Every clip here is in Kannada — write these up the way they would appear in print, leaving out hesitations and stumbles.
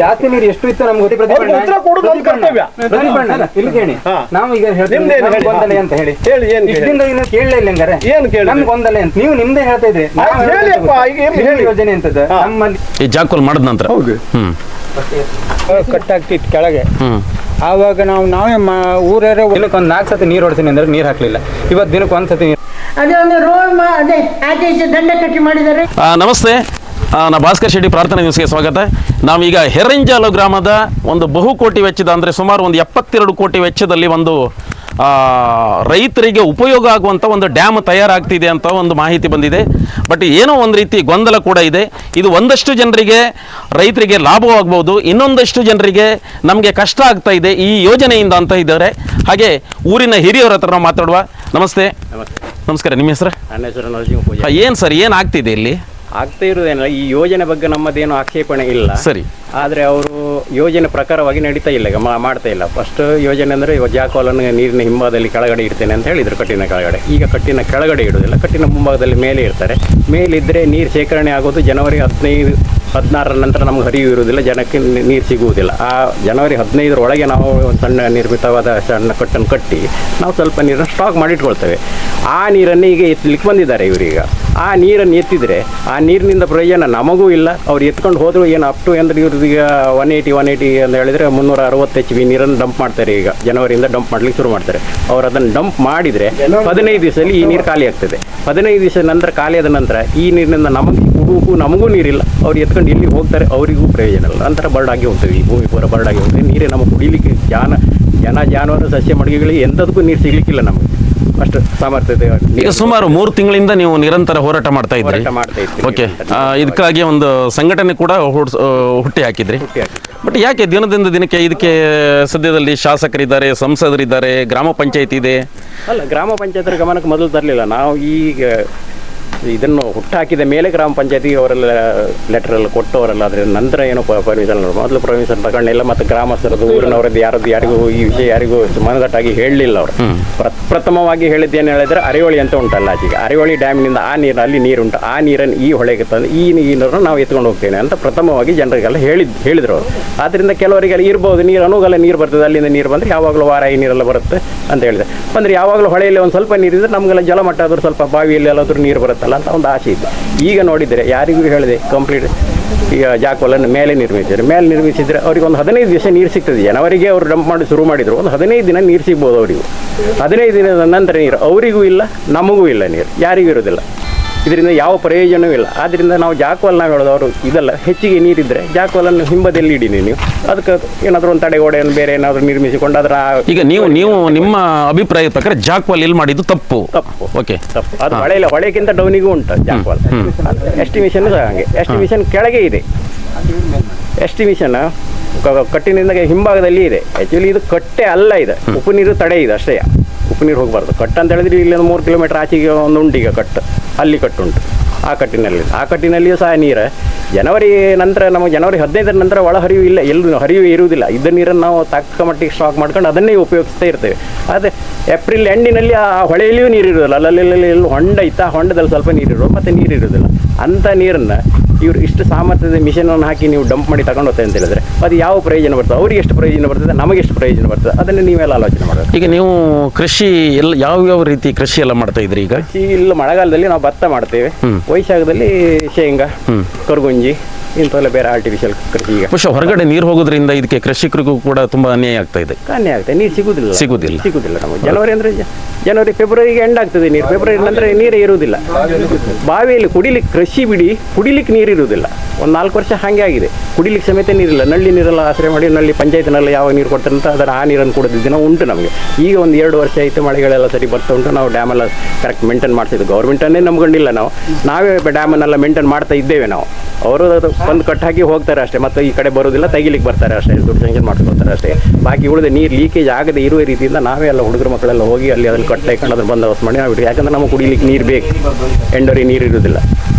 ಜಾಸ್ತಿ ನೀರು ಎಷ್ಟು ಇತ್ತು ನಮ್ಗೆ ನಾವು ಈಗ ಗೊಂದಲೆ ಅಂತ ಹೇಳಿ ಕೇಳಲೇ ಇಲ್ಲ ಹಂಗಾರೆ ನಮ್ಗೆ ಗೊಂದಲೆ ಅಂತ ನೀವು ನಿಮ್ದೇ ಹೇಳ್ತಾ ಇದ್ರಿ ಯೋಜನೆ ಅಂತದ್ದು ನಮ್ಮಲ್ಲಿ ಈ ಜಾಕೋಲ್ ಮಾಡಿದ ನಂತರ ಕಟ್ಟಾಗ್ತಿತ್ತು ಕೆಳಗೆ. ಆವಾಗ ನಾವೇ ಊರೇ ದಿನಕ್ಕೊಂದು 4 ಸತಿ ನೀರು ಹೊಡ್ತೀನಿ ಅಂದ್ರೆ ನೀರು ಹಾಕ್ಲಿಲ್ಲ. ಇವತ್ತು ದಿನಕ್ಕೆ 1 ಸತಿ ದಂಡ ಕಟ್ಟಿ ಮಾಡಿದ್ದಾರೆ. ನಮಸ್ತೆ, ನಾ ಭಾಸ್ಕರ್ ಶೆಟ್ಟಿ ಪ್ರಾರ್ಥನಾ ನ್ಯೂಸ್ಗೆ ಸ್ವಾಗತ. ನಾವೀಗ ಹೆರಂಜಾಲು ಗ್ರಾಮದ ಒಂದು ಬಹುಕೋಟಿ ವೆಚ್ಚದ ಅಂದರೆ ಸುಮಾರು ಒಂದು 72 ಕೋಟಿ ವೆಚ್ಚದಲ್ಲಿ ಒಂದು ರೈತರಿಗೆ ಉಪಯೋಗ ಆಗುವಂಥ ಒಂದು ಡ್ಯಾಮ್ ತಯಾರಾಗ್ತಿದೆ ಅಂತ ಒಂದು ಮಾಹಿತಿ ಬಂದಿದೆ. ಬಟ್ ಏನೋ ಒಂದು ರೀತಿ ಗೊಂದಲ ಕೂಡ ಇದೆ. ಇದು ಒಂದಷ್ಟು ಜನರಿಗೆ ರೈತರಿಗೆ ಲಾಭವಾಗ್ಬೋದು, ಇನ್ನೊಂದಷ್ಟು ಜನರಿಗೆ ನಮಗೆ ಕಷ್ಟ ಆಗ್ತಾ ಇದೆ ಈ ಯೋಜನೆಯಿಂದ ಅಂತ ಇದ್ದಾರೆ. ಹಾಗೆ ಊರಿನ ಹಿರಿಯರ ಹತ್ರ ನಾವು ಮಾತಾಡುವ. ನಮಸ್ತೆ. ನಮಸ್ಕಾರ, ನಿಮ್ಮ ಹೆಸರು? ನನ್ನ ಹೆಸರು ನರಸಿಂಹ ಪೂಜಾ. ಏನು ಸರ್, ಏನಾಗ್ತಿದೆ ಇಲ್ಲಿ? ಆಗ್ತಾ ಇರೋದೇನಲ್ಲ, ಈ ಯೋಜನೆ ಬಗ್ಗೆ ನಮ್ಮದೇನು ಆಕ್ಷೇಪಣೆ ಇಲ್ಲ. ಸರಿ, ಆದರೆ ಅವರು ಯೋಜನೆ ಪ್ರಕಾರವಾಗಿ ನಡೀತಾ ಇಲ್ಲ, ಈಗ ಮಾಡ್ತಾ ಇಲ್ಲ. ಫಸ್ಟ್ ಯೋಜನೆ ಅಂದರೆ ಇವಾಗ ಜಾಕೋಲನ್ನು ನೀರಿನ ಹಿಂಭಾಗದಲ್ಲಿ ಕೆಳಗಡೆ ಇಡ್ತೇನೆ ಅಂತ ಹೇಳಿದರು, ಕಟ್ಟಿನ ಕೆಳಗಡೆ. ಈಗ ಕಟ್ಟಿನ ಕೆಳಗಡೆ ಇಡೋದಿಲ್ಲ, ಕಟ್ಟಿನ ಮುಂಭಾಗದಲ್ಲಿ ಮೇಲೆ ಇರ್ತಾರೆ. ಮೇಲಿದ್ದರೆ ನೀರು ಶೇಖರಣೆ ಆಗೋದು ಜನವರಿ 15-16 ನಂತರ ನಮ್ಗೆ ಹರಿವು ಇರುವುದಿಲ್ಲ, ಜನಕ್ಕೆ ನೀರು ಸಿಗುವುದಿಲ್ಲ. ಆ ಜನವರಿ 15 ಒಳಗೆ ನಾವು ಸಣ್ಣ ನಿರ್ಮಿತವಾದ ಸಣ್ಣ ಕಟ್ಟನ್ನು ಕಟ್ಟಿ ನಾವು ಸ್ವಲ್ಪ ನೀರನ್ನು ಸ್ಟಾಕ್ ಮಾಡಿಟ್ಕೊಳ್ತೇವೆ. ಆ ನೀರನ್ನು ಈಗ ಎತ್ತಲಿಕ್ಕೆ ಬಂದಿದ್ದಾರೆ ಇವರೀಗ. ಆ ನೀರನ್ನು ಎತ್ತಿದರೆ ಆ ನೀರಿನಿಂದ ಪ್ರಯೋಜನ ನಮಗೂ ಇಲ್ಲ. ಅವ್ರು ಎತ್ಕೊಂಡು ಹೋದರೂ ಏನು ಅಪ್ ಟು ಅಂದರೆ ಇವ್ರದೀಗ 180 ಅಂತ ಹೇಳಿದರೆ 360 HB ನೀರನ್ನು ಡಂಪ್ ಮಾಡ್ತಾರೆ. ಈಗ ಜನವರಿಯಿಂದ ಡಂಪ್ ಮಾಡಲಿಕ್ಕೆ ಶುರು ಮಾಡ್ತಾರೆ. ಅವ್ರು ಅದನ್ನು ಡಂಪ್ ಮಾಡಿದರೆ 15 ದಿವಸದಲ್ಲಿ ಈ ನೀರು ಖಾಲಿ ಆಗ್ತದೆ. 15 ದಿವಸ ನಂತರ ಖಾಲಿ ಆದ ನಂತರ ಈ ನೀರಿನಿಂದ ನಮಗೂ ನೀರಿಲ್ಲ. ಅವ್ರು ಎತ್ಕೊಂಡು ಎಲ್ಲಿ ಹೋಗ್ತಾರೆ ಅವರಿಗೂ ಪ್ರಯೋಜನ ಇಲ್ಲ. ನಂತರ ಬರ್ಡಾಗಿ ಹೋಗ್ತೇವೆ, ಈ ಭೂಮಿ ಪೂರ ಬರ್ಡಾಗಿ ಹೋಗ್ತೇವೆ. ನೀರೇ ನಮಗೆ ಕುಡಿಲಿಕ್ಕೆ ಜಾನುವಾರು ಸಸ್ಯ ಮಡಿಗೆಗಳಿಗೆ ಎಂಥದಕ್ಕೂ ನೀರು ಸಿಗಲಿಕ್ಕಿಲ್ಲ ನಮಗೆ, ಅಷ್ಟು ಸಾಮರ್ಥ್ಯತೆ. ಈಗ ಸುಮಾರು 3 ತಿಂಗಳಿಂದ ನೀವು ನಿರಂತರ ಹೋರಾಟ ಮಾಡ್ತಾ ಇದ್ರಿ. ಓಕೆ, ಇದಕ್ಕಾಗಿ ಒಂದು ಸಂಘಟನೆ ಕೂಡ ಹುಟ್ಟಿ ಹಾಕಿದ್ರಿ. ಬಟ್ ಯಾಕೆ ದಿನದಿಂದ ದಿನಕ್ಕೆ ಇದಕ್ಕೆ ಸದ್ಯದಲ್ಲಿ ಶಾಸಕರಿದ್ದಾರೆ, ಸಂಸದರಿದ್ದಾರೆ, ಗ್ರಾಮ ಪಂಚಾಯತ್ ಇದೆ ಅಲ್ಲ, ಗ್ರಾಮ ಪಂಚಾಯತರ ಗಮನಕ್ಕೆ ಮೊದಲು ತರಲಿಲ್ಲ. ನಾವು ಈಗ ಇದನ್ನು ಹುಟ್ಟಾಕಿದ ಮೇಲೆ ಗ್ರಾಮ ಪಂಚಾಯತಿಗೆ ಅವರೆಲ್ಲ ಲೆಟರೆಲ್ಲ ಕೊಟ್ಟವರಲ್ಲ. ಅದರ ನಂತರ ಏನೋ ಪರ್ಮಿಷನ್, ಮೊದಲು ಪರ್ಮಿಷನ್ ತಗೊಂಡಿಲ್ಲ. ಮತ್ತು ಗ್ರಾಮಸ್ಥರದ್ದು ಊರಿನವರದ್ದು ಯಾರಿಗೂ ಈ ವಿಷಯ ಯಾರಿಗೂ ಮನದಟ್ಟಾಗಿ ಹೇಳಲಿಲ್ಲ ಅವರು. ಪ್ರಥಮವಾಗಿ ಹೇಳಿದ್ದೇನು ಹೇಳಿದರೆ, ಅರಿವಳಿ ಅಂತ ಉಂಟಲ್ಲ, ಆಚೆಗೆ ಅರಿವಳಿ ಡ್ಯಾಮ್ನಿಂದ ಆ ನೀರು, ಅಲ್ಲಿ ನೀರುಂಟು, ಆ ನೀರನ್ನು ಈ ಹೊಳೆಗೆ ತಂದು ಈ ನೀರನ್ನು ನಾವು ಎತ್ಕೊಂಡು ಹೋಗ್ತೇನೆ ಅಂತ ಪ್ರಥಮವಾಗಿ ಜನರಿಗೆಲ್ಲ ಹೇಳಿದರು ಅವರು. ಆದ್ದರಿಂದ ಕೆಲವರಿಗೆಲ್ಲ ಇರ್ಬೋದು, ನೀರು ಅನುಗಲ ನೀರು ಬರ್ತದೆ, ಅಲ್ಲಿಂದ ನೀರು ಬಂದರೆ ಯಾವಾಗಲೂ ವಾರ ಈ ನೀರೆಲ್ಲ ಬರುತ್ತೆ ಅಂತ ಹೇಳಿದೆ. ಬಂದರೆ ಯಾವಾಗಲೂ ಹೊಳೆಯಲ್ಲಿ ಒಂದು ಸ್ವಲ್ಪ ನೀರಿದ್ರೆ ನಮಗೆಲ್ಲ ಜಲಮಟ್ಟ ಆದರೂ ಸ್ವಲ್ಪ ಬಾವಿಯಲ್ಲಿ ಎಲ್ಲಾದರೂ ನೀರು ಬರುತ್ತಲ್ಲ ಅಂತ ಒಂದು ಆಸೆ ಇತ್ತು. ಈಗ ನೋಡಿದರೆ ಯಾರಿಗೂ ಹೇಳಿದೆ ಕಂಪ್ಲೀಟ್ ಈಗ ಜಾಕೋಲನ್ನು ಮೇಲೆ ನಿರ್ಮಿಸಿದರೆ ಅವರಿಗೆ ಒಂದು 15 ದಿವಸ ನೀರು ಸಿಗ್ತದೆ. ಜನವರಿಗೆ ಅವರು ಡಂಪ್ ಮಾಡಿ ಶುರು ಮಾಡಿದರು, ಒಂದು 15 ದಿನ ನೀರು ಸಿಗ್ಬೋದು ಅವರಿಗೂ. 15 ದಿನದ ನಂತರ ನೀರು ಅವರಿಗೂ ಇಲ್ಲ, ನಮಗೂ ಇಲ್ಲ, ನೀರು ಯಾರಿಗೂ ಇರೋದಿಲ್ಲ. ಇದರಿಂದ ಯಾವ ಪ್ರಯೋಜನವೂ ಇಲ್ಲ. ಆದ್ದರಿಂದ ನಾವು ಜಾಕೋಲ್ ನಾವು ಹೇಳೋದು, ಅವರು ಇದೆಲ್ಲ ಹೆಚ್ಚಿಗೆ ನೀರಿದ್ದರೆ ಜಾಕೋಲನ್ನು ಹಿಂಬದಿಯಲ್ಲಿ ಇಡಿ ನೀವು, ಅದಕ್ಕೆ ಏನಾದರೂ ಒಂದು ತಡೆಗೋಡೆಯನ್ನು ಬೇರೆ ಏನಾದರೂ ನಿರ್ಮಿಸಿಕೊಂಡು ಅದರ. ಈಗ ನೀವು ನಿಮ್ಮ ಅಭಿಪ್ರಾಯದ ಪ್ರಕಾರ ಜಾಕೋಲ್ ಇಲ್ಲಿ ಮಾಡಿದ್ದು ತಪ್ಪು. ಓಕೆ, ತಪ್ಪು. ಅದು ಹೊಳೆಗಿಂತ ಡೌನಿಗೂ ಉಂಟು ಜಾಕೋಲ್. ಎಸ್ಟಿಮೇಷನ್ ಸಹ ಹಾಗೆ, ಎಸ್ಟಿಮೇಷನ್ ಕೆಳಗೆ ಇದೆ. ಎಸ್ಟಿಮೇಷನ್ ಕಟ್ಟಿನಿಂದ ಹಿಂಭಾಗದಲ್ಲಿ ಇದೆ. ಆ್ಯಕ್ಚುಲಿ ಇದು ಕಟ್ಟೆ ಅಲ್ಲ, ಇದೆ ಉಪ್ಪು ನೀರು ತಡೆ ಇದೆ ಅಷ್ಟೇ. ಉಪ್ಪು ನೀರು ಹೋಗಬಾರ್ದು. ಕಟ್ಟು ಅಂತ ಹೇಳಿದ್ರೆ ಇಲ್ಲಿಂದ 3 ಕಿಲೋಮೀಟರ್ ಆಚೆಗೆ ಒಂದು ಉಂಟು, ಈಗ ಕಟ್ಟು ಅಲ್ಲಿ ಕಟ್ಟುಂಟು. ಆ ಕಟ್ಟಿನಲ್ಲಿಯೂ ಸಹ ನೀರು ಜನವರಿ ನಂತರ, ನಮಗೆ ಜನವರಿ 15 ನಂತರ ಒಳ ಹರಿವು ಇಲ್ಲ, ಎಲ್ಲೂ ಹರಿವು ಇರುವುದಿಲ್ಲ. ಇದ್ದ ನೀರನ್ನು ನಾವು ತಕ್ಕ ಮಟ್ಟಿಗೆ ಸ್ಟಾಕ್ ಮಾಡ್ಕೊಂಡು ಅದನ್ನೇ ಉಪಯೋಗಿಸ್ತಾ ಇರ್ತೇವೆ. ಆದರೆ ಏಪ್ರಿಲ್ ಎಂಡಿನಲ್ಲಿ ಆ ಹೊಳೆಯಲ್ಲಿಯೂ ನೀರು ಇರೋದಿಲ್ಲ. ಅಲ್ಲಲ್ಲಿ ಹೊಂಡ ಇತ್ತು, ಆ ಹೊಂಡದಲ್ಲಿ ಸ್ವಲ್ಪ ನೀರಿರೋದು, ಮತ್ತು ನೀರು ಇರೋದಿಲ್ಲ. ಅಂಥ ನೀರನ್ನು ಇವರು ಇಷ್ಟು ಸಾಮರ್ಥ್ಯದ ಮಿಷನನ್ನು ಹಾಕಿ ನೀವು ಡಂಪ್ ಮಾಡಿ ತಗೊಂಡು ಹೋಗ್ತೇವೆ ಅಂತ ಹೇಳಿದ್ರೆ ಅದು ಯಾವ ಪ್ರಯೋಜನ ಬರ್ತದೆ, ಅವ್ರಿಗೆ ಎಷ್ಟು ಪ್ರಯೋಜನ ಬರ್ತದೆ, ನಮಗೆ ಎಷ್ಟು ಪ್ರಯೋಜನ ಬರ್ತದೆ, ಅದನ್ನು ನೀವೆಲ್ಲ ಆಲೋಚನೆ ಮಾಡೋದು. ಈಗ ನೀವು ಕೃಷಿ ಎಲ್ಲ ಯಾವ ರೀತಿ ಕೃಷಿ ಎಲ್ಲ ಮಾಡ್ತಾ ಇದ್ರಿ? ಈಗ ಕೃಷಿ ಇಲ್ಲ, ಮಳೆಗಾಲದಲ್ಲಿ ನಾವು ಭತ್ತ ಮಾಡ್ತೇವೆ, ವೈಶಾಖದಲ್ಲಿ ಶೇಂಗಾ, ಕರ್ಗುಂಜಿ, ಇಂಥವೆಲ್ಲ ಬೇರೆ ಆರ್ಟಿಫಿಷಿಯಲ್ ಕೃಷಿ. ಈಗ ಬಹುಶಃ ಹೊರಗಡೆ ನೀರು ಹೋಗೋದ್ರಿಂದ ಇದಕ್ಕೆ ಕೃಷಿಕರಿಗೂ ಕೂಡ ತುಂಬಾ ಅನ್ಯಾಯ ಆಗ್ತಾ ಇದೆ. ನೀರು ಸಿಗುದಿಲ್ಲ ನಮಗೆ. ಜನವರಿ ಅಂದರೆ ಜನವರಿ ಫೆಬ್ರವರಿಗೆ ಎಂಡ್ ಆಗ್ತದೆ ನೀರು. ಫೆಬ್ರವರಿ ನಂತರ ನೀರೇ ಇರುವುದಿಲ್ಲ. ಬಾವಿಯಲ್ಲಿ ಕುಡಿಲಿಕ್ಕೆ, ಕೃಷಿ ಬಿಡಿ, ಕುಡಿಲಿಕ್ಕೆ ನೀರು ಇರುವುದಿಲ್ಲ. ಒಂದು 4 ವರ್ಷ ಹಾಗೆ ಆಗಿದೆ. ಕುಡಿಲಿಕ್ಕೆ ಸಮೇತ ನೀರಿಲ್ಲ. ನಲ್ಲಿ ನೀರೆಲ್ಲ ಆಶ್ರಯ ಮಾಡಿ, ನಲ್ಲಿ ಪಂಚಾಯತ್ನಲ್ಲಿ ಯಾವ ನೀರು ಕೊಡ್ತಾರೆ ಅಂತ ಅದನ್ನು ಆ ನೀರನ್ನು ಕುಡಿದ ದಿನ ಉಂಟು ನಮಗೆ. ಈಗ ಒಂದು 2 ವರ್ಷ ಆಯಿತು, ಮಳೆಗಳೆಲ್ಲ ಸರಿ ಬರ್ತಾ ಉಂಟು. ನಾವು ಡ್ಯಾಮೆಲ್ಲ ಕರೆಕ್ಟ್ ಮೇಂಟೈನ್ ಮಾಡ್ತಿದ್ದು. ಗೌರ್ಮೆಂಟನ್ನೇ ನಂಬ್ಕೊಂಡಿಲ್ಲ ನಾವು, ನಾವೇ ಡ್ಯಾಮನ್ನೆಲ್ಲ ಮೇಂಟೈನ್ ಮಾಡ್ತಾ ಇದ್ದೇವೆ ನಾವು. ಅವರು ಒಂದು ಕಟ್ಟು ಹಾಕಿ ಹೋಗ್ತಾರೆ ಅಷ್ಟೇ, ಮತ್ತು ಈ ಕಡೆ ಬರೋದಿಲ್ಲ, ತೆಗಿಲಿಕ್ಕೆ ಬರ್ತಾರೆ ಅಷ್ಟೇ, ದುಡ್ಡು ಸ್ಯಾಂಕ್ಷನ್ ಮಾಡ್ಕೊಳ್ತಾರೆ ಅಷ್ಟೇ. ಬಾಕಿ ಉಳಿದ ನೀರು ಲೀಕೇಜ್ ಆಗದೆ ಇರುವ ರೀತಿಯಿಂದ ನಾವೇ ಎಲ್ಲ ಹುಡುಗರು ಮಕ್ಕಳೆಲ್ಲ ಹೋಗಿ ಅಲ್ಲಿ ಅದನ್ನು ಕಟ್ಟೆ ಹಾಕೊಂಡು ಅದನ್ನು ಬಂದೋಬಸ್ತ್ ಮಾಡಿ ನಾವು ಬಿಟ್ಟು. ಯಾಕಂದರೆ ನಮಗೆ ಕುಡಿಲಿಕ್ಕೆ ನೀರು ಬೇಕು, ಎಂಡವರೆಗೆ ನೀರು ಇರೋದಿಲ್ಲ.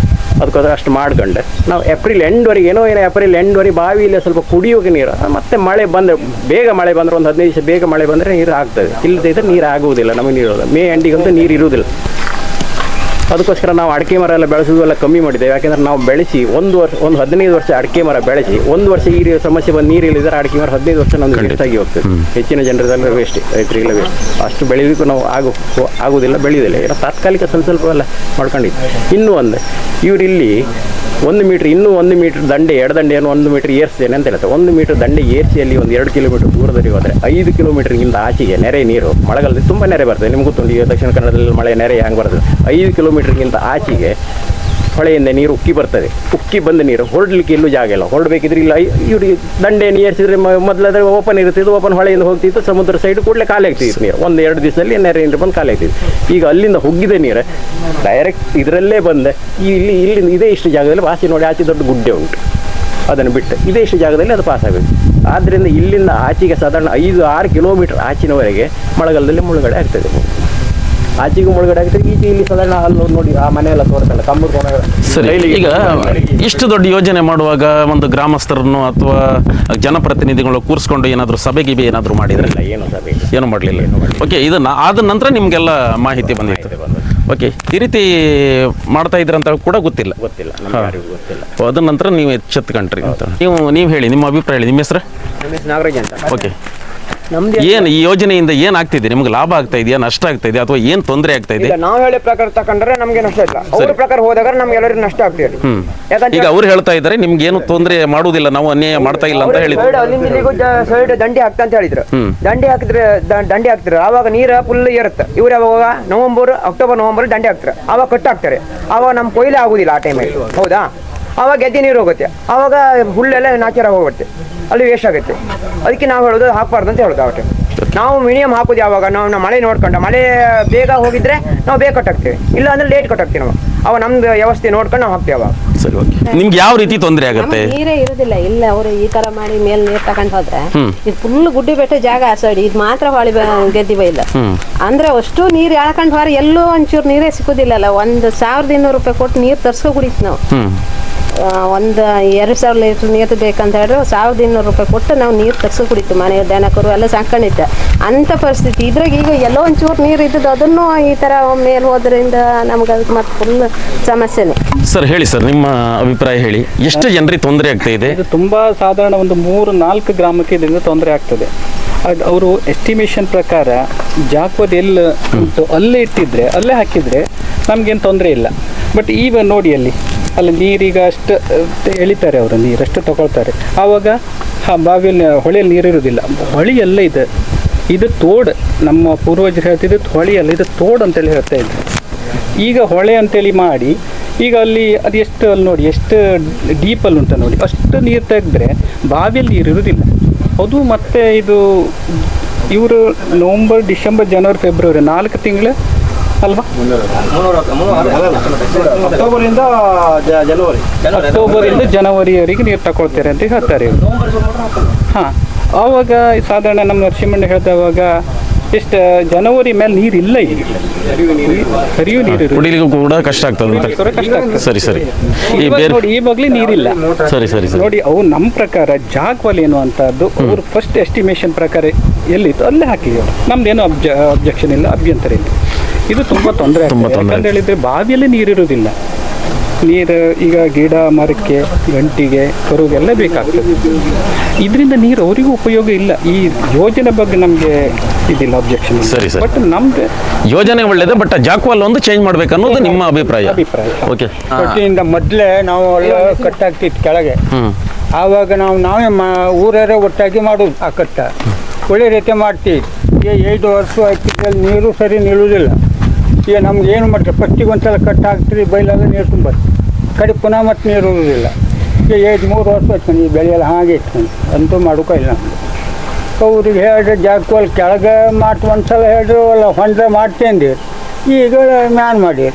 ಅದಕ್ಕೋಸ್ಕರ ಅಷ್ಟು ಮಾಡ್ಕೊಂಡೆ ನಾವು ಏಪ್ರಿಲ್ ಎಂಡ್ವರೆಗೆ ಏಪ್ರಿಲ್ ಎಂಡ್ವರೆಗೆ ಬಾವಿಯಲ್ಲಿ ಸ್ವಲ್ಪ ಕುಡಿಯೋಕೆ ನೀರು. ಮತ್ತು ಮಳೆ ಬಂದರೆ, ಬೇಗ ಮಳೆ ಬಂದರೆ, ಒಂದು 15 ದಿವಸ ಬೇಗ ಮಳೆ ಬಂದರೆ ನೀರು ಆಗ್ತದೆ. ಇಲ್ಲದಿದ್ದರೆ ನೀರು ಆಗುವುದಿಲ್ಲ ನಮಗೆ. ನೀರು ಮೇ ಎಂಡಿಗಂತೂ ನೀರು ಇರುವುದಿಲ್ಲ. ಅದಕ್ಕೋಸ್ಕರ ನಾವು ಅಡಿಕೆ ಮರ ಎಲ್ಲ ಬೆಳೆಸೋದೆಲ್ಲ ಕಮ್ಮಿ ಮಾಡಿದ್ದೇವೆ. ಯಾಕೆಂದರೆ ನಾವು ಬೆಳೆಸಿ ಒಂದು 15 ವರ್ಷ ಅಡಿಕೆ ಮರ ಬೆಳೆಸಿ 1 ವರ್ಷ ಈ ಸಮಸ್ಯೆ ಬಂದು ನೀರು ಇಲ್ಲಿದ್ದರೆ ಅಡಿಕೆ ಮರ 15 ವರ್ಷ ನಮ್ಗೆ ವೇಸ್ಟಾಗಿ ಹೋಗ್ತದೆ. ಹೆಚ್ಚಿನ ಜನರದೆಲ್ಲ ವೇಸ್ಟ್, ರೈತರಿಗೆಲ್ಲ ವೇಸ್ಟ್. ಅಷ್ಟು ಬೆಳೆಯೋದಕ್ಕೂ ನಾವು ಆಗೋದಿಲ್ಲ, ಬೆಳೆಯೋದಿಲ್ಲ. ಏನೋ ತಾತ್ಕಾಲಿಕ ಸ್ವಲ್ಪ ಎಲ್ಲ ಮಾಡ್ಕೊಂಡಿದ್ದು. ಇನ್ನೂ ಒಂದು ಇವರಿಲ್ಲಿ 1 ಮೀಟ್ರ್, ಇನ್ನೂ 1 ಮೀಟ್ರ್ ದಂಡೆ, ಎಡದಂಡೆಯನ್ನು 1 ಮೀಟ್ರ್ ಏರಿಸ್ತೇನೆ ಅಂತ ಹೇಳ್ತಾರೆ. 1 ಮೀಟ್ರ್ ದಂಡೆ ಏರಿಸಿಯಲ್ಲಿ ಒಂದು 2 ಕಿಲೋಮೀಟರ್ ದೂರದಲ್ಲಿ ಹೋದರೆ 5 ಕಿಲೋಮೀಟರ್ಗಿಂತ ಆಚೆಗೆ ನೆರೆ ನೀರು, ಮಳೆಗಾಲದಲ್ಲಿ ತುಂಬ ನೆರೆ ಬರ್ತದೆ. ನಿಮ್ಗೆ ಗೊತ್ತುಂಟು, ಈಗ ದಕ್ಷಿಣ ಕನ್ನಡದಲ್ಲಿ ಮಳೆ ನೆರೆ ಹೆಂಗೆ ಬರ್ತದೆ. 5 ಕಿಲೋಮೀಟರ್ಗಿಂತ ಆಚೆಗೆ ಹೊಳೆಯಿಂದ ನೀರು ಉಕ್ಕಿ ಬರ್ತದೆ. ಉಕ್ಕಿ ಬಂದ ನೀರು ಹೊರಡಲಿಕ್ಕೆ ಎಲ್ಲೂ ಜಾಗ ಇಲ್ಲ. ಹೊರಡಬೇಕಿದ್ರೆ ಇಲ್ಲ ಇವ್ರಿಗೆ ದಂಡೆಯನ್ನು ಏರಿಸಿದ್ರೆ ಮೊದಲಾದ್ರೆ ಓಪನ್ ಇರ್ತಿದ್ದು, ಓಪನ್ ಹೊಳೆಯಿಂದ ಹೋಗ್ತಿತ್ತು, ಸಮುದ್ರ ಸೈಡ್ ಕೂಡಲೇ ಖಾಲಿ ಆಗ್ತಿತ್ತು ನೀರು. 1-2 ದಿವಸದಲ್ಲಿ ನೆರೆ ನೀರು ಬಂದು ಖಾಲಿ ಆಗ್ತಿತ್ತು. ಈಗ ಅಲ್ಲಿಂದ ಹೋಗಿದ ನೀರು ಡೈರೆಕ್ಟ್ ಇದರಲ್ಲೇ ಬಂದೆ ಇಲ್ಲಿ ಇದೇ ಇಷ್ಟು ಜಾಗದಲ್ಲಿ ವಾಸಿ ನೋಡಿ, ಆಚೆ ದೊಡ್ಡ ಗುಡ್ಡೆ ಉಂಟು, ಅದನ್ನು ಬಿಟ್ಟು ಇದೇ ಇಷ್ಟು ಜಾಗದಲ್ಲಿ ಅದು ಪಾಸ್ ಆಗಬೇಕು. ಆದ್ದರಿಂದ ಇಲ್ಲಿಂದ ಆಚೆಗೆ ಸಾಧಾರಣ 5-6 ಕಿಲೋಮೀಟರ್ ಆಚಿನವರೆಗೆ ಮಳೆಗಾಲದಲ್ಲಿ ಮುಳುಗಡೆ ಆಗ್ತದೆ. ಆಚೆಗೂ ಮುಳುಗಡೆ ಆಗ್ತದೆ, ಈಚೆ ಇಲ್ಲಿ ಸಾಧಾರಣ ಅಲ್ಲಿ ನೋಡಿ ಆ ಮನೆಯೆಲ್ಲ ತೋರ್ತಲ್ಲ ಕಂಬದ. ಸರಿ, ಈಗ ಇಷ್ಟು ದೊಡ್ಡ ಯೋಜನೆ ಮಾಡುವಾಗ ಒಂದು ಗ್ರಾಮಸ್ಥರನ್ನು ಅಥವಾ ಜನಪ್ರತಿನಿಧಿಗಳು ಕೂರಿಸ್ಕೊಂಡು ಏನಾದರೂ ಸಭೆಗೆ ಏನಾದರೂ ಮಾಡಿದ್ರಲ್ಲ? ಏನು ಮಾಡಲಿಲ್ಲ. ಓಕೆ, ಇದನ್ನು ಆದ ನಂತರ ನಿಮಗೆಲ್ಲ ಮಾಹಿತಿ ಬಂದಿತ್ತು. ಓಕೆ, ಈ ರೀತಿ ಮಾಡ್ತಾ ಇದ್ರಂತ ಕೂಡ ಗೊತ್ತಿಲ್ಲ. ಅದ ನಂತರ ನೀವು ಎಚ್ಚೆತ್ಕೊಂಡ್ರಿ ಅಂತ ನೀವು ಹೇಳಿ, ನಿಮ್ಮ ಅಭಿಪ್ರಾಯ ಹೇಳಿ. ನಿಮ್ಮ ಹೆಸರು? ನಾಗರಾಜ್ ಅಂತ. ಓಕೆ, ಏನು ಈ ಯೋಜನೆಯಿಂದ ಏನಾಗ್ತಿದೆ? ನಿಮ್ಗೆ ಲಾಭ ಆಗ್ತಾ ಇದೆಯಾ, ನಷ್ಟ ಆಗ್ತಾ ಇದೆಯಾ, ಅಥವಾ ಏನು ತೊಂದರೆ ಆಗ್ತಾ ಇದೆ? ನಾವು ಹೇಳೋ ಪ್ರಕಾರ ತಕೊಂಡ್ರೆ ನಮಗೆ ನಷ್ಟ ಇಲ್ಲ, ಅವ್ರ ಪ್ರಕಾರ ಹೋದಾಗ ನಮ್ಗೆ ಎಲ್ಲರಿಗೂ ನಷ್ಟ ಆಗ್ತಿದೆ. ಈಗ ಅವ್ರು ಹೇಳ್ತಾ ಇದ್ದಾರೆ ನಿಮ್ಗೆ ಏನು ತೊಂದರೆ ಮಾಡುವುದಿಲ್ಲ, ನಾವು ಅನ್ಯಾಯ ಮಾಡ್ತಾ ಇಲ್ಲ ಅಂತ ಹೇಳಿದ್ರು. ಸೈಡ್ ದಂಡಿ ಹಾಕ್ತಾ ಅಂತ ಹೇಳಿದ್ರು. ದಂಡಿ ಹಾಕ್ತಿದ್ರು ಆವಾಗ ನೀರ ಫುಲ್ ಇರುತ್ತೆ. ಇವ್ರು ಯಾವಾಗ ಅಕ್ಟೋಬರ್ ದಂಡಿ ಹಾಕ್ತಾರೆ, ಆವಾಗ ಕಟ್ ಹಾಕ್ತಾರೆ. ಆವಾಗ ನಮ್ ಕೊಯ್ಲೆ ಆಗುದಿಲ್ಲ ಆ ಟೈಮಲ್ಲಿ, ಹೌದಾ? ಆವಾಗ ಗೆದ್ದೆ ನೀರು ಹೋಗುತ್ತೆ, ಆವಾಗ ಹುಲ್ಲೆಲ್ಲ ನಾಚರ ಹೋಗುತ್ತೆ, ಅಲ್ಲಿ ವೇಸ್ಟ್ ಆಗುತ್ತೆ. ಅದಕ್ಕೆ ನಾವು ಹೇಳೋದು ಹಾಕಬಾರ್ದು ಅಂತ ಹೇಳೋದು. ಆ ಟೈಮ್ ನಾವು ಮಿನಿಮಮ್ ಹಾಕೋದು ಯಾವಾಗ ನಾವು ಮಳೆ ನೋಡ್ಕೊಂಡು, ಮಳೆ ಬೇಗ ಹೋಗಿದ್ರೆ ನಾವು ಬೇಗ ಕಟ್ಟಾಕ್ತೇವೆ, ಇಲ್ಲ ಅಂದ್ರೆ ಲೇಟ್ ಕಟ್ಟಾಕ್ತೀವಿ ನಾವು. ಅವಾಗ ನಮ್ದು ವ್ಯವಸ್ಥೆ ನೋಡ್ಕೊಂಡು ನಾವು ಹಾಕ್ತೇವೆ ಅವಾಗ. ಸರಿ, ಓಕೆ. ನಿಮ್ಗೆ ಯಾವ ರೀತಿ ತೊಂದರೆ ಆಗುತ್ತೆ? ನೀರೇ ಇರುದಿಲ್ಲ ಇಲ್ಲ, ಅವರು ಈ ತರ ಮಾಡಿ ಮೇಲೆ ನೀರ್ ತಗೊಂಡ್ ಹೋದ್ರೆ ಇದು ಫುಲ್ ಗುಡ್ಡಿ ಬೆಟ್ಟ ಜಾಗ ಆ ಸೈಡ್, ಇದು ಮಾತ್ರ ಹೊಳಿ ಗೆದ್ದಿವ ಇಲ್ಲ ಅಂದ್ರೆ ಅಷ್ಟು ನೀರ್ ಎಳ್ಕೊಂಡ್ ಹೊರ ಎಲ್ಲೂ ಒಂಚೂರು ನೀರೇ ಸಿಕ್ಕುದಿಲ್ಲಲ್ಲ. 1,200 ರೂಪಾಯಿ ಕೊಟ್ಟು ನೀರ್ ತರ್ಸ್ಕೊ ಕುಡಿತು ನಾವು. 2,000 ಲೀಟರ್ ನೀರು ಬೇಕಂತ ಹೇಳಿದ್ರೆ 1,200 ರೂಪಾಯಿ ಕೊಟ್ಟು ನಾವು ನೀರು ತರ್ಸ್ಕೊ ಕುಡಿತು. ಮನೆ ದನಕರು ಎಲ್ಲ ಸಾಕೊಂಡಿತ್ತು ಅಂತ ಪರಿಸ್ಥಿತಿ. ಇದ್ರಾಗ ಈಗ ಎಲ್ಲೋ ಒಂಚೂರು ನೀರು ಇದ್ದದ್ದು ಅದನ್ನು ಈ ತರ ಮೇಲೆ ಹೋದ್ರಿಂದ ನಮ್ಗೆ ಅದಕ್ಕೆ ಮತ್ತೆ ಫುಲ್ ಸಮಸ್ಯೆನೆ. ಸರ್ ಹೇಳಿ ಸರ್, ನಿಮ್ಮ ಅಭಿಪ್ರಾಯ ಹೇಳಿ. ಎಷ್ಟು ಜನರಿಗೆ ತೊಂದರೆ ಆಗ್ತಾ ಇದೆ? ಇದು ತುಂಬಾ ಸಾಧಾರಣ ಒಂದು 3-4 ಗ್ರಾಮಕ್ಕೆ ಇದರಿಂದ ತೊಂದರೆ ಆಗ್ತದೆ. ಅದು ಅವರು ಎಸ್ಟಿಮೇಷನ್ ಪ್ರಕಾರ ಜಾಕ್ವದ್ ಎಲ್ಲ ಉಂಟು ಅಲ್ಲೇ ಇಟ್ಟಿದ್ರೆ, ಅಲ್ಲೇ ಹಾಕಿದ್ರೆ ನಮ್ಗೇನು ತೊಂದರೆ ಇಲ್ಲ. ಬಟ್ ಈಗ ನೋಡಿ ಅಲ್ಲಿ ನೀರೀಗ ಅಷ್ಟು ಎಳಿತಾರೆ, ಅವರು ನೀರಷ್ಟು ತಗೊಳ್ತಾರೆ. ಆವಾಗ ಬಾವಿಯಲ್ಲಿ ಹೊಳೆಯಲ್ಲಿ ನೀರಿರುವುದಿಲ್ಲ. ಹೊಳೆಯೆಲ್ಲ ಇದೆ, ಇದು ತೋಡು. ನಮ್ಮ ಪೂರ್ವಜರು ಹೇಳ್ತಿದ್ದು ಹೊಳೆಯಲ್ಲ, ಇದು ತೋಡು ಅಂತೇಳಿ ಹೇಳ್ತಾ ಇದ್ರು. ಈಗ ಹೊಳೆ ಅಂತೇಳಿ ಮಾಡಿ ಈಗ ಅಲ್ಲಿ ಅದು ಎಷ್ಟು ಅಲ್ಲಿ ನೋಡಿ ಎಷ್ಟು ಡೀಪಲ್ಲಿ ಉಂಟ ನೋಡಿ, ಅಷ್ಟು ನೀರು ತೆಗೆದ್ರೆ ಬಾವಿಯಲ್ಲಿ ನೀರು ಇರುವುದಿಲ್ಲ. ಅದು ಮತ್ತು ಇದು ಇವರು ನವಂಬರ್, ಡಿಸೆಂಬರ್, ಜನವರಿ, ಫೆಬ್ರವರಿ 4 ತಿಂಗಳು ಅಲ್ವಾ? ಅಕ್ಟೋಬರಿಂದ ಜನವರಿವರೆಗೆ ನೀರು ತಗೊಳ್ತಾರೆ ಅಂತ ಹೇಳ್ತಾರೆ ಇವರು. ಹಾಂ, ಆವಾಗ ಸಾಧಾರಣ ನಮ್ಮ ನರಸಿಂಹಣ್ಣ ಹೇಳ್ದವಾಗ ಎಷ್ಟು ಜನವರಿ ಮೇಲೆ ನೀರಿಲ್ಲ, ಈಗ ಹರಿಯು ನೀರು ಕುಡಿಲಿಗೂ ಕೂಡ ಕಷ್ಟ ಆಗ್ತದೆ. ಸರಿ ಸರಿ, ನೋಡಿ ಈ ಬಗ್ಗೆ ನೀರಿಲ್ಲ. ಸರಿ ಸರಿ ಸರಿ ನೋಡಿ, ಅವು ನಮ್ಮ ಪ್ರಕಾರ ಜಾಗವಲ್ ಏನು ಅಂತದ್ದು ಅವ್ರು ಫಸ್ಟ್ ಎಸ್ಟಿಮೇಷನ್ ಪ್ರಕಾರ ಎಲ್ಲಿತ್ತು ಅಲ್ಲೇ ಹಾಕಿದ್ರು. ನಮ್ದೇನು ಅಬ್ಜೆಕ್ಷನ್ ಇಲ್ಲ, ಅಭ್ಯಂತರ ಇಲ್ಲ. ಇದು ತುಂಬ ತೊಂದರೆ ಅಂತ ಹೇಳಿದ್ರೆ ಬಾವಿಯಲ್ಲಿ ನೀರಿರುವುದಿಲ್ಲ. ನೀರು ಈಗ ಗಿಡ ಮರಕ್ಕೆ, ಗಂಟಿಗೆ, ಕರುಗೆಲ್ಲ ಬೇಕಾಗ್ತದೆ. ಇದರಿಂದ ನೀರು ಅವರಿಗೂ ಉಪಯೋಗ ಇಲ್ಲ. ಈ ಯೋಜನೆ ಬಗ್ಗೆ ನಮಗೆ ಇದಿಲ್ಲ, ಅಬ್ಜೆಕ್ಷನ್. ಸರಿ ಸರ್, ಬಟ್ ನಮ್ದು ಯೋಜನೆ ಒಳ್ಳೇದು, ಬಟ್ ಜಾಕ್ವಾಲ್ ಒಂದು ಚೇಂಜ್ ಮಾಡ್ಬೇಕು ಅನ್ನೋದು ನಿಮ್ಮ ಅಭಿಪ್ರಾಯ. ಓಕೆ, ಕಟ್ಟಿಯಿಂದ ಮೊದಲೇ ನಾವು ಕಟ್ಟಾಗ್ತಿತ್ತು ಕೆಳಗೆ. ಆವಾಗ ನಾವೇ ಊರೇ ಒಟ್ಟಾಗಿ ಮಾಡೋದು. ಆ ಕಟ್ಟ ಒಳ್ಳೆ ರೀತಿ ಮಾಡ್ತೀವಿ. ಈಗ 5 ವರ್ಷ ಆಯ್ತು, ನೀರು ಸರಿ ನಿಲ್ಲುವುದಿಲ್ಲ. ಈಗ ನಮ್ಗೆ ಏನು ಮಾಡ್ತಾರೆ, ಫಸ್ಟಿಗೆ ಒಂದ್ಸಲ ಕಟ್ ಹಾಕ್ತೀವಿ, ಬೈಲೆಲ್ಲ ನೀರು ತುಂಬತ್ತೆ, ಕಡೆ ಪುನಃ ಮತ್ತೆ ನೀರು ಇರುವುದಿಲ್ಲ. ಈಗ 3 ವರ್ಷ ಆಯ್ತು, ಈ ಬೆಳೆಯೆಲ್ಲ ಹಾಗೆ ಇಟ್ಕೊಂಡು ಅಂತೂ ಮಾಡೋಕೆ ಇಲ್ಲ ನಮ್ಗೆ. ಅವ್ರಿಗೆ ಹೇಳ್ರಿ ಜಾಗವಲ್ಲಿ ಕೆಳಗೆ ಒಂದ್ಸಲ ಹೇಳ್ರಿ, ಅಲ್ಲ ಹೊಂಡ ಮಾಡ್ತೇಂದಿ, ಈಗ ಮ್ಯಾನ್ ಮಾಡಿ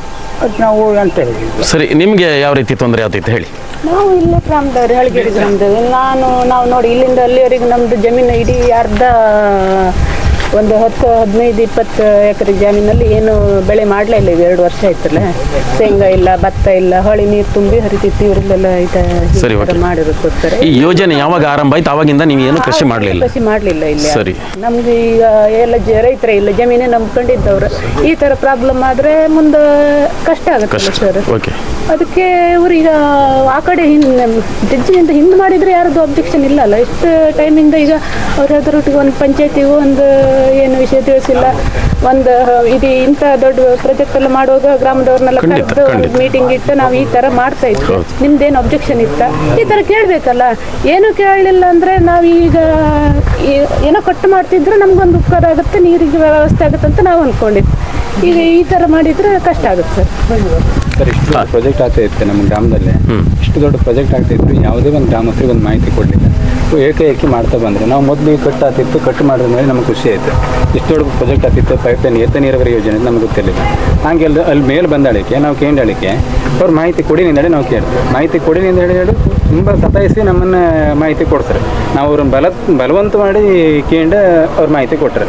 ಅದು ನಾವು ಅಂತ ಹೇಳಿ. ಸರಿ, ನಿಮಗೆ ಯಾವ ರೀತಿ ತೊಂದರೆ ಆಗ್ತೈತೆ ಹೇಳಿ. ನಾವು ಇಲ್ಲೇ ಗ್ರಾಮದವ್ರು, ಹಳಗೇರಿ ಗ್ರಾಮದವ್ರು. ನಾವು ನೋಡಿ ಇಲ್ಲಿಂದ ಅಲ್ಲಿವರೆಗೆ ನಮ್ದು ಜಮೀನು ಇಡೀ ಅರ್ಧ ಒಂದು 10-15-20 ಎಕರೆ ಜಮೀನಲ್ಲಿ ಏನು ಬೆಳೆ ಮಾಡಲೇ ಇಲ್ಲ. ಇದು 2 ವರ್ಷ ಆಯ್ತಲ್ಲ, ಶೇಂಗಾ ಇಲ್ಲ, ಭತ್ತ ಇಲ್ಲ, ಹೊಳಿ ನೀರು ತುಂಬಿ ಹರಿತಿತ್ತು. ಇವರೆಲ್ಲ ಸರಿ, ಓಕೆ. ಮಾಡಿರೋದಕ್ಕೋಸ್ಕರ ಈ ಯೋಜನೆ ಯಾವಾಗ ಆರಂಭ ಆಯ್ತು ಅವಾಗಿಂದ ನೀವು ಏನು ಕೃಷಿ ಮಾಡಲಿಲ್ಲ? ಕೃಷಿ ಮಾಡಲಿಲ್ಲ ಇಲ್ಲಿ. ಸರಿ. ನಮ್ಗೆ ಈಗ ಎಲ್ಲ ರೈತರೇ ಇಲ್ಲ, ಜಮೀನೇ ನಂಬ್ಕೊಂಡಿದ್ದವ್ರು. ಈ ತರ ಪ್ರಾಬ್ಲಮ್ ಆದ್ರೆ ಮುಂದೆ ಕಷ್ಟ ಆಗುತ್ತೆ ಸರ್. ಓಕೆ. ಅದಕ್ಕೆ ಇವ್ರೀಗ ಆ ಕಡೆ ಜಡ್ಜಿಗಿಂತ ಹಿಂದೆ ಮಾಡಿದ್ರೆ ಯಾರದ್ದು ಅಬ್ಜೆಕ್ಷನ್ ಇಲ್ಲ ಅಲ್ಲ. ಎಷ್ಟು ಟೈಮಿಂದ ಈಗ ಅವ್ರ ಅದರೊಟ್ಟಿಗೆ ಒಂದು ಪಂಚಾಯತಿಗೂ ಒಂದು ಏನು ವಿಷಯ ತಿಳಿಸಿಲ್ಲ. ಒಂದು ಇದು ಇಂಥ ದೊಡ್ಡ ಪ್ರಾಜೆಕ್ಟ್ ಎಲ್ಲ ಮಾಡುವಾಗ ಗ್ರಾಮದವ್ರನ್ನೆಲ್ಲ ಕರೆದು ಮೀಟಿಂಗ್ ಇಟ್ಟು ನಾವು ಈ ತರ ಮಾಡ್ತಾ ಇದ್ವಿ, ನಿಮ್ದೇನು ಅಬ್ಜೆಕ್ಷನ್ ಇತ್ತ, ಈ ತರ ಕೇಳ್ಬೇಕಲ್ಲ. ಏನು ಕೇಳಲಿಲ್ಲ ಅಂದ್ರೆ ನಾವೀಗ ಏನೋ ಕಟ್ಟು ಮಾಡ್ತಿದ್ರೆ ನಮ್ಗೊಂದು ಉಪಕಾರ ಆಗುತ್ತೆ, ನೀರಿಗೆ ವ್ಯವಸ್ಥೆ ಆಗುತ್ತೆ ಅಂತ ನಾವು ಅಂದ್ಕೊಂಡಿದ್ವಿ. ಈಗ ಈ ತರ ಮಾಡಿದ್ರೆ ಕಷ್ಟ ಆಗುತ್ತೆ ಸರ್. ಸರ್, ಇಷ್ಟು ದೊಡ್ಡ ಪ್ರಾಜೆಕ್ಟ್ ಆಗ್ತಾ ಇತ್ತು ನಮ್ಮ ಗ್ರಾಮದಲ್ಲಿ. ಇಷ್ಟು ದೊಡ್ಡ ಪ್ರಾಜೆಕ್ಟ್ ಆಗ್ತಾ ಇದ್ರು ಯಾವುದೇ ಒಂದು ಗ್ರಾಮಸ್ಥರಿಗೆ ಒಂದು ಮಾಹಿತಿ ಕೊಡಲಿಲ್ಲ. ಏಕಾಏಕಿ ಮಾಡ್ತಾ ಬಂದರು. ನಾವು ಮೊದಲು ಕಟ್ಟು ಆಗ್ತಿತ್ತು, ಕಟ್ಟು ಮಾಡಿದ ಮೇಲೆ ನಮಗೆ ಖುಷಿ ಆಯಿತು. ಇಷ್ಟು ದೊಡ್ಡ ಪ್ರಾಜೆಕ್ಟ್ ಆಗ್ತಿತ್ತು, ಪೈಪ್ಲೈನ್ ಏತ ನೀರಾವರಿ ಯೋಜನೆ ನಮ್ಗೆ ಗೊತ್ತಿರಲಿಲ್ಲ. ಹಾಗೆ ಅಲ್ಲಿ ಮೇಲೆ ಬಂದಾಳಿಕೆ ನಾವು ಕೇಂದಾಳಿಕೆ ಅವ್ರು ಮಾಹಿತಿ ಕೊಡಿ ನಿಂದಡೆ ನಾವು ಕೇಳ್ತೀವಿ. ಮಾಹಿತಿ ಕೊಡಿ ನಿಂದಡೆ ಹೇಳಿ ತುಂಬ ಸತಾಯಿಸಿ ನಮ್ಮನ್ನು ಮಾಹಿತಿ ಕೊಡ್ತಾರೆ. ನಾವು ಅವ್ರನ್ನ ಬಲವಂತ ಮಾಡಿ ಕೇಂದ್ರ ಅವ್ರು ಮಾಹಿತಿ ಕೊಟ್ಟರೆ.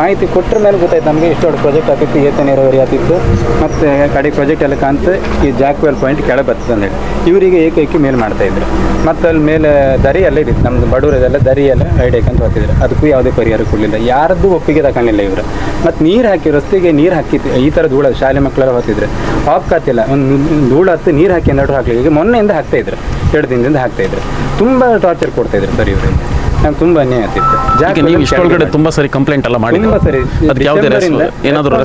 ಮಾಹಿತಿ ಕೊಟ್ಟರ ಮೇಲೆ ಗೊತ್ತಾಯ್ತು ನಮಗೆ ಇಷ್ಟು ದೊಡ್ಡ ಪ್ರಾಜೆಕ್ಟ್ ಆಗ್ತಿತ್ತು, ಏತ ನೀರಾವರಿ ಆಗ್ತಿತ್ತು, ಮತ್ತು ಕಡೆ ಪ್ರಾಜೆಕ್ಟ್ ಎಲ್ಲ ಕಾಂತ ಈ ಜಾಕ್ವೆಲ್ ಪಾಯಿಂಟ್ ಕೆಳಗೆ ಬರ್ತದೆ ಅಂದೇಳಿ ಇವರಿಗೆ ಏಕೈಕಿ ಮೇಲೆ ಮಾಡ್ತಾಯಿದ್ರು. ಮತ್ತು ಅಲ್ಲಿ ಮೇಲೆ ದರಿ ಎಲ್ಲ ಇದ್ದಿತ್ತು, ನಮ್ಮದು ಬಡವರದೆಲ್ಲ ದರಿ ಎಲ್ಲ ಐಡೇಕಂತ ಹೋಗ್ತಿದ್ರು. ಅದಕ್ಕೂ ಯಾವುದೇ ಪರಿಹಾರ ಕೊಡಲಿಲ್ಲ, ಯಾರದ್ದು ಒಪ್ಪಿಗೆ ತಗೊಂಡಿಲ್ಲ ಇವರು. ಮತ್ತು ನೀರು ಹಾಕಿ ರಸ್ತೆಗೆ ನೀರು ಹಾಕಿತ್ತು, ಈ ಥರ ಧೂಳ ಶಾಲೆ ಮಕ್ಕಳೆಲ್ಲ ಹೋಗ್ತಿದ್ರು. ಹಾಕ್ಕಾತಿಲ್ಲ, ಒಂದು ಧೂಳ ಹತ್ತು ನೀರು ಹಾಕಿ ಅಂದಷ್ಟು ಹಾಕಲಿ. ಈಗ ಮೊನ್ನೆಯಿಂದ ಹಾಕ್ತಾಯಿದ್ರು, 2 ದಿನದಿಂದ ಹಾಕ್ತಾಯಿದ್ರು. ತುಂಬ ಟಾರ್ಚರ್ ಕೊಡ್ತಾಯಿದ್ರು ಸರ್ ಇವರಿಗೆ. ನಮ್ಗೆ ತುಂಬ ಅನ್ಯಾಯ ಆಗ್ತಿತ್ತು. ನೀವು ಇಷ್ಟೊಳಗಡೆ ತುಂಬ ಸರಿ ಕಂಪ್ಲೇಂಟ್ ಎಲ್ಲ ಮಾಡಿ, ತುಂಬ ಸರಿ ಏನಾದರೂ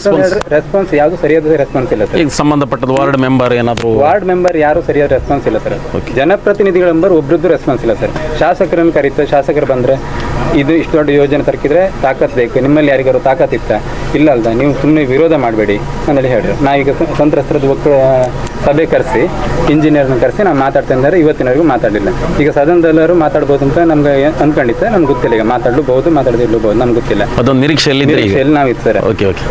ರೆಸ್ಪಾನ್ಸ್ ಯಾವುದು ಸರಿಯಾದ ರೆಸ್ಪಾನ್ಸ್ ಇಲ್ಲ ಸರ್. ಈಗ ಸಂಬಂಧಪಟ್ಟದ ವಾರ್ಡ್ ಮೆಂಬರ್ ಏನಾದರೂ ವಾರ್ಡ್ ಮೆಂಬರ್ ಯಾರು ಸರಿಯಾದ ರೆಸ್ಪಾನ್ಸ್ ಇಲ್ಲ ಸರ್. ಜನಪ್ರತಿನಿಧಿಗಳ ನಂಬರ್ ಒಬ್ರದ್ದು ರೆಸ್ಪಾನ್ಸ್ ಇಲ್ಲ ಸರ್. ಶಾಸಕರನ್ನು ಕರೀತಾರೆ, ಶಾಸಕರು ಬಂದರೆ ಇದು ಇಷ್ಟು ದೊಡ್ಡ ಯೋಜನೆ ತರ್ಕಿದ್ರೆ ತಾಕತ್ ಬೇಕು, ನಿಮ್ಮಲ್ಲಿ ಯಾರಿಗಾರು ತಾಕತ್ ಇತ್ತ? ಇಲ್ಲ ಅಲ್ದ, ನೀವು ಸುಮ್ಮನೆ ವಿರೋಧ ಮಾಡಬೇಡಿ ಅಂದೇಳಿ ಹೇಳಿದ್ರು. ನಾವೀಗ ಸಂತ್ರಸ್ತರದ್ದು ಸಭೆ ಕರೆಸಿ ಇಂಜಿನಿಯರ್ನ ಕರೆಸಿ ನಾವು ಮಾತಾಡ್ತಾ ಇದ್ದಾರೆ. ಇವತ್ತಿನವರೆಗೂ ಮಾತಾಡಲಿಲ್ಲ. ಈಗ ಸದನದಲ್ಲರೂ ಮಾತಾಡ್ಬೋದು ಅಂತ ನಮ್ಗೆ ಅನ್ಕೊಂಡಿತ್ತೆ, ನಮ್ಗೆ ಗೊತ್ತಿಲ್ಲ. ಈಗ ಮಾತಾಡಬಹುದು, ಮಾತಾಡದಿರ್ಬೋದು, ನಮ್ಗೆ ಗೊತ್ತಿಲ್ಲ. ಅದೊಂದು ನಿರೀಕ್ಷೆಯಲ್ಲಿ ನಾವಿತ್ತು ಸರ್. Okay okay.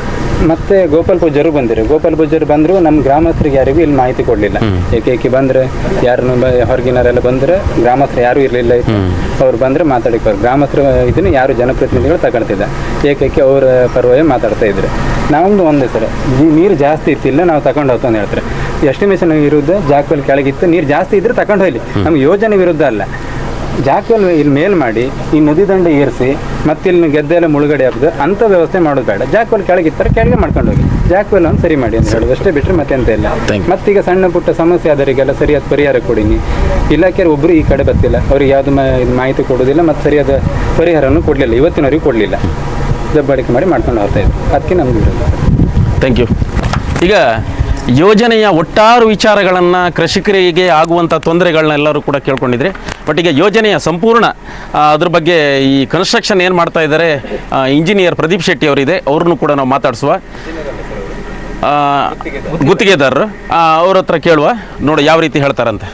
ಮತ್ತೆ ಗೋಪಾಲ್ ಪೂಜಾರು ಬಂದಿರು. ಗೋಪಾಲ್ ಪೂಜಾರು ಬಂದರು, ನಮ್ಮ ಗ್ರಾಮಸ್ಥರಿಗೆ ಯಾರಿಗೂ ಇಲ್ಲಿ ಮಾಹಿತಿ ಕೊಡಲಿಲ್ಲ. ಏಕೈಕಿ ಬಂದರೆ ಯಾರನ್ನು ಹೊರಗಿನವರೆಲ್ಲ ಬಂದರೆ ಗ್ರಾಮಸ್ಥರು ಯಾರೂ ಇರಲಿಲ್ಲ. ಅವ್ರು ಬಂದರೆ ಮಾತಾಡಿಕೋರು. ಗ್ರಾಮಸ್ಥರು ಇದನ್ನು ಯಾರು ಜನಪ್ರತಿನಿಧಿಗಳು ತಗೊಳ್ತಿದ್ದ. ಏಕೈಕಿ ಅವರ ಪರವಾಗಿ ಮಾತಾಡ್ತಾ ಇದ್ರು. ನಮ್ಮದು ಒಂದೇ ಸರ್, ನೀರು ಜಾಸ್ತಿ ಇತ್ತಿಲ್ಲ, ನಾವು ತಗೊಂಡು ಹೋಗ್ತಾ ಅಂತ ಹೇಳ್ತಾರೆ. ಎಸ್ಟಿಮೇಷನ್ ವಿರುದ್ಧ ಜಾಕ್ವೆಲ್ ಕೆಳಗಿತ್ತು, ನೀರು ಜಾಸ್ತಿ ಇದ್ದರೆ ತಗೊಂಡು ಹೋಗ್ಲಿ, ನಮ್ಮ ಯೋಜನೆ ವಿರುದ್ಧ ಅಲ್ಲ. ಜಾಕ್ವೆಲ್ ಇಲ್ಲಿ ಮೇಲ್ ಮಾಡಿ ಈ ನದಿ ದಂಡೆ ಏರಿಸಿ ಮತ್ತೆ ಇಲ್ಲಿ ಗೆದ್ದೆ ಎಲ್ಲ ಮುಳುಗಡೆ ಆಗ್ತದೆ ಅಂತ ವ್ಯವಸ್ಥೆ ಮಾಡೋದು ಬೇಡ. ಜಾಕ್ವೆಲ್ ಕೆಳಗಿತ್ತಾರೆ ಕೆಳಗೆ ಮಾಡ್ಕೊಂಡು ಹೋಗಿ, ಜಾಕ್ವೆಲ್ ಒಂದು ಸರಿ ಮಾಡಿ ಅಂತ ಹೇಳೋದು ಅಷ್ಟೇ, ಬಿಟ್ಟರೆ ಮತ್ತೆ ಎಂತ ಇಲ್ಲ. ಮತ್ತೀಗ ಸಣ್ಣ ಪುಟ್ಟ ಸಮಸ್ಯೆ ಆದವರಿಗೆಲ್ಲ ಸರಿಯಾದ ಪರಿಹಾರ ಕೊಡಿನಿ. ಇಲಾಖೆಯವರು ಒಬ್ಬರು ಈ ಕಡೆ ಬರ್ತಿಲ್ಲ, ಅವ್ರಿಗೆ ಯಾವುದು ಮಾಹಿತಿ ಕೊಡೋದಿಲ್ಲ, ಮತ್ತು ಸರಿಯಾದ ಪರಿಹಾರವನ್ನು ಕೊಡಲಿಲ್ಲ, ಇವತ್ತಿನವರೆಗೂ ಕೊಡಲಿಲ್ಲ. ದಬ್ಬಾಳಿಕೆ ಮಾಡಿ ಮಾಡ್ಕೊಂಡು ಹೋಗ್ತಾ ಇದ್ರು. ಅದಕ್ಕೆ ನಮ್ಗೆ ವಿರೋಧ. Thank you. ಈಗ ಯೋಜನೆಯ ಒಟ್ಟಾರು ವಿಚಾರಗಳನ್ನು, ಕೃಷಿಕರಿಗೆ ಆಗುವಂಥ ತೊಂದರೆಗಳನ್ನೆಲ್ಲರೂ ಕೂಡ ಕೇಳ್ಕೊಂಡಿದ್ರೆ, ಬಟ್ ಈಗ ಯೋಜನೆಯ ಸಂಪೂರ್ಣ ಅದ್ರ ಬಗ್ಗೆ ಈ ಕನ್ಸ್ಟ್ರಕ್ಷನ್ ಏನು ಮಾಡ್ತಾ ಇದ್ದಾರೆ ಇಂಜಿನಿಯರ್ ಪ್ರದೀಪ್ ಶೆಟ್ಟಿ ಅವರಿದೆ, ಅವ್ರನ್ನು ಕೂಡ ನಾವು ಮಾತಾಡಿಸುವ. ಗುತ್ತಿಗೆದಾರರು ಅವ್ರ ಹತ್ರ ಕೇಳುವ, ನೋಡಿ ಯಾವ ರೀತಿ ಹೇಳ್ತಾರಂತೆ.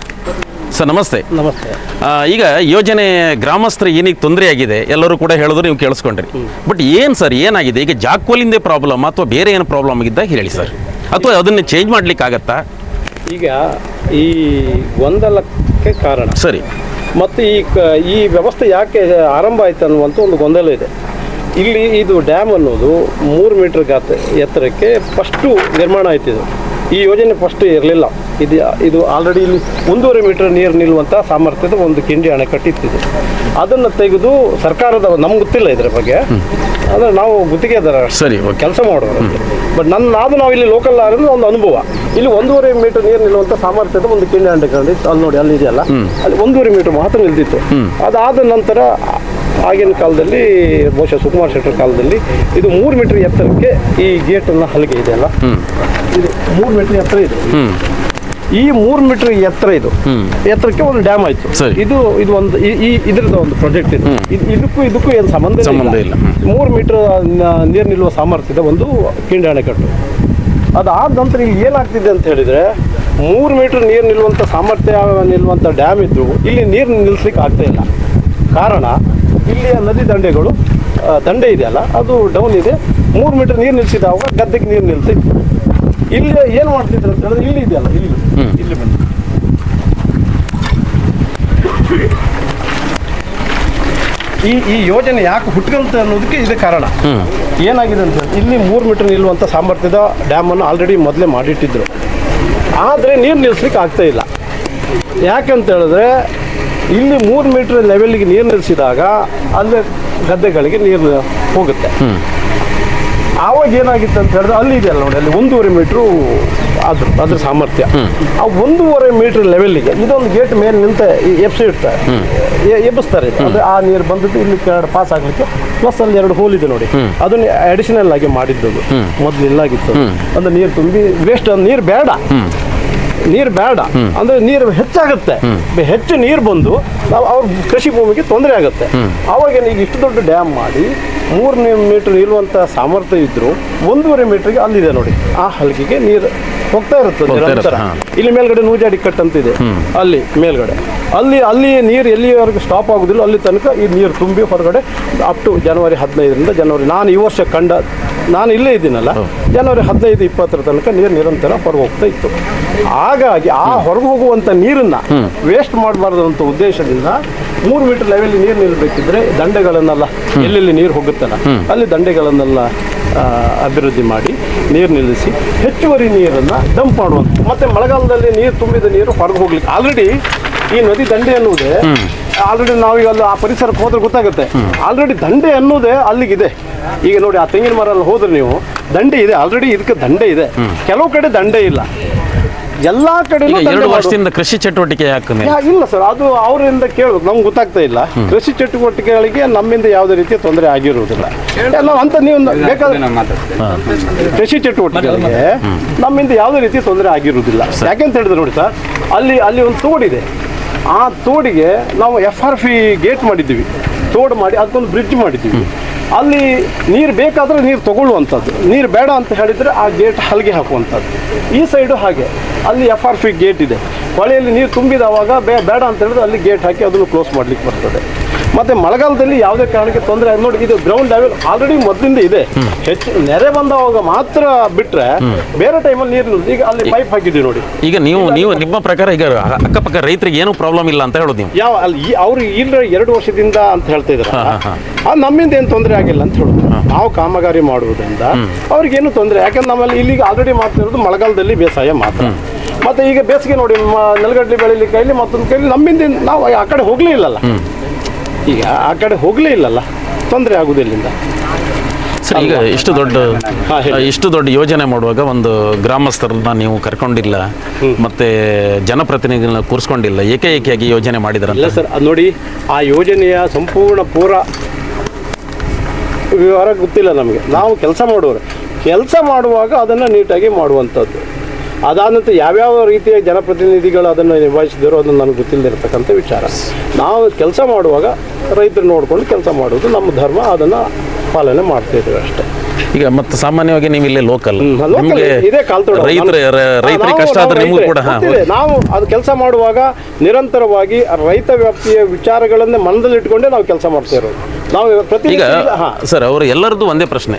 ಸರ್ ನಮಸ್ತೆ. ನಮಸ್ತೆ. ಈಗ ಯೋಜನೆ ಗ್ರಾಮಸ್ಥರು ಏನೀಗ ತೊಂದರೆ ಆಗಿದೆ ಎಲ್ಲರೂ ಕೂಡ ಹೇಳಿದ್ರು, ನೀವು ಕೇಳಿಸ್ಕೊಂಡ್ರಿ. ಬಟ್ ಏನು ಸರ್ ಏನಾಗಿದೆ? ಈಗ ಜಾಕ್ವೆಲಿಂದೇ ಪ್ರಾಬ್ಲಮ್ ಅಥವಾ ಬೇರೆ ಏನು ಪ್ರಾಬ್ಲಮ್ ಆಗಿದ್ದಾಗ ಹೇಳಿ ಸರ್, ಅಥವಾ ಅದನ್ನು ಚೇಂಜ್ ಮಾಡ್ಲಿಕ್ಕಾಗತ್ತಾ? ಈಗ ಈ ಗೊಂದಲಕ್ಕೆ ಕಾರಣ ಸರಿ, ಮತ್ತು ಈ ವ್ಯವಸ್ಥೆ ಯಾಕೆ ಆರಂಭ ಆಯ್ತು ಅನ್ನುವಂಥ ಒಂದು ಗೊಂದಲ ಇದೆ. ಇಲ್ಲಿ ಇದು ಡ್ಯಾಮ್ ಅನ್ನೋದು 3 ಮೀಟರ್ ಎತ್ತರಕ್ಕೆ ಫಸ್ಟು ನಿರ್ಮಾಣ ಆಯ್ತಿದೆ. ಈ ಯೋಜನೆ ಫಸ್ಟ್ ಇರಲಿಲ್ಲ. ಇದು ಆಲ್ರೆಡಿ ಇಲ್ಲಿ 1.5 ಮೀಟರ್ ನೀರು ನಿಲ್ಲುವಂಥ ಸಾಮರ್ಥ್ಯದ ಒಂದು ಕಿಂಡಿ ಅಣೆಕಟ್ಟಿತ್ತಿದೆ. ಅದನ್ನು ತೆಗೆದು ಸರ್ಕಾರದ, ನಮ್ಗೆ ಗೊತ್ತಿಲ್ಲ ಇದರ ಬಗ್ಗೆ, ಅಂದರೆ ನಾವು ಗುತ್ತಿಗೆದಾರ ಸರಿ ಕೆಲಸ ಮಾಡೋರು. ಬಟ್ ನಾವು ಇಲ್ಲಿ ಲೋಕಲ್ ಆದ್ರೆ ಒಂದು ಅನುಭವ. ಇಲ್ಲಿ 1.5 ಮೀಟರ್ ನೀರು ನಿಲ್ಲುವಂಥ ಸಾಮರ್ಥ್ಯದ ಒಂದು ಕಿಂಡಿ ಅಣೆಕಟ್ಟು ಅಲ್ಲಿ ನೋಡಿ, ಅಲ್ಲಿ ಇದೆಯಲ್ಲ, ಅಲ್ಲಿ 1.5 ಮೀಟರ್ ಮಾತ್ರ ನಿಲ್ತಿತ್ತು. ಅದಾದ ನಂತರ ಆಗಿನ ಕಾಲದಲ್ಲಿ ಬಹುಶಃ ಸುಕುಮಾರ್ ಶೆಟ್ಟರ್ ಕಾಲದಲ್ಲಿ ಇದು 3 ಮೀಟರ್ ಎತ್ತರಕ್ಕೆ ಈ ಗೇಟನ್ನು ಹಲಗೆ ಇದೆಯಲ್ಲ, ಇದು 3 ಮೀಟರ್ ಎತ್ತರ ಇದೆ. ಈ 3 ಮೀಟರ್ ಎತ್ತರಕ್ಕೆ ಒಂದು ಡ್ಯಾಮ್ ಆಯ್ತು. ಇದು ಒಂದು ಇದ್ರದ ಒಂದು ಪ್ರಾಜೆಕ್ಟ್ ಇದೆ. ಇದಕ್ಕೂ ಏನು ಸಂಬಂಧ ಇಲ್ಲ. 3 ಮೀಟರ್ ನೀರು ನಿಲ್ಲುವ ಸಾಮರ್ಥ್ಯದ ಒಂದು ಕಿಂಡಿ ಅಣೆಕಟ್ಟು. ಅದಾದ ನಂತರ ಇಲ್ಲಿ ಏನಾಗ್ತಿದೆ ಅಂತ ಹೇಳಿದ್ರೆ, 3 ಮೀಟರ್ ನೀರು ನಿಲ್ಲುವಂಥ ಸಾಮರ್ಥ್ಯ ನಿಲ್ಲುವಂಥ ಡ್ಯಾಮ್ ಇದ್ದು ಇಲ್ಲಿ ನೀರು ನಿಲ್ಲಿಸ್ಲಿಕ್ಕೆ ಆಗ್ತಾ ಇಲ್ಲ. ಕಾರಣ ಇಲ್ಲಿಯ ನದಿ ದಂಡೆ ಇದೆಯಲ್ಲ, ಅದು ಡೌನ್ ಇದೆ. 3 ಮೀಟರ್ ನೀರು ನಿಲ್ಲಿಸಿದಾಗ ಗದ್ದೆಗೆ ನೀರು ನಿಲ್ತಿತ್ತು. ಇಲ್ಲಿ ಏನು ಮಾಡ್ತಿದ್ರು ಅಂತ ಹೇಳಿದ್ರೆ, ಇಲ್ಲಿ ಇದೆಯಲ್ಲ, ಇಲ್ಲಿ ಬನ್ನಿ, ಈ ಯೋಜನೆ ಯಾಕೆ ಹುಟ್ಕಂತ ಅನ್ನೋದಕ್ಕೆ ಇದು ಕಾರಣ. ಏನಾಗಿದೆ ಅಂತ ಹೇಳಿ ಇಲ್ಲಿ 3 ಮೀಟರ್ ನಿಲ್ಲುವಂಥ ಸಾಮರ್ಥ್ಯದ ಡ್ಯಾಮನ್ನು ಆಲ್ರೆಡಿ ಮೊದಲೇ ಮಾಡಿಟ್ಟಿದ್ರು. ಆದರೆ ನೀರು ನಿಲ್ಲಿಸ್ಲಿಕ್ಕೆ ಆಗ್ತಾ ಇಲ್ಲ. ಯಾಕಂತ ಹೇಳಿದ್ರೆ ಇಲ್ಲಿ 3 ಮೀಟರ್ ಲೆವೆಲ್ಗೆ ನೀರು ನಿಲ್ಲಿಸಿದಾಗ ಅಲ್ಲೇ ಗದ್ದೆಗಳಿಗೆ ನೀರು ಹೋಗುತ್ತೆ. ಆವಾಗ ಏನಾಗಿತ್ತು ಅಂತ ಹೇಳಿದ್ರೆ ಅಲ್ಲಿ ಇದೆಯಲ್ಲ ನೋಡಿ, ಅಲ್ಲಿ 1.5 ಮೀಟ್ರು ಅದ್ರ ಸಾಮರ್ಥ್ಯ. ಆ 1.5 ಮೀಟರ್ ಲೆವೆಲ್ಗೆ ಇದೊಂದು ಗೇಟ್ ಮೇಲೆ ನಿಂತ ಎಬ್ಬಿಸ್ತಾರೆ. ಅಂದರೆ ಆ ನೀರು ಬಂದದ್ದು ಇಲ್ಲಿ ಕೆಳಗಡೆ ಪಾಸ್ ಆಗಲಿಕ್ಕೆ. ಪ್ಲಸ್ ಅಲ್ಲಿ 2 ಹೋಲ್ ಇದೆ ನೋಡಿ, ಅದನ್ನ ಅಡಿಷನಲ್ ಆಗಿ ಮಾಡಿದ್ದು. ಮೊದಲು ಇಲ್ಲಾಗಿತ್ತು. ಅಂದ್ರೆ ನೀರು ತುಂಬಿ ವೇಸ್ಟ್, ನೀರು ಬೇಡ ಅಂದ್ರೆ ನೀರು ಹೆಚ್ಚಾಗುತ್ತೆ. ಹೆಚ್ಚು ನೀರು ಬಂದು ನಾವು ಅವ್ರ ಕೃಷಿ ಭೂಮಿಗೆ ತೊಂದರೆ ಆಗುತ್ತೆ. ಆವಾಗ ಈಗ ಇಷ್ಟು ದೊಡ್ಡ ಡ್ಯಾಮ್ ಮಾಡಿ 3 ಮೀಟರ್ ನಿಲ್ಲುವಂಥ ಸಾಮರ್ಥ್ಯ ಇದ್ರು 1.5 ಮೀಟರ್ಗೆ ಅಲ್ಲಿದೆ ನೋಡಿ, ಆ ಹಲಗೆಗೆ ನೀರು ಹೋಗ್ತಾ ಇರುತ್ತೆ ನಿರಂತರ. ಇಲ್ಲಿ ಮೇಲ್ಗಡೆ ನೂಜಾಡಿ ಕಟ್ ಅಂತಿದೆ, ಅಲ್ಲಿ ಮೇಲ್ಗಡೆ ಅಲ್ಲಿ ನೀರು ಎಲ್ಲಿವರೆಗೂ ಸ್ಟಾಪ್ ಆಗೋದಿಲ್ಲ ಅಲ್ಲಿ ತನಕ ಈ ನೀರು ತುಂಬಿ ಹೊರಗಡೆ ಅಪ್ ಟು ಜನವರಿ 15ರಿಂದ ಜನವರಿ, ನಾನು ಈ ವರ್ಷ ನಾನು ಇಲ್ಲೇ ಇದ್ದೀನಲ್ಲ, ಜನವರಿ 15-20 ತನಕ ನೀರು ನಿರಂತರ ಹೊರಗೆ ಹೋಗ್ತಾ ಇತ್ತು. ಹಾಗಾಗಿ ಆ ಹೊರಗೆ ಹೋಗುವಂಥ ನೀರನ್ನ ವೇಸ್ಟ್ ಮಾಡಬಾರ್ದು ಅಂತ ಉದ್ದೇಶದಿಂದ 3 ಮೀಟರ್ ಲೆವೆಲ್ ನೀರು ನಿಲ್ಲಬೇಕಿದ್ರೆ ದಂಡೆಗಳನ್ನೆಲ್ಲ ಎಲ್ಲೆಲ್ಲಿ ನೀರು ಹೋಗುತ್ತಲ್ಲ ಅಲ್ಲಿ ದಂಡೆಗಳನ್ನೆಲ್ಲ ಅಭಿವೃದ್ಧಿ ಮಾಡಿ ನೀರು ನಿಲ್ಲಿಸಿ ಹೆಚ್ಚುವರಿ ನೀರನ್ನು ಡಂಪ್ ಮಾಡುವಂಥ. ಮತ್ತೆ ಮಳೆಗಾಲದಲ್ಲಿ ನೀರು ತುಂಬಿದ ನೀರು ಹೊರಗೆ ಹೋಗ್ಲಿಕ್ಕೆ ಆಲ್ರೆಡಿ ಈ ನದಿ ದಂಡೆ ಅನ್ನುವುದೇ ಆಲ್ರೆಡಿ ನಾವೀಗ ಅಲ್ಲಿ ಆ ಪರಿಸರಕ್ಕೆ ಹೋದ್ರೆ ಗೊತ್ತಾಗುತ್ತೆ. ಆಲ್ರೆಡಿ ದಂಡೆ ಅನ್ನೋದೇ ಅಲ್ಲಿಗಿದೆ. ಈಗ ನೋಡಿ, ಆ ತೆಂಗಿನ ಮರ ಅಲ್ಲಿ ಹೋದ್ರೆ ನೀವು ದಂಡೆ ಇದೆ, ಆಲ್ರೆಡಿ ಇದಕ್ಕೆ ದಂಡೆ ಇದೆ. ಕೆಲವು ಕಡೆ ದಂಡೆ ಇಲ್ಲ, ಎಲ್ಲಾ ಕಡೆ 2 ವರ್ಷದಿಂದ ಕೃಷಿ ಚಟುವಟಿಕೆ ಇಲ್ಲ ಸರ್. ಅದು ಅವರಿಂದ ಕೇಳಬೇಕು, ನಮ್ಗೆ ಗೊತ್ತಾಗ್ತಾ ಇಲ್ಲ. ಕೃಷಿ ಚಟುವಟಿಕೆಗಳಿಗೆ ನಮ್ಮಿಂದ ಯಾವುದೇ ರೀತಿಯ ತೊಂದರೆ ಆಗಿರುವುದಿಲ್ಲ. ಅಂತ ನೀವು ಬೇಕಾದ್ರೆ ಕೃಷಿ ಚಟುವಟಿಕೆಗಳಿಗೆ ನಮ್ಮಿಂದ ಯಾವುದೇ ರೀತಿಯ ತೊಂದರೆ ಆಗಿರುವುದಿಲ್ಲ. ಯಾಕೆಂತ ಹೇಳಿದ್ರೆ ನೋಡಿ ಸರ್, ಅಲ್ಲಿ ಒಂದು ತೋಡಿದೆ. ಆ ತೋಡಿಗೆ ನಾವು FRP ಗೇಟ್ ಮಾಡಿದ್ದೀವಿ, ತೋಡು ಮಾಡಿ ಅದಕ್ಕೊಂದು ಬ್ರಿಡ್ಜ್ ಮಾಡಿದ್ದೀವಿ. ಅಲ್ಲಿ ನೀರು ಬೇಕಾದರೆ ನೀರು ತಗೊಳ್ಳುವಂಥದ್ದು, ನೀರು ಬೇಡ ಅಂತ ಹೇಳಿದರೆ ಆ ಗೇಟ್ ಹಲಗೆ ಹಾಕುವಂಥದ್ದು. ಈ ಸೈಡು ಹಾಗೆ ಅಲ್ಲಿ FRP ಗೇಟ್ ಇದೆ. ಹೊಳೆಯಲ್ಲಿ ನೀರು ತುಂಬಿದವಾಗ ಬೇಡ ಅಂತ ಹೇಳಿದ್ರೆ ಅಲ್ಲಿ ಗೇಟ್ ಹಾಕಿ ಅದನ್ನು ಕ್ಲೋಸ್ ಮಾಡಲಿಕ್ಕೆ ಬರ್ತದೆ. ಮತ್ತು ಮಳೆಗಾಲದಲ್ಲಿ ಯಾವುದೇ ಕಾರಣಕ್ಕೆ ತೊಂದರೆ ನೋಡಿ, ಇದು ಗ್ರೌಂಡ್ ಲೆವೆಲ್ ಆಲ್ರೆಡಿ ಮೊದಲಿಂದ ಇದೆ. ಹೆಚ್ಚು ನೆರೆ ಬಂದವಾಗ ಮಾತ್ರ ಬಿಟ್ಟರೆ ಬೇರೆ ಟೈಮಲ್ಲಿ ನೀರು ಈಗ ಅಲ್ಲಿ ಪೈಪ್ ಹಾಕಿದ್ದೀವಿ ನೋಡಿ. ಈಗ ನೀವು ನಿಮ್ಮ ಪ್ರಕಾರ ಈಗ ಅಕ್ಕಪಕ್ಕ ರೈತರಿಗೆ ಏನು ಪ್ರಾಬ್ಲಮ್ ಇಲ್ಲ ಅಂತ ಹೇಳೋದು ನೀವು? ಯಾವ ಅಲ್ಲಿ ಅವ್ರು ಇಲ್ಲ 2 ವರ್ಷದಿಂದ ಅಂತ ಹೇಳ್ತಾ ಇದ್ದಾರೆ. ಅದು ನಮ್ಮಿಂದ ಏನು ತೊಂದರೆ ಆಗಿಲ್ಲ ಅಂತ ಹೇಳೋದು. ನಾವು ಕಾಮಗಾರಿ ಮಾಡುವುದರಿಂದ ಅವ್ರಿಗೇನು ತೊಂದರೆ. ಯಾಕಂದ್ರೆ ನಮ್ಮಲ್ಲಿ ಇಲ್ಲಿಗೆ ಆಲ್ರೆಡಿ ಮಾಡ್ತಿರೋದು ಮಳೆಗಾಲದಲ್ಲಿ ಬೇಸಾಯ ಮಾತ್ರ. ಮತ್ತು ಈಗ ಬೇಸಿಗೆ ನೋಡಿ, ನೆಲಗಡ್ಲೆ ಬೆಳಿಲಿಕ್ಕೆ ಕೈಲಿ ಮತ್ತೊಂದು ಕೈಲಿ ನಮ್ಮಿಂದ ನಾವು ಆ ಕಡೆ ಹೋಗಲೇ ಇಲ್ಲಲ್ಲ. ಈಗ ಆ ಕಡೆ ಹೋಗಲೇ ಇಲ್ಲಲ್ಲ, ತೊಂದರೆ ಆಗುವುದಿಲ್ಲಿಂದ. ಸರ್, ಈಗ ಇಷ್ಟು ದೊಡ್ಡ ಯೋಜನೆ ಮಾಡುವಾಗ ಒಂದು ಗ್ರಾಮಸ್ಥರನ್ನ ನೀವು ಕರ್ಕೊಂಡಿಲ್ಲ, ಮತ್ತೆ ಜನಪ್ರತಿನಿಧಿಗಳನ್ನ ಕೂರಿಸ್ಕೊಂಡಿಲ್ಲ, ಏಕೈಕಿಯಾಗಿ ಯೋಜನೆ ಮಾಡಿದ್ರಲ್ಲ ಸರ್? ಅದು ನೋಡಿ, ಆ ಯೋಜನೆಯ ಸಂಪೂರ್ಣ ಪೂರ ವಿವರ ಗೊತ್ತಿಲ್ಲ ನಮಗೆ. ನಾವು ಕೆಲಸ ಮಾಡುವಾಗ ಅದನ್ನು ನೀಟಾಗಿ ಮಾಡುವಂಥದ್ದು. ಅದಾದ ನಂತರ ಯಾವ್ಯಾವ ರೀತಿಯ ಜನಪ್ರತಿನಿಧಿಗಳು ಅದನ್ನು ನಿಭಾಯಿಸಿದಾರೋ ಅದನ್ನು ನನಗೆ ಗೊತ್ತಿಲ್ಲದಿರತಕ್ಕಂಥ ವಿಚಾರ. ನಾವು ಕೆಲಸ ಮಾಡುವಾಗ ರೈತರು ನೋಡಿಕೊಂಡು ಕೆಲಸ ಮಾಡೋದು ನಮ್ಮ ಧರ್ಮ, ಅದನ್ನು ಪಾಲನೆ ಮಾಡ್ತಾ ಇದ್ದೀವಿ ಅಷ್ಟೇ. ಈಗ ಮತ್ತೆ ಸಾಮಾನ್ಯವಾಗಿ ನೀವು ಇಲ್ಲೇ ಲೋಕಲ್, ಇದೇ ಕಾಲ್ತೋಡ ರೈತರಿಗೆ ಕಷ್ಟ ಆದ್ರೆ ನಿಮಗೂ ಕೂಡ ನಾವು ಅದು ಕೆಲಸ ಮಾಡುವಾಗ ನಿರಂತರವಾಗಿ ರೈತ ವ್ಯಾಪ್ತಿಯ ವಿಚಾರಗಳನ್ನೇ ಮನದಲ್ಲಿಟ್ಕೊಂಡೇ ನಾವು ಕೆಲಸ ಮಾಡ್ತಾ ಇರೋದು. ನಾವು ಈಗ ಸರ್, ಅವರು ಎಲ್ಲರದ್ದು ಒಂದೇ ಪ್ರಶ್ನೆ,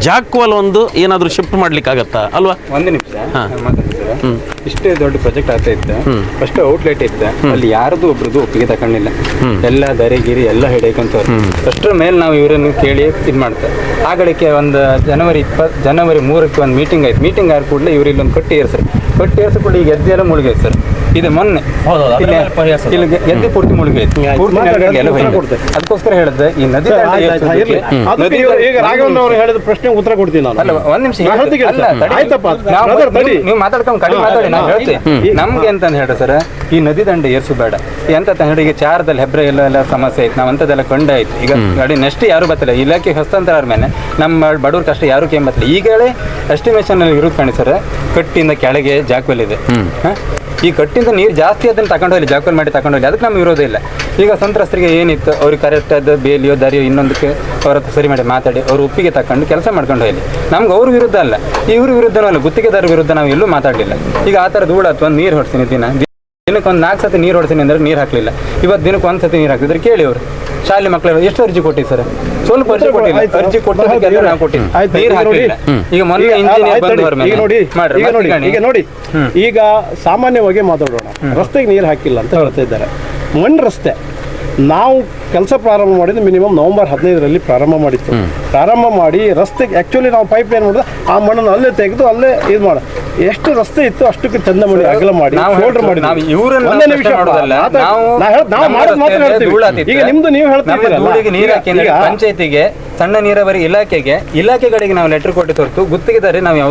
ಜಾಕ್ವಾಲ್ ಒಂದು ಏನಾದರೂ ಶಿಫ್ಟ್ ಮಾಡ್ಲಿಕ್ಕೆ ಆಗತ್ತಾ ಅಲ್ವಾ? ಒಂದು ನಿಮಿಷ ಇಷ್ಟೇ ದೊಡ್ಡ ಪ್ರಾಜೆಕ್ಟ್ ಆಗ್ತಾ ಇತ್ತು, ಫಸ್ಟ್ ಔಟ್ಲೆಟ್ ಇತ್ತು, ಅಲ್ಲಿ ಯಾರದು ಒಬ್ರದ್ದು ಒಪ್ಪಿಗೆ ತಗೊಂಡಿಲ್ಲ. ಎಲ್ಲ ದರಿಗಿರಿ ಎಲ್ಲ ಹಿಡಿಯಕಂತವ್ರು. ಅಷ್ಟರ ಮೇಲೆ ನಾವು ಇವರನ್ನು ಕೇಳಿ ಇದು ಮಾಡ್ತಾರೆ. ಆ ಗಳಿಕೆ ಒಂದು ಜನವರಿ 3ಕ್ಕೆ ಒಂದು ಮೀಟಿಂಗ್ ಆಯ್ತು. ಮೀಟಿಂಗ್ ಆದ ಕೂಡಲೇ ಇವ್ರು ಇಲ್ಲೊಂದು ಕಟ್ಟಿ ಏರ್ಸ್ರಿ ಕೂಡ ಈಗ ಗೆದ್ದೆ ಎಲ್ಲ ಮುಳುಗೈತೆ ಸರ್. ಇದು ಮೊನ್ನೆ ಇಲ್ಲಿ ಗೆದ್ದೆ ಪೂರ್ತಿ ಮುಳುಗೈತೆ, ಅದಕ್ಕೋಸ್ಕರ ಹೇಳಿದೆ ಈ ನದಿ ರಾಘವೇಂದ್ರ ಅವರು ಹೇಳಿದ ಪ್ರಶ್ನೆ ಉತ್ತರ ಕೊಡ್ತೀನಿ ನಾನು. ಅಲ್ಲ, ಒಂದ್ ನಿಮಿಷ ನೀವು ಮಾತಾಡ್ಕೊಂಡು ಕಡಿಮೆ ಮಾತಾಡಿ, ನಾನು ಹೇಳ್ತೀನಿ. ನಮ್ಗೆ ಅಂತ ಹೇಳ್ರಿ ಸರ್, ಈ ನದಿ ದಂಡೆ ಏರ್ಸು ಬೇಡ ಎಂತ ಹೇಳಿ. ಈಗ ಚಾರದಲ್ಲಿ ಹೆಬ್ರೆ ಎಲ್ಲ ಸಮಸ್ಯೆ ಐತೆ, ನಾವು ಅಂಥದ್ದೆಲ್ಲ ಕೊಂಡಾಯ್ತು. ಈಗ ಗಾಡಿ ನೆಕ್ಸ್ಟ್ ಯಾರು ಬತ್ತಿಲ್ಲ, ಇಲಾಖೆ ಹಸ್ತಾಂತರ ಆದ್ಮೇಲೆ ನಮ್ಮ ಬಡವ್ರ ಕಷ್ಟ ಯಾರು ಕೇಂಬತ್ತಿಲ್ಲ. ಈಗಲೇ ಎಸ್ಟಿಮೇಷನ್ ಅಲ್ಲಿ ಇರೋದು ಕಾಣಿ ಸರ್, ಕಟ್ಟಿಂದ ಕೆಳಗೆ ಜಾಕ್ವೆಲ್ ಇದೆ. ಈ ಕಟ್ಟಿಂದ ನೀರು ಜಾಸ್ತಿ ಅದನ್ನು ತಗೊಂಡು ಹೋಗಲಿ, ಜಾಕ್ವೆಲ್ ಮಾಡಿ ತಗೊಂಡು ಹೋಗಲಿ, ಅದಕ್ಕೆ ನಮ್ಗೆ ವಿರೋಧ ಇಲ್ಲ. ಈಗ ಸಂತ್ರಸ್ತರಿಗೆ ಏನಿತ್ತು ಅವ್ರಿಗೆ ಕರೆಕ್ಟ್ ಆದ ಬೇಲಿಯೋ ದಾರಿಯೋ ಇನ್ನೊಂದಕ್ಕೆ ಅವ್ರ ಹತ್ರ ಸರಿ ಮಾಡಿ ಮಾತಾಡಿ ಅವ್ರು ಒಪ್ಪಿಗೆ ತಗೊಂಡು ಕೆಲಸ ಮಾಡ್ಕೊಂಡು ಹೋಗಲಿ. ನಮ್ಗೆ ಅವ್ರ ವಿರುದ್ಧ ಅಲ್ಲ, ಇವ್ರ ವಿರುದ್ಧನೂ ಅಲ್ಲ, ಗುತ್ತಿಗೆದಾರ ವಿರುದ್ಧ ನಾವು ಎಲ್ಲೂ ಮಾತಾಡಲಿಲ್ಲ. ಈಗ ಆ ಥರದ್ದು ಧೂಳು ಅಥವಾ ನೀರು ಹೊಡ್ತೀನಿ ದಿನಕ್ಕೆ ಒಂದು 4 ಸತಿ ನೀರು ಹೊಡ್ತೀನಿ ಅಂದ್ರೆ ನೀರು ಹಾಕಲಿಲ್ಲ. ಇವತ್ತು ದಿನಕ್ಕೆ 1 ಸತಿ ನೀರು ಹಾಕಿದ್ರೆ ಕೇಳಿ ಅವರು ಶಾಲೆ ಮಕ್ಕಳು ಎಷ್ಟು ಅರ್ಜಿ ಕೊಟ್ಟಿವಿ ಸರ್? ಸ್ವಲ್ಪ ಅರ್ಜಿ ಕೊಟ್ಟಿಲ್ಲ, ಅರ್ಜಿ ಕೊಟ್ಟೋದಕ್ಕೆಲ್ಲ ನಾವು ಕೊಟ್ಟಿವಿ, ನೀರು ಹಾಕಲಿಲ್ಲ. ಈಗ ಮೊನ್ನೆ ಇಂಜಿನಿಯರ್ ಬಂದವ್ರ ಮೇಲೆ ಈಗ ನೋಡಿ, ಈಗ ಸಾಮಾನ್ಯವಾಗಿ ಮಾತಾಡೋಣ. ರಸ್ತೆಗೆ ನೀರು ಹಾಕಿಲ್ಲ ಅಂತ ಹೇಳ್ತಾ ಇದ್ದಾರೆ. ಮಣ್ಣು ರಸ್ತೆ ನಾವು ಕೆಲಸ ಪ್ರಾರಂಭ ಮಾಡಿದ್ದು ಮಿನಿಮಮ್ ನವೆಂಬರ್ 15ರಲ್ಲಿ ಪ್ರಾರಂಭ ಮಾಡಿತ್ತು. ಪ್ರಾರಂಭ ಮಾಡಿ ರಸ್ತೆಗೆ ಆ್ಯಕ್ಚುಲಿ ನಾವು ಪೈಪ್ ಲೈನ್ ಮಾಡಿದ್ರೆ ಆ ಮಣ್ಣನ್ನು ಅಲ್ಲೇ ತೆಗೆದು ಅಲ್ಲೇ ಇದು ಮಾಡ ಎಷ್ಟು ರಸ್ತೆ ಇತ್ತು ಅಷ್ಟಕ್ಕೆ ಚಂದ ಮಾಡಿ ಅಗಲ ಮಾಡಿ ಶೋಲ್ಡರ್ ಮಾಡಿ ಒಂದೇ ನಿಮಿಷ ನಾವು ಮಾಡೋದು ಮಾತ್ರ ಹೇಳ್ತೀವಿ. ಈಗ ನಿಮ್ದು ನೀವು ಹೇಳ್ತೀವಿ ಪಂಚಾಯತಿಗೆ ಸಣ್ಣ ನೀರಾವರಿ ಇಲಾಖೆಗಳಿಗೆ ನಾವು ಲೆಟರ್ ಕೊಟ್ಟು ಹೊರತು ಗುತ್ತಿಗೆದಾರೆ ನಾವು ಯಾವ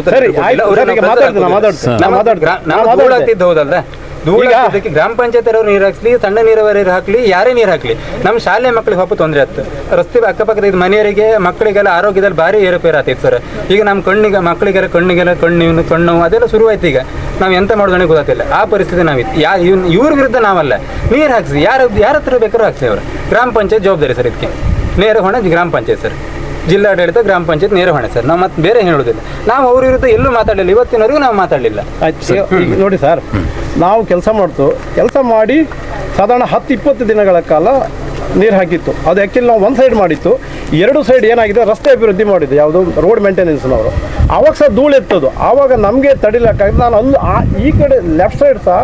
ಹೌದಲ್ರ ಧೂಳಾಗ್ತಿದ್ದಕ್ಕೆ ಗ್ರಾಮ ಪಂಚಾಯತ್ ಅವ್ರು ನೀರು ಹಾಕ್ಲಿ, ಸಣ್ಣ ನೀರಾವರಿ ಹಾಕ್ಲಿ, ಯಾರೇ ನೀರು ಹಾಕ್ಲಿ, ನಮ್ಮ ಶಾಲೆ ಮಕ್ಕಳಿಗೆ ಪಾಪ ತೊಂದರೆ ಆಯ್ತು. ರಸ್ತೆ ಅಕ್ಕಪಕ್ಕದ ಇದು ಮನೆಯವರಿಗೆ ಮಕ್ಕಳಿಗೆಲ್ಲ ಆರೋಗ್ಯದಲ್ಲಿ ಭಾರಿ ಏರುಪೇರು ಆಗ್ತೈತೆ ಸರ್. ಈಗ ನಮ್ಮ ಮಕ್ಕಳಿಗೆಲ್ಲ ಕಣ್ಣು ಅದೆಲ್ಲ ಶುರುವಾಯ್ತು. ಈಗ ನಾವು ಎಂತ ಮಾಡೋದಕ್ಕೆ ಗೊತ್ತಾಗ್ತಿಲ್ಲ. ಆ ಪರಿಸ್ಥಿತಿ ನಾವಿತ್ತು. ಇವ್ರ ವಿರುದ್ಧ ನಾವಲ್ಲ, ನೀರು ಹಾಕ್ಸಿ ಯಾರ ಹತ್ರ ಬೇಕಾದ್ರೂ ಹಾಕ್ಸಿ ಅವರು. ಗ್ರಾಮ ಪಂಚಾಯತ್ ಜವಾಬ್ದಾರಿ ಸರ್. ಇದಕ್ಕೆ ನೇರ ಹೊಣೆ ಗ್ರಾಮ ಪಂಚಾಯತ್ ಸರ್, ಜಿಲ್ಲಾಡಳಿತ ಗ್ರಾಮ ಪಂಚಾಯತ್ ನೇರ ಹೊಣೆ ಸರ್. ನಾವು ಮತ್ತೆ ಬೇರೆ ಹೇಳೋದಿಲ್ಲ. ನಾವು ಅವ್ರ ವಿರುದ್ಧ ಎಲ್ಲೂ ಮಾತಾಡಲಿಲ್ಲ, ಇವತ್ತಿನವರೆಗೂ ನಾವು ಮಾತಾಡಲಿಲ್ಲ. ನೋಡಿ ಸರ್, ನಾವು ಕೆಲಸ ಮಾಡಿ ಸಾಧಾರಣ 10-20 ದಿನಗಳ ಕಾಲ ನೀರು ಹಾಕಿತ್ತು. ಅದು ಆ್ಯಕ್ಚುಲಿ ನಾವು ಒಂದು ಸೈಡ್ ಮಾಡಿತ್ತು. 2 ಸೈಡ್ ಏನಾಗಿದೆ, ರಸ್ತೆ ಅಭಿವೃದ್ಧಿ ಮಾಡಿದ್ದು ಯಾವುದೋ ರೋಡ್ ಮೇಂಟೆನೆನ್ಸ್ನವರು. ಆವಾಗ ಸಹ ಧೂಳು ಎತ್ತೋದು. ಆವಾಗ ನಮಗೆ ತಡಿಲಿಕ್ಕಾಗಿ ನಾನು ಈ ಕಡೆ ಲೆಫ್ಟ್ ಸೈಡ್ ಸಹ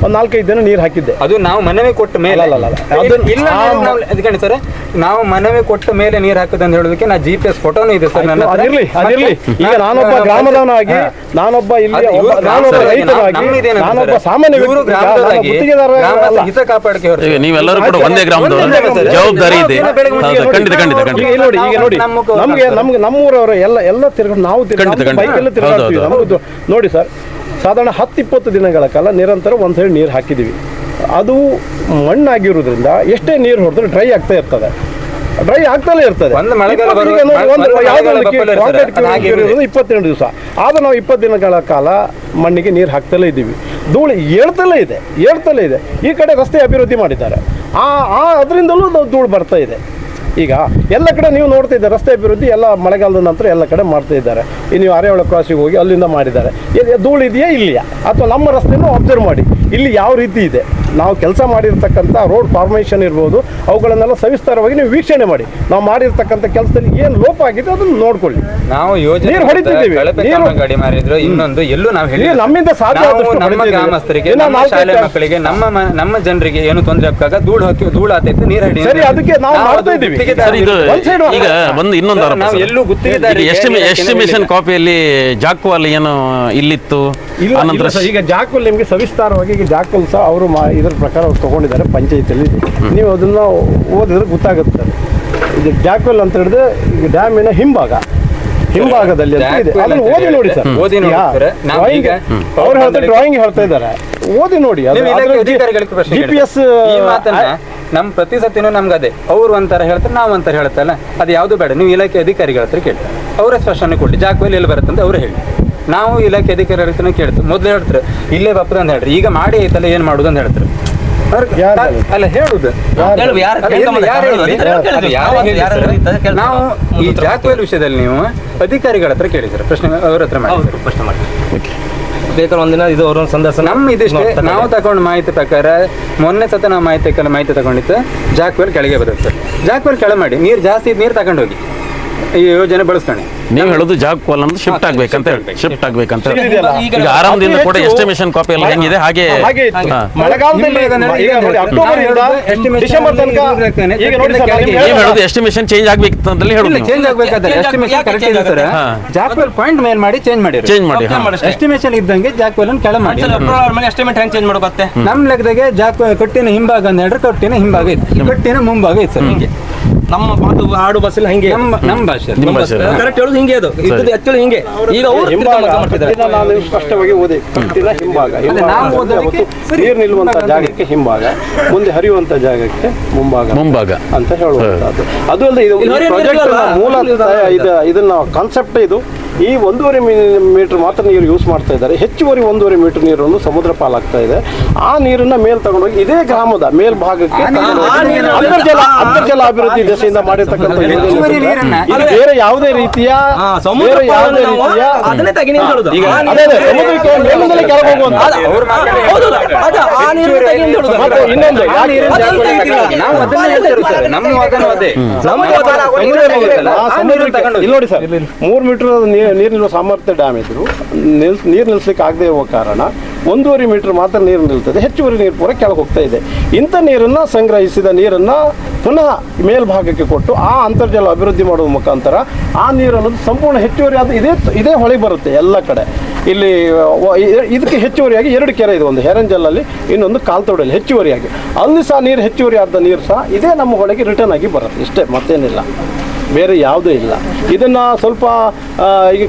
ಒಂದು 4-5 ದಿನ ನೀರು ಹಾಕಿದ್ದೆ. ಅದು ನಾವು ಮನವಿ ಕೊಟ್ಟ ಮೇಲೆ ಸರ್, ನಾವು ಮನವಿ ಕೊಟ್ಟ ಮೇಲೆ ನೀರು ಹಾಕುದು ಅಂತ ಹೇಳೋದಕ್ಕೆ ನಾ GPS ಫೋಟೋನು ಇದೆ ಸರ್ ನನ್ನ. ಅದಿರ್ಲಿ. ಈಗ ನಾನೊಬ್ಬ ಗ್ರಾಮದವನಾಗಿ, ನಾನೊಬ್ಬ ರೈತನಾಗಿ, ಸಾಮಾನ್ಯ ಹಿತ ಕಾಪಾಡಕ್ಕೆ ನೀವೆಲ್ಲರೂ ಕೂಡ ಒಂದೇ ಗ್ರಾಮದವರು, ಜವಾಬ್ದಾರಿ ಇದೆ. ನೋಡಿ ಈಗ ನೋಡಿ ನಮ್ಗೆ ನಮ್ಮೂರವರು ಎಲ್ಲ ತಿರ್ಕೊಂಡು ನಾವು ಬೈಕೆಲ್ಲ ತಿರ್ಗಾಡ್ತೀವಿ. ನಮಗೂ ನೋಡಿ ಸರ್, ಸಾಧಾರಣ 10-20 ದಿನಗಳ ಕಾಲ ನಿರಂತರ ಒಂದು ಸೈಡ್ ನೀರು ಹಾಕಿದ್ದೀವಿ. ಅದು ಮಣ್ಣಾಗಿರೋದ್ರಿಂದ ಎಷ್ಟೇ ನೀರು ಹೊಡೆದ್ರೆ ಡ್ರೈ ಆಗ್ತಾ ಇರ್ತದೆ. 22 ದಿವಸ ಆದ್ರೆ ನಾವು 20 ದಿನಗಳ ಕಾಲ ಮಣ್ಣಿಗೆ ನೀರು ಹಾಕ್ತಲೇ ಇದ್ದೀವಿ. ಧೂಳು ಏಳ್ತಲೇ ಇದೆ. ಈ ಕಡೆ ರಸ್ತೆ ಅಭಿವೃದ್ಧಿ ಮಾಡಿದ್ದಾರೆ, ಅದರಿಂದಲೂ ಧೂಳು ಬರ್ತಾ ಇದೆ. ಈಗ ಎಲ್ಲ ಕಡೆ ನೀವು ನೋಡ್ತಾ ಇದ್ದಾರೆ ರಸ್ತೆ ಅಭಿವೃದ್ಧಿ ಎಲ್ಲ ಮಳೆಗಾಲದ ನಂತರ ಎಲ್ಲ ಕಡೆ ಮಾಡ್ತಾ ಇದ್ದಾರೆ. ನೀವು ಅರೆಹೊಳ ಕ್ರಾಸಿಗೆ ಹೋಗಿ ಅಲ್ಲಿಂದ ಮಾಡಿದ್ದಾರೆ. ಧೂಳು ಇದೆಯಾ ಇಲ್ಲಿಯಾ, ಅಥವಾ ನಮ್ಮ ರಸ್ತೆಯನ್ನು ಅಬ್ಸರ್ವ್ ಮಾಡಿ ಇಲ್ಲಿ ಯಾವ ರೀತಿ ಇದೆ. ನಾವು ಕೆಲಸ ಮಾಡಿರ್ತಕ್ಕಂಥ ರೋಡ್ ಫಾರ್ಮೇಷನ್ ಇರ್ಬೋದು, ಅವುಗಳನ್ನೆಲ್ಲ ಸವಿಸ್ತಾರವಾಗಿ ನೀವು ವೀಕ್ಷಣೆ ಮಾಡಿ. ನಾವು ಮಾಡಿರ್ತಕ್ಕಂಥ ಕೆಲಸದಲ್ಲಿ ಏನು ಲೋಪ ಆಗಿದೆ ಅದನ್ನು ನೋಡ್ಕೊಳ್ಳಿ. ನಾವು ಯೋಜನೆ ಹೊಡಿತಿದ್ದೀವಿ, ಗಾಡಿ ಮಾರಿದ್ರು ಇನ್ನೊಂದು ಎಲ್ಲೂ ನಾವು ಹೇಳಿ ನಮ್ಮಿಂದ ಸಾಧ್ಯ ನಮ್ಮ ಗ್ರಾಮಸ್ಥರಿಗೆ, ನಮ್ಮ ಶಾಲೆ ಮಕ್ಕಳಿಗೆ, ನಮ್ಮ ಜನರಿಗೆ ಏನು ತೊಂದರೆ ಆಗ್ತಾಗ ಧೂಳು ಆತೈತೆ ನೀರು ಹಡಿ. ಸರಿ, ಅದಕ್ಕೆ ನಾವು ಮಾಡ್ತಾ ಇದ್ದೀವಿ. ಈಗ ಒಂದು ಇನ್ನೊಂದು ನಾವು ಎಲ್ಲೂ ಗುತ್ತಿಗೆದಾರಿ ಎಸ್ಟಿಮೇಷನ್ ಕಾಪಿಯಲ್ಲಿ ಜಾಕ್ವಾಲ್ ಏನು ಇಲ್ಲಿತ್ತು. ಈಗ ಜಾಕ್ವಾಲ್ ನಿಮಗೆ ಸವಿಸ್ತಾರವಾಗಿ ಈಗ ಜಾಕ್ವಾಲ್ ಸಹ ಅವರು ಇದ್ರ ಪ್ರಕಾರ ಅವ್ರು ತಗೊಂಡಿದ್ದಾರೆ ಪಂಚಾಯತಿಯಲ್ಲಿ. ನೀವು ಅದನ್ನ ಓದಿದ್ರೆ ಗೊತ್ತಾಗುತ್ತೆ. ಇದು ಜಾಕ್ವೆಲ್ ಅಂತ ಹೇಳಿದ್ರೆ ಈಗ ಡ್ಯಾಮಿನ ಹಿಂಭಾಗದಲ್ಲಿ ಅದನ್ನು ಓದಿ ನೋಡಿ ಸರ್. ಅವ್ರು ಹೇಳ್ತಾರೆ, ಡ್ರಾಯಿಂಗ್ ಹೇಳ್ತಾ ಇದ್ದಾರೆ, ಓದಿ ನೋಡಿ. GPS ನಮ್ಮ ಪ್ರತಿ ಸತಿನೂ ನಮ್ಗೆ ಅದೇ ಅವ್ರು ಒಂಥರ ಹೇಳ್ತಾರೆ, ನಾವು ಒಂಥರ ಹೇಳ್ತಲ್ಲ, ಅದು ಯಾವುದು ಬೇಡ. ನೀವು ಇಲಾಖೆ ಅಧಿಕಾರಿಗಳ ಹತ್ರ ಕೇಳಿ, ಅವರೇ ಸ್ಪಷ್ಟನೆ ಕೊಡಿ ಜಾಕ್ವೆಲ್ ಎಲ್ಲಿ ಬರುತ್ತೆ ಅಂತ ಅವ್ರು ಹೇಳಿ. ನಾವು ಇಲಾಖೆ ಅಧಿಕಾರಿಗಳ ಹತ್ರ ಕೇಳ್ತೀವಿ. ಮೊದಲು ಹೇಳ್ತಾರೆ ಇಲ್ಲೇ ಬಪ್ಪದ ಅಂತ ಹೇಳ್ರಿ, ಈಗ ಮಾಡಿ ಐತಲ್ಲ ಏನು ಮಾಡುದು ಅಂತ ಹೇಳ್ತಾರೆ. ಅಲ್ಲ ಹೇಳುದು ನಾವು ಈ ಜಾಕ್ವೆಲ್ ವಿಷಯದಲ್ಲಿ ನೀವು ಅಧಿಕಾರಿಗಳ ಹತ್ರ ಕೇಳಿ ಸರ್, ಪ್ರಶ್ನೆ ಅವ್ರ ಹತ್ರ ಮಾಡಿ ಪ್ರಶ್ನೆ ಮಾಡಿ. ಬೇಕಾದ್ರೆ ಒಂದಿನ ಇದು ಅವ್ರ ಸಂದರ್ಶನ ನಮ್ಮ ಇದಿಷ್ಟೇ. ನಾವು ತಗೊಂಡು ಮಾಹಿತಿ ಪ್ರಕಾರ ಮೊನ್ನೆ ಸತ ನಾವು ಮಾಹಿತಿ ತಗೊಂಡಿತ್ತು, ಜಾಕ್ವೆಲ್ ಕೆಳಗೆ ಬರುತ್ತೆ ಸರ್. ಜಾಕ್ವೆಲ್ ಕೆಳ ಮಾಡಿ ನೀರು ಜಾಸ್ತಿ ನೀರು ತಗೊಂಡು ಹೋಗಿ ಈ ಯೋಜನೆ ಬಳಸ್ಕೊಂಡು. ನೀವು ಹೇಳೋದು ಜಾಕ್ವಾಲ್ ಅಂದ್ರೆ ಶಿಫ್ಟ್ ಆಗ್ಬೇಕಂತ ಈಗ ಆರಾಮದಿಂದ ಕೂಡ ಎಸ್ಟಿಮೇಷನ್ ಕಾಪಿ ಎಲ್ಲ ಹೆಂಗಿದೆ ಹಾಗೆ ನೀವು ಹೇಳೋದು ಎಸ್ಟಿಮೇಷನ್ ಚೇಂಜ್ ಆಗ್ಬೇಕಂತಲ್ಲಿ ಹೇಳೋದು. ಚೇಂಜ್ ಆಗ್ಬೇಕಾದ್ರೆ ಎಸ್ಟಿಮೇಷನ್ ಕರೆಕ್ಟ್ ಇದೆ ಸರ್. ಜಾಕ್ವೆಲ್ ಪಾಯಿಂಟ್ ಮೇಲ್ ಮಾಡಿ ಚೇಂಜ್ ಮಾಡಿ ಎಸ್ಟಿಮೇಷನ್ ಇದ್ದಂಗೆ ಜಾಕ್ವೆಲ್ ಕೆಳ ಮಾಡಿ. ಎಸ್ಟಿಮೇಟ್ ಹೆಂಗ್ ಚೇಂಜ್ ಮಾಡೋಕೆ ನಮ್ಮ ಲೆಕ್ಕದಾಗೆ ಕಟ್ಟಿನ ಹಿಂಭಾಗ ಅಂತ ಹೇಳಿದ್ರೆ ಕಟ್ಟಿನ ಹಿಂಭಾಗ ಇತ್ತು, ಕಟ್ಟಿನ ಮುಂಭಾಗ ಇತ್ತು ಸರ್. ಹಿಂಗೆ ನಮ್ಮ ಆಡು ಬಸ್ಸಲ್ಲಿ ಹಂಗೆ ನಮ್ಮ ಭಾಷೆ ಕರೆಕ್ಟ್ ಹೇಳೋದು ಹಿಂಗೆ. ಅದು ಆಕ್ಚುಲಿ ಹಿಂಗೆ ಈಗ ನಾನು ಸ್ಪಷ್ಟವಾಗಿ ಓದಿ ಕಟ್ಟಿನ ಹಿಂಭಾಗ, ನೀರು ನಿಲ್ಲುವಂತ ಜಾಗಕ್ಕೆ ಹಿಂಭಾಗ, ಮುಂದೆ ಹರಿಯುವಂತ ಜಾಗಕ್ಕೆ ಮುಂಭಾಗ ಅಂತ ಹೇಳುವಂತದ್ದು. ಅದು ಅಲ್ಲದೆ ಇದು ಪ್ರಾಜೆಕ್ಟ್ ಮೂಲ ಇದನ್ನ ಕಾನ್ಸೆಪ್ಟ್ ಇದು. ಈ 1.5 ಮೀಟರ್ ಮಾತ್ರ ನೀರು ಯೂಸ್ ಮಾಡ್ತಾ ಇದ್ದಾರೆ. ಹೆಚ್ಚುವರಿ 1.5 ಮೀಟರ್ ನೀರನ್ನು ಸಮುದ್ರ ಪಾಲಾಗ್ತಾ ಇದೆ. ಆ ನೀರನ್ನ ಮೇಲೆ ತಗೊಂಡೋಗಿ ಇದೇ ಗ್ರಾಮದ ಮೇಲ್ಭಾಗಕ್ಕೆ ಅಂತರ್ಜಲ ಅಭಿವೃದ್ಧಿ ದಶೆಯಿಂದ ಮಾಡಿರ್ತಕ್ಕಂಥ ಬೇರೆ ಯಾವುದೇ ರೀತಿಯ ನೋಡಿ ಸರ್, 3 ಮೀಟರ್ ನೀರು ನಿಲ್ಲುವ ಸಾಮರ್ಥ್ಯ ಡ್ಯಾಮ್ ಇದ್ರು ನೀರು ನಿಲ್ಲಿಸ್ಲಿಕ್ಕೆ ಆಗದೆ ಇರುವ ಕಾರಣ 1.5 ಮೀಟರ್ ಮಾತ್ರ ನೀರು ನಿಲ್ತದೆ, ಹೆಚ್ಚುವರಿ ನೀರು ಪೂರ ಕೆಳಗೆ ಹೋಗ್ತಾ ಇದೆ. ಇಂಥ ನೀರನ್ನು ಸಂಗ್ರಹಿಸಿದ ನೀರನ್ನು ಪುನಃ ಮೇಲ್ಭಾಗಕ್ಕೆ ಕೊಟ್ಟು ಆ ಅಂತರ್ಜಲ ಅಭಿವೃದ್ಧಿ ಮಾಡುವ ಮುಖಾಂತರ ಆ ನೀರು ಅನ್ನೋದು ಸಂಪೂರ್ಣ ಹೆಚ್ಚುವರಿ ಆದ ಇದೇ ಹೊಳೆಗೆ ಬರುತ್ತೆ ಎಲ್ಲ ಕಡೆ. ಇಲ್ಲಿ ಇದಕ್ಕೆ ಹೆಚ್ಚುವರಿಯಾಗಿ 2 ಕೆರೆ ಇದೆ, ಒಂದು ಹೆರಂಜಲಲ್ಲಿ, ಇನ್ನೊಂದು ಕಾಲ್ತೋಡಲ್ಲಿ ಹೆಚ್ಚುವರಿಯಾಗಿ. ಅಲ್ಲಿ ಸಹ ನೀರು ಹೆಚ್ಚುವರಿ ಆದ ನೀರು ಸಹ ಇದೇ ನಮ್ಮ ಹೊಳೆಗೆ ರಿಟರ್ನ್ ಆಗಿ ಬರುತ್ತೆ, ಇಷ್ಟೇ, ಮತ್ತೇನಿಲ್ಲ, ಬೇರೆ ಯಾವುದೂ ಇಲ್ಲ. ಇದನ್ನು ಸ್ವಲ್ಪ ಈಗ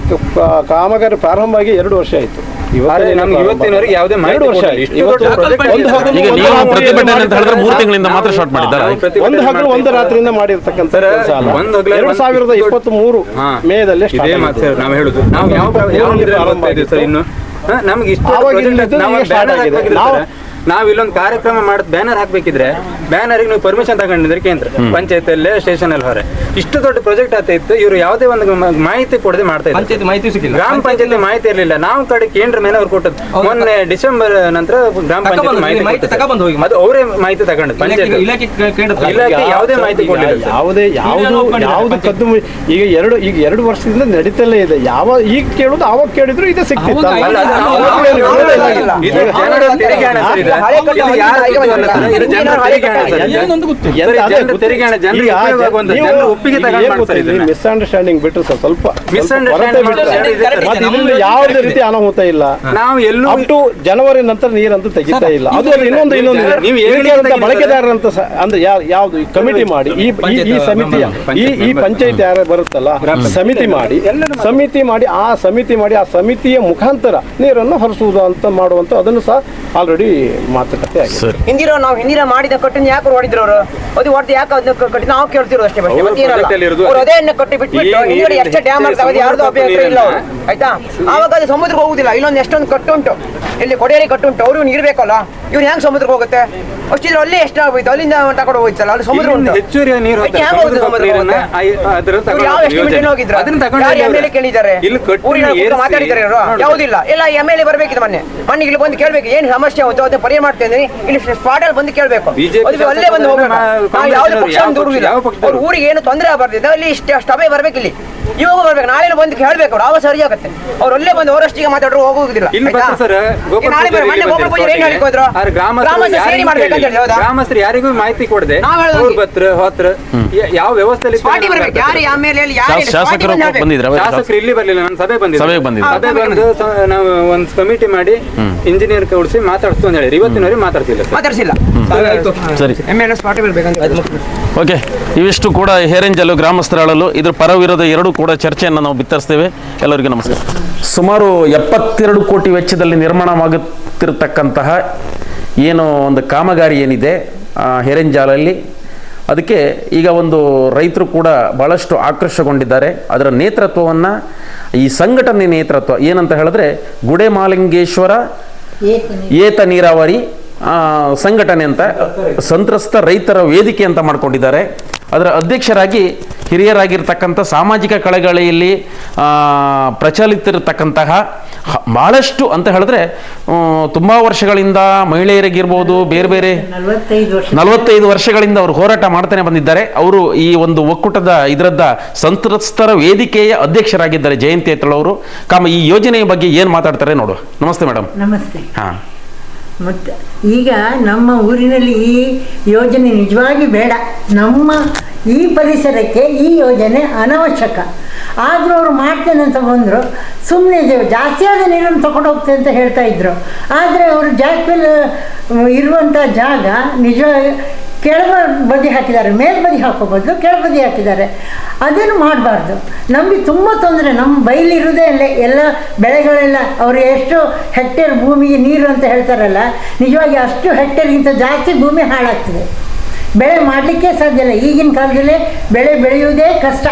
ಕಾಮಗಾರಿ ಪ್ರಾರಂಭ ಆಗಿ 2 ವರ್ಷ ಆಯಿತು. ಇವತ್ತಿನವರೆಗೆ ಯಾವುದೇ ಮಾಹಿತಿ ವರ್ಷ ಕೊಟ್ಟಿಲ್ಲ. ಈಗ ನೀವು ಪ್ರತಿಭಟನೆ ಅಂತ ಹೇಳಿದ್ರೆ 3 ತಿಂಗಳಿಂದ ಮಾತ್ರ ಸ್ಟಾರ್ಟ್ ಮಾಡಿದ್ದಾರೆ. ಒಂದು ಹಗಲು ಒಂದು ರಾತ್ರಿಯಿಂದ ಮಾಡಿರ್ತಕ್ಕಂಥ ಕೆಲಸ ಅಲ್ಲ. 2023 ಮೇದಲ್ಲಿ ನಾವು ಹೇಳುದು ನಾವು ಸರ್ ಇನ್ನು ನಮ್ಗೆ ಇಷ್ಟ ನಾವು ಇಲ್ಲೊಂದು ಕಾರ್ಯಕ್ರಮ ಮಾಡೋದು ಬ್ಯಾನರ್ ಹಾಕ್ಬೇಕಿದ್ರೆ ಬ್ಯಾನರ್ಗೆ ನೀವು ಪರ್ಮಿಷನ್ ತಗೊಂಡಿದ್ರೆ ಕೇಂದ್ರ ಪಂಚಾಯತಲ್ಲೇ ಸ್ಟೇಷನ್ ಅಲ್ಲಿ ಹೊರೆ ಇಷ್ಟು ದೊಡ್ಡ ಪ್ರಾಜೆಕ್ಟ್ ಆಗ್ತಿತ್ತು. ಇವರು ಯಾವುದೇ ಒಂದು ಮಾಹಿತಿ ಕೊಡದೆ ಮಾಡ್ತಾ ಇದ್ದಾರೆ. ಮಾಹಿತಿ ಸಿಕ್ಕಿಲ್ಲ, ಗ್ರಾಮ ಪಂಚಾಯತಿ ಮಾಹಿತಿ ಇರಲಿಲ್ಲ. ನಾವು ಕಡೆ ಕೇಂದ್ರ ಮೇಲೆ ಅವ್ರು ಕೊಟ್ಟದ್ದು ಮೊನ್ನೆ ಡಿಸೆಂಬರ್ ನಂತರ ಗ್ರಾಮ ಪಂಚಾಯತಿ ಮಾಹಿತಿ ತಗೊಂಡು ಹೋಗಿ ಅದು ಅವರೇ ಮಾಹಿತಿ ತಗೊಂಡು ಪಂಚಾಯತ್ ಇಲಾಖೆ ಯಾವುದೇ ಮಾಹಿತಿ ಕೊಡಲಿಲ್ಲ. ಯಾವುದು ಕದ್ದು ಈಗ 2 ವರ್ಷದಿಂದ ನಡೀತಲೇ ಇದೆ. ಈಗ ಕೇಳುದು ಆವಾಗ ಕೇಳಿದ್ರು ಇದೇ ಸಿಕ್ತಿತ್ತು. ಮಿಸ್ಅಂಡರ್ಸ್ಟ್ಯಾಂಡಿಂಗ್ ಬಿಟ್ಟರು ಸ್ವಲ್ಪ ಯಾವುದೇ ರೀತಿ ಅನಾಹುತ ಇಲ್ಲ. ನಾವು ಎಲ್ಲೂ ಅಪ್ ಜನವರಿ ನಂತರ ನೀರಂತೂ ತೆಗಿತಾ ಇಲ್ಲ. ಅದು ಇನ್ನೊಂದು ಬಳಕೆದಾರರಂತ ಅಂದ್ರೆ ಯಾವ್ದು ಕಮಿಟಿ ಮಾಡಿ ಈ ಸಮಿತಿಯ ಈ ಪಂಚಾಯತ್ ಯಾರು ಬರುತ್ತಲ್ಲ ಸಮಿತಿ ಮಾಡಿ ಆ ಸಮಿತಿಯ ಮುಖಾಂತರ ನೀರನ್ನು ಹರಿಸುವುದು ಅಂತ ಮಾಡುವಂತ ಅದನ್ನು ಸಹ ಆಲ್ರೆಡಿ ಮಾತುಕತೆ ಆಗಿದೆ. ಹಿಂದಿನ ಮಾಡಿದ ಕಟ್ಟಿನ ಯಾಕೆ ಹೊಡಿದ್ರು ಅವರು ಅದು ಹೊಡೆದು ಯಾಕೆ ಅದನ್ನ ಕಟ್ಟಿ ನಾವು ಕೇಳ್ತಿರೋದು ಅಷ್ಟೇ. ಅದೇ ಕಟ್ಟಿ ಬಿಟ್ಬಿಟ್ಟು ಹಿಂದ್ಗಡೆ ಎಷ್ಟು ಡ್ಯಾಮ್ ಆಗ್ತದೆ ಯಾರ್ದು ಅಭ್ಯಂತರ ಇಲ್ಲ ಅವರು, ಆಯ್ತಾ? ಆವಾಗ ಅದು ಸಮುದ್ರಕ್ಕೆ ಹೋಗುದಿಲ್ಲ. ಇಲ್ಲೊಂದು ಎಷ್ಟೊಂದು ಕಟ್ಟುಂಟು, ಇಲ್ಲಿ ಕೊಡೇರಿ ಕಟ್ಟುಂಟು, ಅವ್ರು ನೀರು ಬೇಕಲ್ಲ, ಇವ್ರು ಹೆಂಗ್ ಸಮುದ್ರಕ್ಕೆ ಹೋಗುತ್ತೆ? ಅಷ್ಟಿದ್ರೆ ಅಲ್ಲೇ ಎಷ್ಟಾಗೋಯ್ತು, ಅಲ್ಲಿಂದ ತಗೊಂಡು ಹೋಯ್ತಲ್ಲ, ಅಲ್ಲಿ ಸಮುದ್ರ ಉಂಟು. ಕೇಳಿದ್ದಾರೆ ಮಾತಾಡಿದ್ದಾರೆ ಯಾವುದಿಲ್ಲ ಇಲ್ಲ. MLA ಬರ್ಬೇಕಿದೆ, ಮೊನ್ನೆ ಇಲ್ಲಿ ಬಂದು ಕೇಳ್ಬೇಕು ಏನು ಸಮಸ್ಯೆ ಆಗುತ್ತೋ ಅದನ್ನ ಪರಿಹಾರ ಮಾಡ್ತೇನೆ. ಇಲ್ಲಿ ಸ್ಪಾಟ್ ಅಲ್ಲಿ ಬಂದು ಕೇಳ್ಬೇಕು, ಅಲ್ಲೇ ಬಂದು ಹೋಗ್ಬೇಕು. ನಾವು ಯಾವ್ದು ಪಕ್ಷ ದುಡುವುದಿಲ್ಲ. ಅವ್ರ ಊರಿಗೆ ಏನು ತೊಂದರೆ ಆಗಬಾರ್ದಿದೆ, ಅಲ್ಲಿ ಸಭೆ ಬರ್ಬೇಕು, ಇಲ್ಲಿ ಇವಾಗ ಬರ್ಬೇಕು, ನಾಳೆ ಬಂದು ಕೇಳ್ಬೇಕು. ಅವ್ರು ಆವಾಗ ಸರಿ ಆಗುತ್ತೆ. ಅವ್ರು ಅಲ್ಲೇ ಬಂದು ಅವರಷ್ಟಿಗೆ ಮಾತಾಡ್ರು ಹೋಗುದಿಲ್ಲ. ಗ್ರಾಮಸ್ಥರು ಯಾರಿಗೂ ಮಾಹಿತಿ ಕೊಡದೆ ಯಾವ ವ್ಯವಸ್ಥೆ ಶಾಸಕರು ಇಲ್ಲಿ ಬರ್ಲಿಲ್ಲ. ನಾನು ಸಭೆ ಬಂದು ನಾವು ಒಂದು ಕಮಿಟಿ ಮಾಡಿ ಇಂಜಿನಿಯರ್ ಕೂಡಿಸಿ ಮಾತಾಡ್ತು ಅಂತ ಹೇಳಿ ಇವತ್ತಿನವರೆಗೆ ಮಾತಾಡ್ತಿಲ್ಲ. ಓಕೆ, ಇವಿಷ್ಟು ಕೂಡ ಹೇರೆಂಜಲು ಗ್ರಾಮಸ್ಥರಳಲು ಇದ್ರ ಪರ ವಿರೋಧ ಎರಡೂ ಕೂಡ ಚರ್ಚೆಯನ್ನು ನಾವು ಬಿತ್ತರಿಸ್ತೇವೆ. ಎಲ್ಲರಿಗೂ ನಮಸ್ಕಾರ. ಸುಮಾರು 72 ಕೋಟಿ ವೆಚ್ಚದಲ್ಲಿ ನಿರ್ಮಾಣವಾಗುತ್ತಿರತಕ್ಕಂತಹ ಏನು ಒಂದು ಕಾಮಗಾರಿ ಏನಿದೆ ಹೇರೆಂಜಾಲಲ್ಲಿ, ಅದಕ್ಕೆ ಈಗ ಒಂದು ರೈತರು ಕೂಡ ಭಾಳಷ್ಟು ಆಕರ್ಷಗೊಂಡಿದ್ದಾರೆ. ಅದರ ನೇತೃತ್ವವನ್ನು ಈ ಸಂಘಟನೆ ನೇತೃತ್ವ ಏನಂತ ಹೇಳಿದ್ರೆ ಗುಡೆಮಾಲಿಂಗೇಶ್ವರ ಏತ ನೀರಾವರಿ ಸಂಘಟನೆ ಅಂತ ಸಂತ್ರಸ್ತ ರೈತರ ವೇದಿಕೆ ಅಂತ ಮಾಡ್ಕೊಂಡಿದ್ದಾರೆ. ಅದರ ಅಧ್ಯಕ್ಷರಾಗಿ ಹಿರಿಯರಾಗಿರ್ತಕ್ಕಂಥ ಸಾಮಾಜಿಕ ಕಳಕಳಿಯಲ್ಲಿ ಪ್ರಚಲಿತಿರತಕ್ಕಂತಹ ಭಾಳಷ್ಟು ಅಂತ ಹೇಳಿದ್ರೆ ತುಂಬ ವರ್ಷಗಳಿಂದ ಮಹಿಳೆಯರಿಗಿರ್ಬೋದು ಬೇರೆ ಬೇರೆ 45 ವರ್ಷಗಳಿಂದ ಅವರು ಹೋರಾಟ ಮಾಡ್ತಾನೆ ಬಂದಿದ್ದಾರೆ. ಅವರು ಈ ಒಂದು ಒಕ್ಕೂಟದ ಇದರದ್ದ ಸಂತ್ರಸ್ತರ ವೇದಿಕೆಯ ಅಧ್ಯಕ್ಷರಾಗಿದ್ದಾರೆ. ಜಯಂತಿ ಎತ್ತಳ ಅವರು ಈ ಯೋಜನೆಯ ಬಗ್ಗೆ ಏನು ಮಾತಾಡ್ತಾರೆ ನೋಡು. ನಮಸ್ತೆ ಮೇಡಮ್. ನಮಸ್ತೆ. ಹಾಂ, ಮತ್ತು ಈಗ ನಮ್ಮ ಊರಿನಲ್ಲಿ ಈ ಯೋಜನೆ ನಿಜವಾಗಿ ಬೇಡ. ನಮ್ಮ ಈ ಪರಿಸರಕ್ಕೆ ಈ ಯೋಜನೆ ಅನವಶ್ಯಕ. ಆದರೂ ಅವರು ಮಾಡ್ತೇನೆ ಅಂತ ಬಂದರು. ಸುಮ್ಮನೆ ಜಾಸ್ತಿ ಆದ ನೀರನ್ನು ತಗೊಂಡು ಹೋಗ್ತೇನೆ ಅಂತ ಹೇಳ್ತಾ ಇದ್ರು. ಆದರೆ ಅವರು ಜಾಕ್ವೆಲ್ ಇರುವಂಥ ಜಾಗ ನಿಜವಾಗಿ ಕೆಳಬದಿ ಹಾಕಿದ್ದಾರೆ, ಮೇಲ್ಬದಿ ಹಾಕೋ ಬದಲು ಕೆಳಬದಿ ಹಾಕಿದ್ದಾರೆ. ಅದನ್ನು ಮಾಡಬಾರ್ದು. ನಮಗೆ ತುಂಬ ತೊಂದರೆ. ನಮ್ಮ ಬಯಲಿರುವುದೇ ಅಲ್ಲೇ, ಎಲ್ಲ ಬೆಳೆಗಳೆಲ್ಲ ಅವರು ಎಷ್ಟು ಹೆಕ್ಟೇರ್ ಭೂಮಿಗೆ ನೀರು ಅಂತ ಹೇಳ್ತಾರಲ್ಲ, ನಿಜವಾಗಿ ಅಷ್ಟು ಹೆಕ್ಟೇರ್ಗಿಂತ ಜಾಸ್ತಿ ಭೂಮಿ ಹಾಳಾಗ್ತದೆ. ಬೆಳೆ ಮಾಡಲಿಕ್ಕೆ ಸಾಧ್ಯ ಇಲ್ಲ. ಈಗಿನ ಕಾಲದಲ್ಲೇ ಬೆಳೆ ಬೆಳೆಯುವುದೇ ಕಷ್ಟ.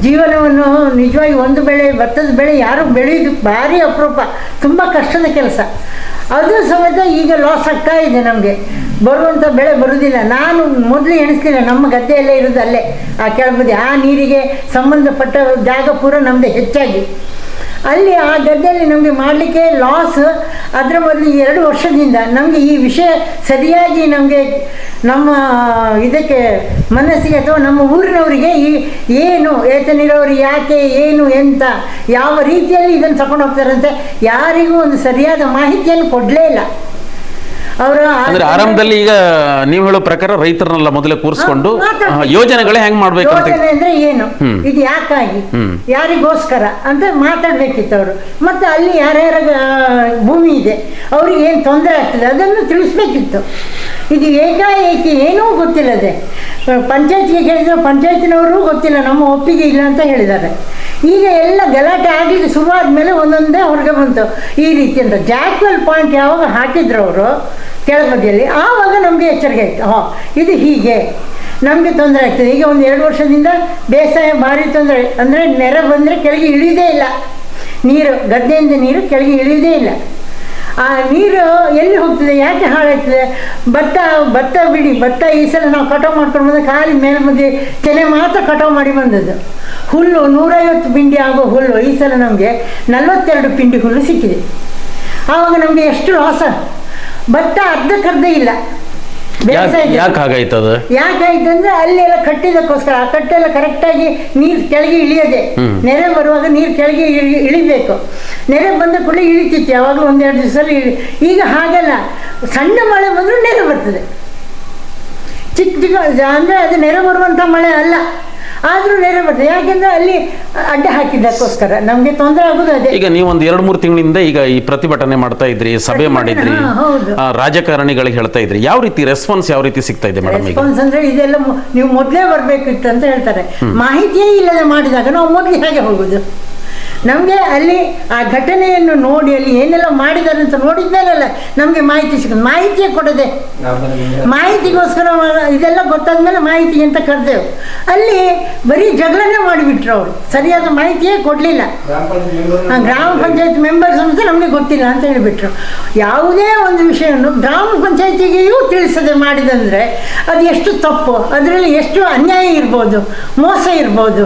ಜೀವನವನ್ನು ನಿಜವಾಗಿ ಒಂದು ಬೆಳೆ, ಭತ್ತದ ಬೆಳೆ ಯಾರು ಬೆಳೆಯೋದು ಭಾರಿ ಅಪರೂಪ, ತುಂಬ ಕಷ್ಟದ ಕೆಲಸ. ಅದು ಸಮೇತ ಈಗ ಲಾಸ್ ಆಗ್ತಾ ಇದೆ. ನಮಗೆ ಬರುವಂಥ ಬೆಳೆ ಬರುವುದಿಲ್ಲ. ನಾನು ಮೊದಲು ಎಣಿಸ್ಲಿಲ್ಲ, ನಮ್ಮ ಗದ್ದೆಯಲ್ಲೇ ಇರೋದು ಅಲ್ಲೇ ಆ ಕೆಳಬದಿ, ಆ ನೀರಿಗೆ ಸಂಬಂಧಪಟ್ಟ ಜಾಗ ಪೂರ ನಮ್ಮದೇ ಹೆಚ್ಚಾಗಿ. ಅಲ್ಲಿ ಆ ಗದ್ದೆಯಲ್ಲಿ ನಮಗೆ ಮಾಡಲಿಕ್ಕೆ ಲಾಸ್. ಅದರ ಮೊದಲು 2 ವರ್ಷದಿಂದ ನಮಗೆ ಈ ವಿಷಯ ಸರಿಯಾಗಿ ನಮಗೆ ನಮ್ಮ ಇದಕ್ಕೆ ಮನಸ್ಸಿಗೆ ಅಥವಾ ನಮ್ಮ ಊರಿನವರಿಗೆ ಏನು ಏತ ನೀರಾವರಿ ಯಾಕೆ ಏನು ಎಂತ ಯಾವ ರೀತಿಯಲ್ಲಿ ಇದನ್ನು ತಗೊಂಡು ಹೋಗ್ತಾರಂತೆ ಯಾರಿಗೂ ಒಂದು ಸರಿಯಾದ ಮಾಹಿತಿಯನ್ನು ಕೊಡಲೇ ಇಲ್ಲ ಅವರು. ಅಂದ್ರೆ ಆರಂಭದಲ್ಲಿ ಈಗ ನೀವು ಹೇಳೋ ಪ್ರಕಾರ ರೈತರನ್ನೆಲ್ಲ ಮೊದಲೇ ಕೂರಿಸ್ಕೊಂಡು ಯೋಜನೆಗಳೇ ಹೆಂಗ್ ಮಾಡ್ಬೇಕು ಯೋಜನೆ ಅಂದ್ರೆ ಏನು, ಇದು ಯಾಕಾಗಿ, ಯಾರಿಗೋಸ್ಕರ ಅಂತ ಮಾತಾಡ್ಬೇಕಿತ್ತು ಅವರು. ಮತ್ತೆ ಅಲ್ಲಿ ಯಾರ್ಯಾರ ಭೂಮಿ ಇದೆ ಅವ್ರಿಗೆ ಏನು ತೊಂದರೆ ಆಗ್ತದೆ ಅದನ್ನು ತಿಳಿಸ್ಬೇಕಿತ್ತು. ಇದು ಏಕಾಏಕಿ ಏನೂ ಗೊತ್ತಿಲ್ಲದೆ ಪಂಚಾಯತ್ಗೆ ಕೇಳಿದ್ರೆ ಪಂಚಾಯತಿನವರು ಗೊತ್ತಿಲ್ಲ, ನಮ್ಮ ಒಪ್ಪಿಗೆ ಇಲ್ಲ ಅಂತ ಹೇಳಿದ್ದಾರೆ. ಈಗ ಎಲ್ಲ ಗಲಾಟೆ ಆಗಲಿಕ್ಕೆ ಶುರುವಾದ ಮೇಲೆ ಒಂದೊಂದೇ ಹೊರಗೆ ಬಂತು ಈ ರೀತಿ ಅಂತ. ಜಾಕ್ವೆಲ್ ಪಾಯಿಂಟ್ ಯಾವಾಗ ಹಾಕಿದ್ರು ಅವರು ಕೆಳಬದಿಯಲ್ಲಿ, ಆವಾಗ ನಮಗೆ ಎಚ್ಚರಿಕೆ ಆಯಿತು, ಇದು ಹೀಗೆ ನಮಗೆ ತೊಂದರೆ ಆಗ್ತದೆ. ಈಗ ಒಂದು 2 ವರ್ಷದಿಂದ ಬೇಸಾಯ ಭಾರಿ ತೊಂದರೆ, ಅಂದರೆ ನೆರೆ ಬಂದರೆ ಕೆಳಗೆ ಇಳಿಯೋದೇ ಇಲ್ಲ ನೀರು, ಗದ್ದೆಯಿಂದ ನೀರು ಕೆಳಗೆ ಇಳಿಯೋದೇ ಇಲ್ಲ. ಆ ನೀರು ಎಲ್ಲಿ ಹೋಗ್ತದೆ, ಯಾಕೆ ಹಾಳಾಗ್ತದೆ? ಭತ್ತ ಬಿಡಿ, ಭತ್ತ ಈ ಸಲ ನಾವು ಕಟಾವು ಮಾಡ್ಕೊಂಡು ಬಂದ ಖಾಲಿ ಮೇಲೆ ಮಧ್ಯೆ ತೆನೆ ಮಾತ್ರ ಕಟಾವು ಮಾಡಿ ಬಂದದ್ದು. ಹುಲ್ಲು 150 ಪಿಂಡಿ ಆಗೋ ಹುಲ್ಲು ಈ ಸಲ ನಮಗೆ 42 ಪಿಂಡಿ ಹುಲ್ಲು ಸಿಕ್ಕಿದೆ. ಆವಾಗ ನಮಗೆ ಎಷ್ಟು ಲಾಸ. ಭತ್ತ ಅರ್ಧಕ್ಕರ್ಧ ಇಲ್ಲ. ಯಾಕಾಯ್ತಂದ್ರೆ ಅಲ್ಲೆಲ್ಲ ಕಟ್ಟಿದಕ್ಕೋಸ್ಕರ ಆ ಕಟ್ಟೆಲ್ಲ ಕರೆಕ್ಟಾಗಿ ನೀರು ಕೆಳಗೆ ಇಳಿಯೋದೆ. ನೆರೆ ಬರುವಾಗ ನೀರು ಕೆಳಗೆ ಇಳಿಬೇಕು. ನೆರೆ ಬಂದ ಕೂಡಲೇ ಇಳಿತಿತ್ತು ಯಾವಾಗಲೂ 1-2 ದಿವಸದಲ್ಲಿ ಈಗ ಹಾಗಲ್ಲ, ಸಣ್ಣ ಮಳೆ ಬಂದರೂ ನೆರೆ ಬರ್ತದೆ. ಚಿಕ್ಕ ಅಂದರೆ ಅದು ನೆರೆ ಬರುವಂಥ ಮಳೆ ಅಲ್ಲ, ಆದರೂ ನೆರೆ ಬರ್ತದೆ. ಯಾಕೆಂದ್ರೆ ಅಲ್ಲಿ ಅಡ್ಡ ಹಾಕಿದ್ದಕ್ಕೋಸ್ಕರ ನಮಗೆ ತೊಂದರೆ ಆಗೋದು ಅದೇ. ಈಗ ನೀವು ಒಂದು 2-3 ತಿಂಗಳಿಂದ ಈಗ ಈ ಪ್ರತಿಭಟನೆ ಮಾಡ್ತಾ ಇದ್ರಿ, ಸಭೆ ಮಾಡಿದ್ರಿ, ರಾಜಕಾರಣಿಗಳಿಗೆ ಹೇಳ್ತಾ ಇದ್ರಿ, ಯಾವ ರೀತಿ ರೆಸ್ಪಾನ್ಸ್ ಯಾವ ರೀತಿ ಸಿಗ್ತಾ ಇದೆ ಮೇಡಮ್? ರೆಸ್ಪಾನ್ಸ್ ಅಂದ್ರೆ ಇದೆಲ್ಲ ನೀವು ಮೊದಲೇ ಬರಬೇಕಿತ್ತು ಅಂತ ಹೇಳ್ತಾರೆ. ಮಾಹಿತಿಯೇ ಇಲ್ಲದೆ ಮಾಡಿದಾಗ ನಾವು ಮೊದಲು ಹೇಗೆ ಹೋಗುದು? ನಮಗೆ ಅಲ್ಲಿ ಆ ಘಟನೆಯನ್ನು ನೋಡಿ ಅಲ್ಲಿ ಏನೆಲ್ಲ ಮಾಡಿದ್ದಾರೆ ಅಂತ ನೋಡಿದ ಮೇಲೆಲ್ಲ ನಮಗೆ ಮಾಹಿತಿ ಸಿಗೋದು. ಮಾಹಿತಿಯೇ ಕೊಡದೆ, ಮಾಹಿತಿಗೋಸ್ಕರ ಇದೆಲ್ಲ ಗೊತ್ತಾದ್ಮೇಲೆ ಮಾಹಿತಿಗೆ ಅಂತ ಕರೆದೆವು. ಅಲ್ಲಿ ಬರೀ ಜಗಳನೇ ಮಾಡಿಬಿಟ್ರು ಅವರು, ಸರಿಯಾದ ಮಾಹಿತಿಯೇ ಕೊಡಲಿಲ್ಲ. ಗ್ರಾಮ ಪಂಚಾಯತ್ ಮೆಂಬರ್ಸ್ ಅಂತ ನಮಗೆ ಗೊತ್ತಿಲ್ಲ ಅಂತ ಹೇಳಿಬಿಟ್ರು. ಯಾವುದೇ ಒಂದು ವಿಷಯವನ್ನು ಗ್ರಾಮ ಪಂಚಾಯತಿಗೆಯೂ ತಿಳಿಸದೆ ಮಾಡಿದಂದರೆ ಅದು ಎಷ್ಟು ತಪ್ಪು, ಅದರಲ್ಲಿ ಎಷ್ಟು ಅನ್ಯಾಯ ಇರ್ಬೋದು, ಮೋಸ ಇರ್ಬೋದು.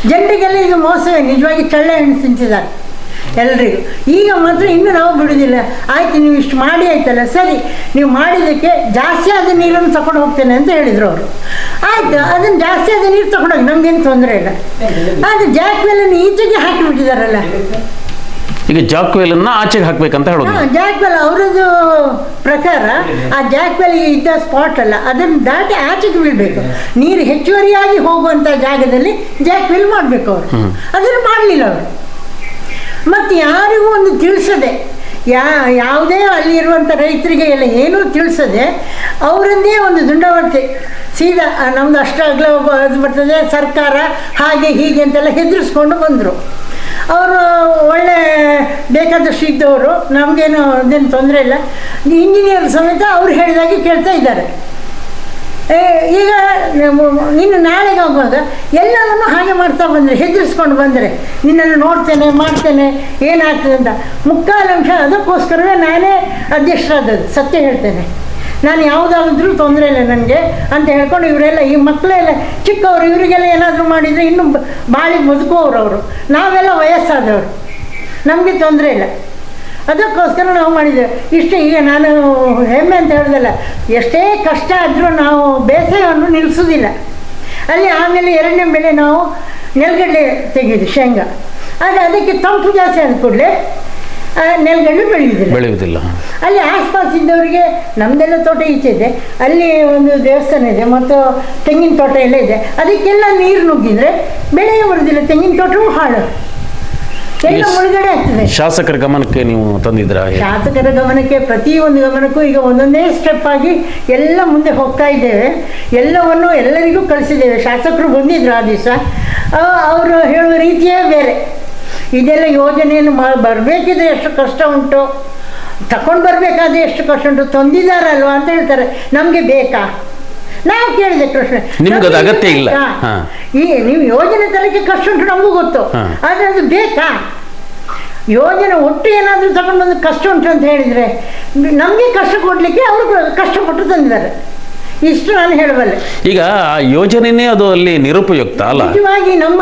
ಜನರಿಗೆಲ್ಲ ಇದು ಮೋಸವೇ, ನಿಜವಾಗಿ ಚಳ್ಳೆ ಹಣ್ಣು ತಿಂತಿದ್ದಾರೆ ಎಲ್ರಿಗೂ. ಈಗ ಮಾತ್ರ ಇನ್ನು ನಾವು ಬಿಡುವುದಿಲ್ಲ. ಆಯ್ತು, ನೀವು ಇಷ್ಟು ಮಾಡಿ ಆಯ್ತಲ್ಲ, ಸರಿ ನೀವು ಮಾಡಿದ್ದಕ್ಕೆ ಜಾಸ್ತಿ ಆದ ನೀರನ್ನು ತಗೊಂಡು ಹೋಗ್ತೇನೆ ಅಂತ ಹೇಳಿದರು ಅವರು. ಆಯಿತು, ಅದನ್ನು ಜಾಸ್ತಿ ಆದ ನೀರು ತಗೊಂಡೋಗಿ ನಮಗೇನು ತೊಂದರೆ ಇಲ್ಲ. ಆದರೆ ಜಾಕ್ವೆಲ್ಲನ್ನು ಈಚೆಗೆ ಹಾಕಿಬಿಟ್ಟಿದ್ದಾರಲ್ಲ. ಈಗ ಜಾಕ್ವೆಲನ್ನು ಆಚೆಗೆ ಹಾಕ್ಬೇಕಂತ ಹೇಳೋದು. ಜಾಕ್ವೆಲ್ ಅವರದ್ದು ಪ್ರಕಾರ ಆ ಜಾಕ್ವೆಲ್ ಇದ್ದ ಸ್ಪಾಟ್ ಅಲ್ಲ, ಅದನ್ನು ದಾಟಿ ಆಚೆಗೆ ಬೀಳಬೇಕು. ನೀರು ಹೆಚ್ಚುವರಿಯಾಗಿ ಹೋಗುವಂಥ ಜಾಗದಲ್ಲಿ ಜಾಕ್ವೆಲ್ ಮಾಡಬೇಕು ಅವರು. ಅದನ್ನು ಮಾಡಲಿಲ್ಲ ಅವರು. ಮತ್ತು ಯಾರಿಗೂ ಒಂದು ತಿಳಿಸದೆ, ಯಾವುದೇ ಅಲ್ಲಿರುವಂಥ ರೈತರಿಗೆ ಎಲ್ಲ ಏನೂ ತಿಳಿಸದೆ ಅವರದ್ದೇ ಒಂದು ದುಂಡಾವರ್ತಿ ಸೀದಾ ನಮ್ಮದು ಅಷ್ಟು ಅಗಲ ಅದು ಬರ್ತದೆ ಸರ್ಕಾರ ಹಾಗೆ ಹೀಗೆ ಅಂತೆಲ್ಲ ಹೆದರಿಸ್ಕೊಂಡು ಬಂದರು. ಅವರು ಒಳ್ಳೆ ಬೇಕಾದಷ್ಟು ಇದ್ದವರು, ನಮಗೇನು ಅದೇನು ತೊಂದರೆ ಇಲ್ಲ. ಇಂಜಿನಿಯರ್ ಸಮೇತ ಅವ್ರು ಹೇಳಿದಾಗೆ ಕೇಳ್ತಾ ಇದ್ದಾರೆ. ಈಗ ಇನ್ನು ನಾಳೆಗೆ ಹೋಗುವಾಗ ಎಲ್ಲವನ್ನು ಹಾಗೆ ಮಾಡ್ತಾ ಬಂದರೆ, ಹೆದರಿಸ್ಕೊಂಡು ಬಂದರೆ ನಿನ್ನನ್ನು ನೋಡ್ತೇನೆ ಮಾಡ್ತೇನೆ ಏನಾಗ್ತದೆ ಅಂತ. 3/4 ಅಂಶ ಅದಕ್ಕೋಸ್ಕರವೇ ನಾನೇ ಅಧ್ಯಕ್ಷರಾದದ್ದು, ಸತ್ಯ ಹೇಳ್ತೇನೆ. ನಾನು ಯಾವುದಾದ್ರೂ ತೊಂದರೆ ಇಲ್ಲ ನನಗೆ ಅಂತ ಹೇಳ್ಕೊಂಡು ಇವರೆಲ್ಲ ಈ ಮಕ್ಕಳೆಲ್ಲ ಚಿಕ್ಕವರು, ಇವರಿಗೆಲ್ಲ ಏನಾದರೂ ಮಾಡಿದರೆ ಇನ್ನೂ ಬಾಳಿ ಬದುಕುವವರು ಅವರು. ನಾವೆಲ್ಲ ವಯಸ್ಸಾದವರು, ನಮಗೆ ತೊಂದರೆ ಇಲ್ಲ. ಅದಕ್ಕೋಸ್ಕರ ನಾವು ಮಾಡಿದ್ದೇವೆ ಇಷ್ಟೇ. ಈಗ ನಾನು ಹೆಮ್ಮೆ ಅಂತ ಹೇಳಿದಲ್ಲ, ಎಷ್ಟೇ ಕಷ್ಟ ಆದರೂ ನಾವು ಬೇಸಾಯವನ್ನು ನಿಲ್ಲಿಸೋದಿಲ್ಲ. ಅಲ್ಲಿ ಆಮೇಲೆ 2ನೇ ಬೆಳೆ ನಾವು ನೆಲಗಡಲೆ ತೆಗೆದು ಶೇಂಗಾ, ಆದರೆ ಅದಕ್ಕೆ ತಂಪು ಜಾಸ್ತಿ ಆದ ಕೂಡಲೇ ನೆಲಗಡಲೆ ಬೆಳೆಯುವುದಿಲ್ಲ. ಅಲ್ಲಿ ಆಸ್ಪಾಸಿದ್ದವರಿಗೆ ನಮ್ಮದೆಲ್ಲ ತೋಟ ಈಚೆ ಇದೆ, ಅಲ್ಲಿ ಒಂದು ದೇವಸ್ಥಾನ ಇದೆ ಮತ್ತು ತೆಂಗಿನ ತೋಟ ಎಲ್ಲ ಇದೆ. ಅದಕ್ಕೆಲ್ಲ ನೀರು ನುಗ್ಗಿದ್ರೆ ಬೆಳೆಯೇ ಬರೋದಿಲ್ಲ, ತೆಂಗಿನ ತೋಟವೂ ಹಾಳು, ಎಲ್ಲ ಮುಳುಗಡೆ ಆಗ್ತದೆ. ಶಾಸಕರ ಗಮನಕ್ಕೆ ನೀವು ತಂದಿದ್ರ? ಶಾಸಕರ ಗಮನಕ್ಕೆ, ಪ್ರತಿಯೊಂದು ಗಮನಕ್ಕೂ ಈಗ ಒಂದೊಂದೇ ಸ್ಟೆಪ್ ಆಗಿ ಎಲ್ಲ ಮುಂದೆ ಹೋಗ್ತಾ ಇದ್ದೇವೆ. ಎಲ್ಲವನ್ನು ಎಲ್ಲರಿಗೂ ಕಳಿಸಿದ್ದೇವೆ. ಶಾಸಕರು ಬಂದಿದ್ರು ಆ ದಿವಸ, ಅವರು ಹೇಳುವ ರೀತಿಯೇ ಬೇರೆ. ಇದೆಲ್ಲ ಯೋಜನೆಯನ್ನು ಬರಬೇಕಿದ್ರೆ ಎಷ್ಟು ಕಷ್ಟ ಉಂಟು, ತಗೊಂಡು ಬರಬೇಕಾದ್ರೆ ಎಷ್ಟು ಕಷ್ಟ ಉಂಟು, ತಂದಿದ್ದಾರಲ್ವಾ ಅಂತ ಹೇಳ್ತಾರೆ. ನಮಗೆ ಬೇಕಾ? ನಾವು ಕೇಳಿದೆ ಪ್ರಶ್ನೆ, ನಿಮ್ಗೆ ಅದು ಅಗತ್ಯ ಇಲ್ಲ. ಈ ನೀವು ಯೋಜನೆ ತರಕ್ಕೆ ಕಷ್ಟ ಉಂಟು ನಮಗೂ ಗೊತ್ತು, ಆದರೆ ಅದು ಬೇಕಾ? ಯೋಜನೆ ಒಟ್ಟು ಏನಾದರೂ ತಗೊಂಡು ಬಂದು ಕಷ್ಟ ಉಂಟು ಅಂತ ಹೇಳಿದರೆ ನಮಗೆ ಕಷ್ಟ ಕೊಡಲಿಕ್ಕೆ ಅವರು ಕಷ್ಟಪಟ್ಟು ತಂದಿದ್ದಾರೆ. ಇಷ್ಟು ನಾನು ಹೇಳಬಲ್ಲೆ. ಈಗ ಆ ಯೋಜನೆನೇ ಅದು ಅಲ್ಲಿ ನಿರುಪಯುಕ್ತ ಅಲ್ಲ. ನಿಜವಾಗಿ ನಮ್ಮ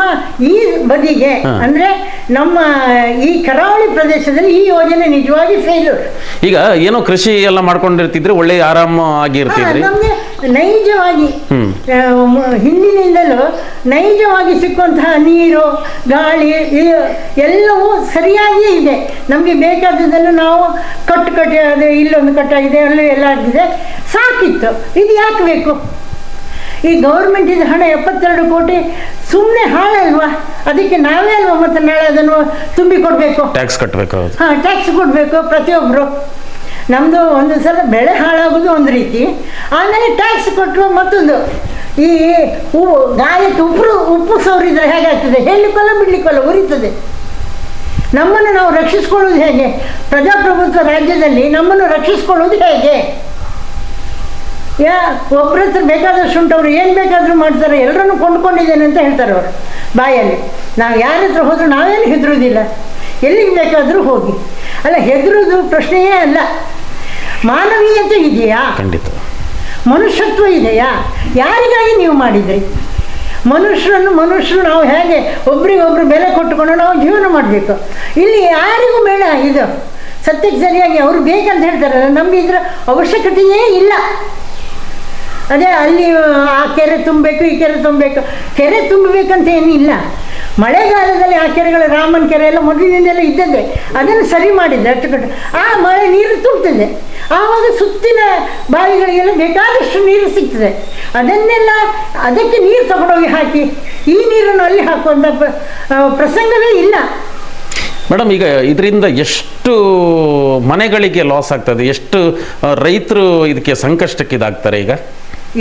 ಈ ಬದಿಗೆ ಅಂದ್ರೆ ನಮ್ಮ ಈ ಕರಾವಳಿ ಪ್ರದೇಶದಲ್ಲಿ ಈ ಯೋಜನೆ ನಿಜವಾಗಿ ಫೇಲ್ಯೂರ್. ಈಗ ಏನೋ ಕೃಷಿ ಎಲ್ಲ ಮಾಡ್ಕೊಂಡಿರ್ತಿದ್ರೆ ಒಳ್ಳೆ ಆರಾಮಾಗಿ ಇರ್ತಿದ್ರಿ. ನಮಗೆ ನೈಜವಾಗಿ ಹಿಂದಿನಿಂದಲೂ ನೈಜವಾಗಿ ಸಿಕ್ಕುವಂತಹ ನೀರು, ಗಾಳಿ ಎಲ್ಲವೂ ಸರಿಯಾಗಿಯೇ ಇದೆ. ನಮಗೆ ಬೇಕಾದದನ್ನು ನಾವು ಕಟ್ಟಿ ಅದು ಇಲ್ಲೊಂದು ಕಟ್ಟಾಗಿದೆ, ಅಲ್ಲಿ ಎಲ್ಲ ಆಗಿದೆ, ಸಾಕಿತ್ತು. ಇದು ಯಾಕೆ ಬೇಕು? ಈ ಗೌರ್ಮೆಂಟ್ ಇದು ಹಣ 72 ಕೋಟಿ ಸುಮ್ಮನೆ ಹಾಳಲ್ವಾ? ಅದಕ್ಕೆ ನಾವೇ ಅಲ್ವಾ ಮತ್ತೆ ನಾಳೆ ಅದನ್ನು ತುಂಬಿ ಕೊಡಬೇಕು, ಟ್ಯಾಕ್ಸ್ ಕಟ್ಟಬೇಕು. ಟ್ಯಾಕ್ಸ್ ಕೊಡಬೇಕು ಪ್ರತಿಯೊಬ್ಬರು. ನಮ್ಮದು ಒಂದು ಸಲ ಬೆಳೆ ಹಾಳಾಗೋದು ಒಂದು ರೀತಿ, ಆಮೇಲೆ ಟ್ಯಾಕ್ಸ್ ಕೊಟ್ಟರು ಮತ್ತೊಂದು. ಈ ಗಾಯಕ್ಕೆ ಉಪ್ಪು ಸವರಿದ್ರೆ ಹೇಗಾಗ್ತದೆ? ಹೇಳಲಿಕ್ಕಲ್ಲ ಬಿಡ್ಲಿಕ್ಕಲ್ಲ, ಉರಿತದೆ. ನಮ್ಮನ್ನು ನಾವು ರಕ್ಷಿಸ್ಕೊಳ್ಳೋದು ಹೇಗೆ? ಪ್ರಜಾಪ್ರಭುತ್ವ ರಾಜ್ಯದಲ್ಲಿ ನಮ್ಮನ್ನು ರಕ್ಷಿಸ್ಕೊಳ್ಳೋದು ಹೇಗೆ? ಒಬ್ಬರ ಹತ್ರ ಬೇಕಾದಷ್ಟು ಉಂಟು, ಅವರು ಏನು ಬೇಕಾದರೂ ಮಾಡ್ತಾರೆ, ಎಲ್ಲರನ್ನು ಕೊಂಡ್ಕೊಂಡಿದ್ದೇನೆ ಅಂತ ಹೇಳ್ತಾರೆ ಅವರು ಬಾಯಲ್ಲಿ. ನಾವು ಯಾರ ಹತ್ರ ಹೋದರೂ ನಾವೇನು ಹೆದರುವುದಿಲ್ಲ, ಎಲ್ಲಿಗೆ ಬೇಕಾದರೂ ಹೋಗಿ. ಅಲ್ಲ, ಹೆದರುವುದು ಪ್ರಶ್ನೆಯೇ ಅಲ್ಲ. ಮಾನವೀಯತೆ ಇದೆಯಾ? ಖಂಡಿತ. ಮನುಷ್ಯತ್ವ ಇದೆಯಾ? ಯಾರಿಗಾಗಿ ನೀವು ಮಾಡಿದ್ರಿ? ಮನುಷ್ಯರು ನಾವು ಹೇಗೆ ಒಬ್ರಿಗೊಬ್ರು ಬೆಲೆ ಕೊಟ್ಟುಕೊಂಡು ನಾವು ಜೀವನ ಮಾಡಬೇಕು. ಇಲ್ಲಿ ಯಾರಿಗೂ ಬೇಡ ಇದು. ಸತ್ಯಕ್ಕೆ ಸರಿಯಾಗಿ ಅವರು ಬೇಕಂತ ಹೇಳ್ತಾರೆ, ನಮಗೆ ಇದರ ಅವಶ್ಯಕತೆಯೇ ಇಲ್ಲ. ಅದೇ ಅಲ್ಲಿ ಆ ಕೆರೆ ತುಂಬಬೇಕು, ಈ ಕೆರೆ ತುಂಬಬೇಕು. ಕೆರೆ ತುಂಬಬೇಕಂತ ಏನಿಲ್ಲ. ಮಳೆಗಾಲದಲ್ಲಿ ಆ ಕೆರೆಗಳು, ರಾಮನ ಕೆರೆ ಎಲ್ಲ ಮೊದಲಿನಿಂದೆಲ್ಲ ಇದ್ದದ್ದೇ, ಅದನ್ನು ಸರಿ ಮಾಡಿದ್ದೆ ಅಚ್ಚುಕಟ್ಟು. ಆ ಮಳೆ ನೀರು ತುಂಬ್ತದೆ, ಆವಾಗ ಸುತ್ತಿನ ಬಾವಿಗಳಿಗೆಲ್ಲ ಬೇಕಾದಷ್ಟು ನೀರು ಸಿಗ್ತದೆ. ಅದಕ್ಕೆ ನೀರು ತಗೊಂಡೋಗಿ ಹಾಕಿ ಈ ನೀರನ್ನು ಅಲ್ಲಿ ಹಾಕುವಂಥ ಪ್ರಸಂಗವೇ ಇಲ್ಲ. ಮೇಡಮ್, ಈಗ ಇದರಿಂದ ಎಷ್ಟು ಮನೆಗಳಿಗೆ ಲಾಸ್ ಆಗ್ತದೆ? ಎಷ್ಟು ರೈತರು ಇದಕ್ಕೆ ಸಂಕಷ್ಟಕ್ಕೆ ಇದಾಗ್ತಾರೆ? ಈಗ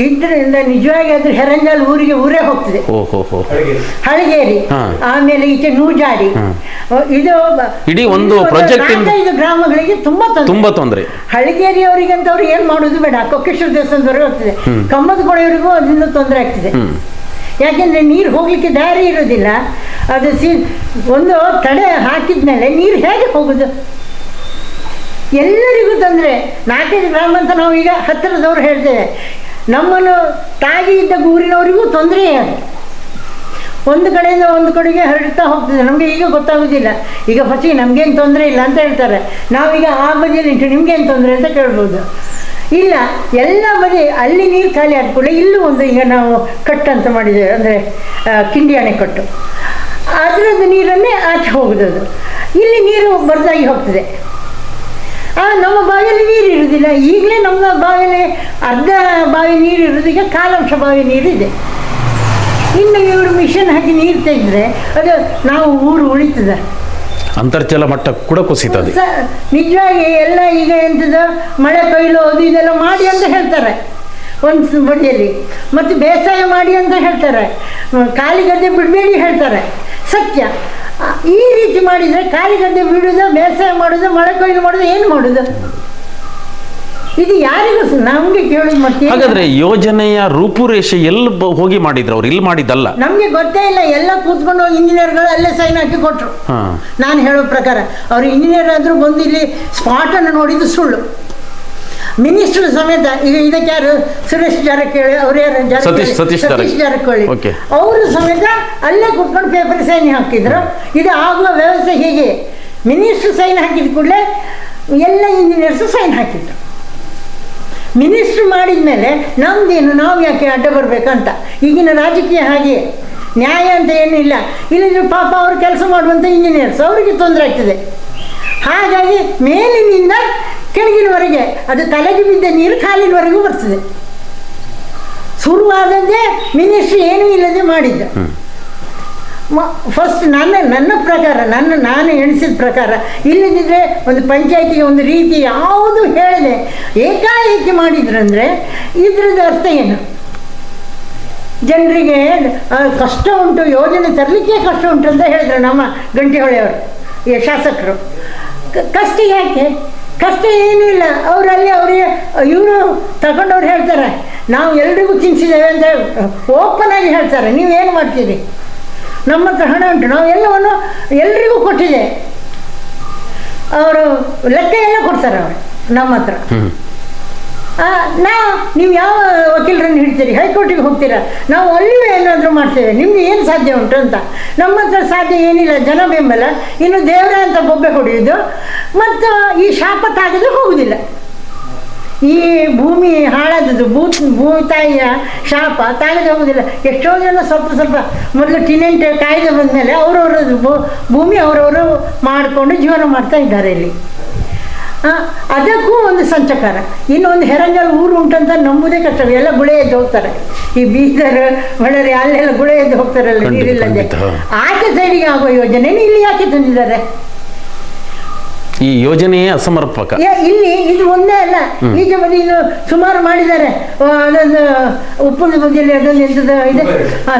ಇದರಿಂದ ನಿಜವಾಗಿ ಅದು ಹೆರಂಜಾಲ್ ಊರೇ ಹೋಗ್ತದೆ. ಹಳಗೇರಿ, ಆಮೇಲೆ ಈಚೆ ನೂಜಾಡಿ, ಇದು ಇಡೀ ಒಂದು ಪ್ರಾಜೆಕ್ಟ್ 4-5 ಗ್ರಾಮಗಳಿಗೆ ತುಂಬಾ ತೊಂದರೆ. ಹಳಗೇರಿ ಅವರಿಗಂತ ಅವ್ರು ಏನ್ ಮಾಡೋದು ಬೇಡ, ಕೊಕ್ಕೇಶ್ವರ ದೇವಸ್ಥಾನದವರೆಗೆ ಹೋಗ್ತದೆ. ಕಂಬದ ಕೊಳೆಯವರಿಗೂ ಅದರಿಂದ ತೊಂದರೆ ಆಗ್ತದೆ. ಯಾಕೆಂದ್ರೆ ನೀರು ಹೋಗ್ಲಿಕ್ಕೆ ದಾರಿ ಇರೋದಿಲ್ಲ. ಅದು ಒಂದು ತಡೆ ಹಾಕಿದ್ಮೇಲೆ ನೀರು ಹೇಗೆ ಹೋಗುದು? ಎಲ್ಲರಿಗೂ ತೊಂದರೆ. 4-5 ಗ್ರಾಮ ಅಂತ ನಾವು ಈಗ ಹತ್ತಿರದವ್ರು ಹೇಳ್ತೇವೆ. ನಮ್ಮನ್ನು ತಾಗಿ ಇದ್ದ ಊರಿನವರಿಗೂ ತೊಂದರೆಯೇ ಅದು. ಒಂದು ಕಡೆಯಿಂದ ಒಂದು ಕಡೆಗೆ ಹರಡ್ತಾ ಹೋಗ್ತದೆ. ನಮಗೆ ಈಗ ಗೊತ್ತಾಗೋದಿಲ್ಲ. ಈಗ ಫಸ್ಟಿಗೆ ನಮಗೇನು ತೊಂದರೆ ಇಲ್ಲ ಅಂತ ಹೇಳ್ತಾರೆ, ನಾವೀಗ ಆ ಬದಿಯಲ್ಲಿ ನಿಂತು ನಿಮ್ಗೇನು ತೊಂದರೆ ಅಂತ ಕೇಳ್ಬೋದು. ಇಲ್ಲ, ಎಲ್ಲ ಬದಿ ಅಲ್ಲಿ ನೀರು ಖಾಲಿ ಆದ್ಕೊಳ್ಳಿ. ಇಲ್ಲೂ ಒಂದು ಈಗ ನಾವು ಕಟ್ಟಂತ ಮಾಡಿದ್ದೇವೆ, ಅಂದರೆ ಕಿಂಡಿ ಅಣೆಕಟ್ಟು. ಅದರದ್ದು ನೀರನ್ನೇ ಆಚೆ ಹೋಗುವುದು. ಇಲ್ಲಿ ನೀರು ಬರದಾಗಿ ಹೋಗ್ತದೆ. ನಮ್ಮ ಬಾವಿಯಲ್ಲಿ ನೀರು ಇರುವುದಿಲ್ಲ. ಈಗಲೇ ನಮ್ಮ ಬಾವಿಯಲ್ಲಿ ಅರ್ಧ ಬಾವಿ ನೀರು ಇರೋದು, ಈಗ ಕಾಲಾಂಶ ಬಾವಿ ನೀರಿದೆ. ಇನ್ನು ಇವರು ಮಿಷನ್ ಹಾಕಿ ನೀರು ತೆಗೆದ್ರೆ ಅದು ನಾವು ಊರು ಉಳಿತದ. ಅಂತರ್ಜಲ ಮಟ್ಟ ಕೂಡ ಕುಸಿತದೆ. ನಿಜವಾಗಿ ಎಲ್ಲ ಈಗ ಎಂಥದ್ದು ಮಳೆ ಕೊಯ್ಲು ಅದು ಇದೆಲ್ಲ ಮಾಡಿ ಅಂತ ಹೇಳ್ತಾರೆ ಒಂದು ಬದಿಯಲ್ಲಿ, ಮತ್ತು ಬೇಸಾಯ ಮಾಡಿ ಅಂತ ಹೇಳ್ತಾರೆ, ಖಾಲಿ ಗದ್ದೆ ಬಿಡಬೇಡಿ ಹೇಳ್ತಾರೆ. ಸತ್ಯ. ಈ ರೀತಿ ಮಾಡಿದರೆ ಖಾಲಿ ಗದ್ದೆ ಬಿಡುವುದು, ಬೇಸಾಯ ಮಾಡೋದು, ಮಳೆ ಕೊಯ್ಲು ಮಾಡೋದು, ಏನು ಮಾಡೋದು? ಇದು ಯಾರಿಗೂ ನಮಗೆ ಕೇಳೋದು. ಮಾಡ್ತೀವಿ. ಹಾಗಾದ್ರೆ ಯೋಜನೆಯ ರೂಪುರೇಷೆ ಎಲ್ಲಿ ಹೋಗಿ ಮಾಡಿದ್ರು? ಅವ್ರು ಇಲ್ಲಿ ಮಾಡಿದ್ದಲ್ಲ, ನಮಗೆ ಗೊತ್ತೇ ಇಲ್ಲ. ಎಲ್ಲ ಕೂತ್ಕೊಂಡು ಇಂಜಿನಿಯರ್ಗಳು ಅಲ್ಲೇ ಸೈನ್ ಹಾಕಿ ಕೊಟ್ಟರು. ನಾನು ಹೇಳೋ ಪ್ರಕಾರ ಅವರು ಇಂಜಿನಿಯರ್ ಆದರೂ ಬಂದು ಇಲ್ಲಿ ಸ್ಪಾಟನ್ನು ನೋಡಿದ್ದು ಸುಳ್ಳು. ಮಿನಿಸ್ಟರ್ ಸಮೇತ, ಈಗ ಇದಕ್ಕೆ ಯಾರು ಸುರೇಶ್ ಜಾರಕಿಹೊಳಿ ಅವರು, ಯಾರು ಸತೀಶ್ ಜಾರಕಿಹೊಳಿ ಅವರು ಸಮೇತ ಅಲ್ಲೇ ಕೂತ್ಕೊಂಡು ಪೇಪರ್ ಸೈನ್ ಹಾಕಿದ್ರು. ಇದು ಆಗುವ ವ್ಯವಸ್ಥೆ ಹೀಗೆ. ಮಿನಿಸ್ಟರ್ ಸೈನ್ ಹಾಕಿದ ಕೂಡಲೇ ಎಲ್ಲ ಇಂಜಿನಿಯರ್ಸು ಸೈನ್ ಹಾಕಿದ್ರು. ಮಿನಿಸ್ಟ್ರು ಮಾಡಿದ ಮೇಲೆ ನಮ್ದೇನು, ನಾವು ಯಾಕೆ ಅಡ್ಡ ಬರಬೇಕಂತ. ಈಗಿನ ರಾಜಕೀಯ ಹಾಗೆ, ನ್ಯಾಯ ಅಂತ ಏನೂ ಇಲ್ಲ. ಇಲ್ಲಿದ್ರೆ ಪಾಪ ಅವರು ಕೆಲಸ ಮಾಡುವಂಥ ಇಂಜಿನಿಯರ್ಸ್, ಅವರಿಗೆ ತೊಂದರೆ ಆಗ್ತದೆ. ಹಾಗಾಗಿ ಮೇಲಿನಿಂದ ಕೆಳಗಿನವರೆಗೆ ಅದು ತಲೆಗೆ ಬಿದ್ದ ನೀರು ಕಾಲಿನವರೆಗೂ ಬರ್ತದೆ. ಶುರುವಾದದ್ದೇ ಮಿನಿಸ್ಟ್ರಿ ಏನೂ ಇಲ್ಲದೆ ಮಾಡಿದ್ದ. ಫಸ್ಟ್ ನನ್ನ ಪ್ರಕಾರ, ನಾನು ಎಣಿಸಿದ ಪ್ರಕಾರ, ಇಲ್ಲದಿದ್ದರೆ ಒಂದು ಪಂಚಾಯತಿಗೆ ಒಂದು ರೀತಿ ಯಾವುದು ಹೇಳಿದೆ ಏಕಾಏಕಿ ಮಾಡಿದ್ರಂದರೆ ಇದ್ರದ್ದು ಅರ್ಥ ಏನು? ಜನರಿಗೆ ಕಷ್ಟ ಉಂಟು, ಯೋಜನೆ ತರಲಿಕ್ಕೆ ಕಷ್ಟ ಉಂಟು ಅಂತ ಹೇಳಿದ್ರು ನಮ್ಮ ಗಂಟಿಹೊಳೆಯವರು, ಈ ಶಾಸಕರು. ಕಷ್ಟ ಯಾಕೆ? ಕಷ್ಟ ಏನೂ ಇಲ್ಲ. ಅವರಲ್ಲಿ ಅವರಿಗೆ ಇವರು ತಗೊಂಡವ್ರು ಹೇಳ್ತಾರೆ, ನಾವು ಎಲ್ರಿಗೂ ತಿನ್ನಿಸಿದ್ದೇವೆ ಅಂತ ಓಪನ್ ಆಗಿ ಹೇಳ್ತಾರೆ. ನೀವೇನು ಮಾಡ್ತೀರಿ? ನಮ್ಮ ಹತ್ರ ಹಣ ಉಂಟು, ನಾವು ಎಲ್ಲವನ್ನು ಎಲ್ರಿಗೂ ಕೊಟ್ಟಿದೆ. ಅವರು ಲೆಕ್ಕ ಎಲ್ಲ ಕೊಡ್ತಾರೆ ಅವರು ನಮ್ಮ ಹತ್ರ. ನೀವು ಯಾವ ವಕೀಲರನ್ನು ಹಿಡ್ತೀರಿ, ಹೈಕೋರ್ಟಿಗೆ ಹೋಗ್ತೀರಾ, ನಾವು ಅಲ್ಲಿಯೂ ಏನಾದರೂ ಮಾಡ್ತೇವೆ, ನಿಮ್ಗೆ ಏನು ಸಾಧ್ಯ ಉಂಟು ಅಂತ. ನಮ್ಮ ಹತ್ರ ಸಾಧ್ಯ ಏನಿಲ್ಲ, ಜನ ಬೆಂಬಲ, ಇನ್ನು ದೇವರೇ ಅಂತ ಬೊಬ್ಬೆ ಹೊಡೆಯೋದು, ಮತ್ತು ಈ ಶಾಪ ತಾಗದೆ ಹೋಗುವುದಿಲ್ಲ. ಈ ಭೂಮಿ ಹಾಳಾದದ್ದು ಭೂತಾಯಿಯ ಶಾಪ ತಾಗದೆ ಹೋಗುವುದಿಲ್ಲ. ಎಷ್ಟೋ ಜನ ಸ್ವಲ್ಪ ಮೊದಲು ಟಿನೆಂಟ್ ಕಾಯ್ದೆ ಬಂದಮೇಲೆ ಅವರವರದ್ದು ಭೂಮಿ ಅವರವರು ಮಾಡಿಕೊಂಡು ಜೀವನ ಮಾಡ್ತಾ ಇದ್ದಾರೆ ಇಲ್ಲಿ. ಅದಕ್ಕೂ ಒಂದು ಸಂಚಕಾರ. ಇನ್ನೊಂದು ಹೆರಂಗಲ್ ಊರು ಉಂಟಂತ ನಂಬುದೇ ಕಷ್ಟ. ಎಲ್ಲ ಗುಳೆ ಎದ್ದು ಹೋಗ್ತಾರೆ, ಈ ಬೀದರ್ ಬಳ್ಳಾರಿ ಅಲ್ಲೆಲ್ಲ ಗುಳೆ ಎದ್ದು ಹೋಗ್ತಾರಲ್ಲ ನೀರಿಲ್ಲದೆ. ಆಚೆ ಸೈಡಿಗೆ ಆಗೋ ಯೋಜನೆ ಇಲ್ಲಿ ಯಾಕೆ ತಂದಿದ್ದಾರೆ? ಈ ಯೋಜನೆಯೇ ಅಸಮರ್ಪಕ. ಇಲ್ಲಿ ಇದು ಒಂದೇ ಅಲ್ಲ, ಈಚೆ ಬದಿ ಇದು ಸುಮಾರು ಮಾಡಿದ್ದಾರೆ. ಅದೊಂದು ಉಪ್ಪಿನ ಬದಿಯಲ್ಲಿ ಅದೊಂದು ಎಂಥದ್ದು ಇದೆ,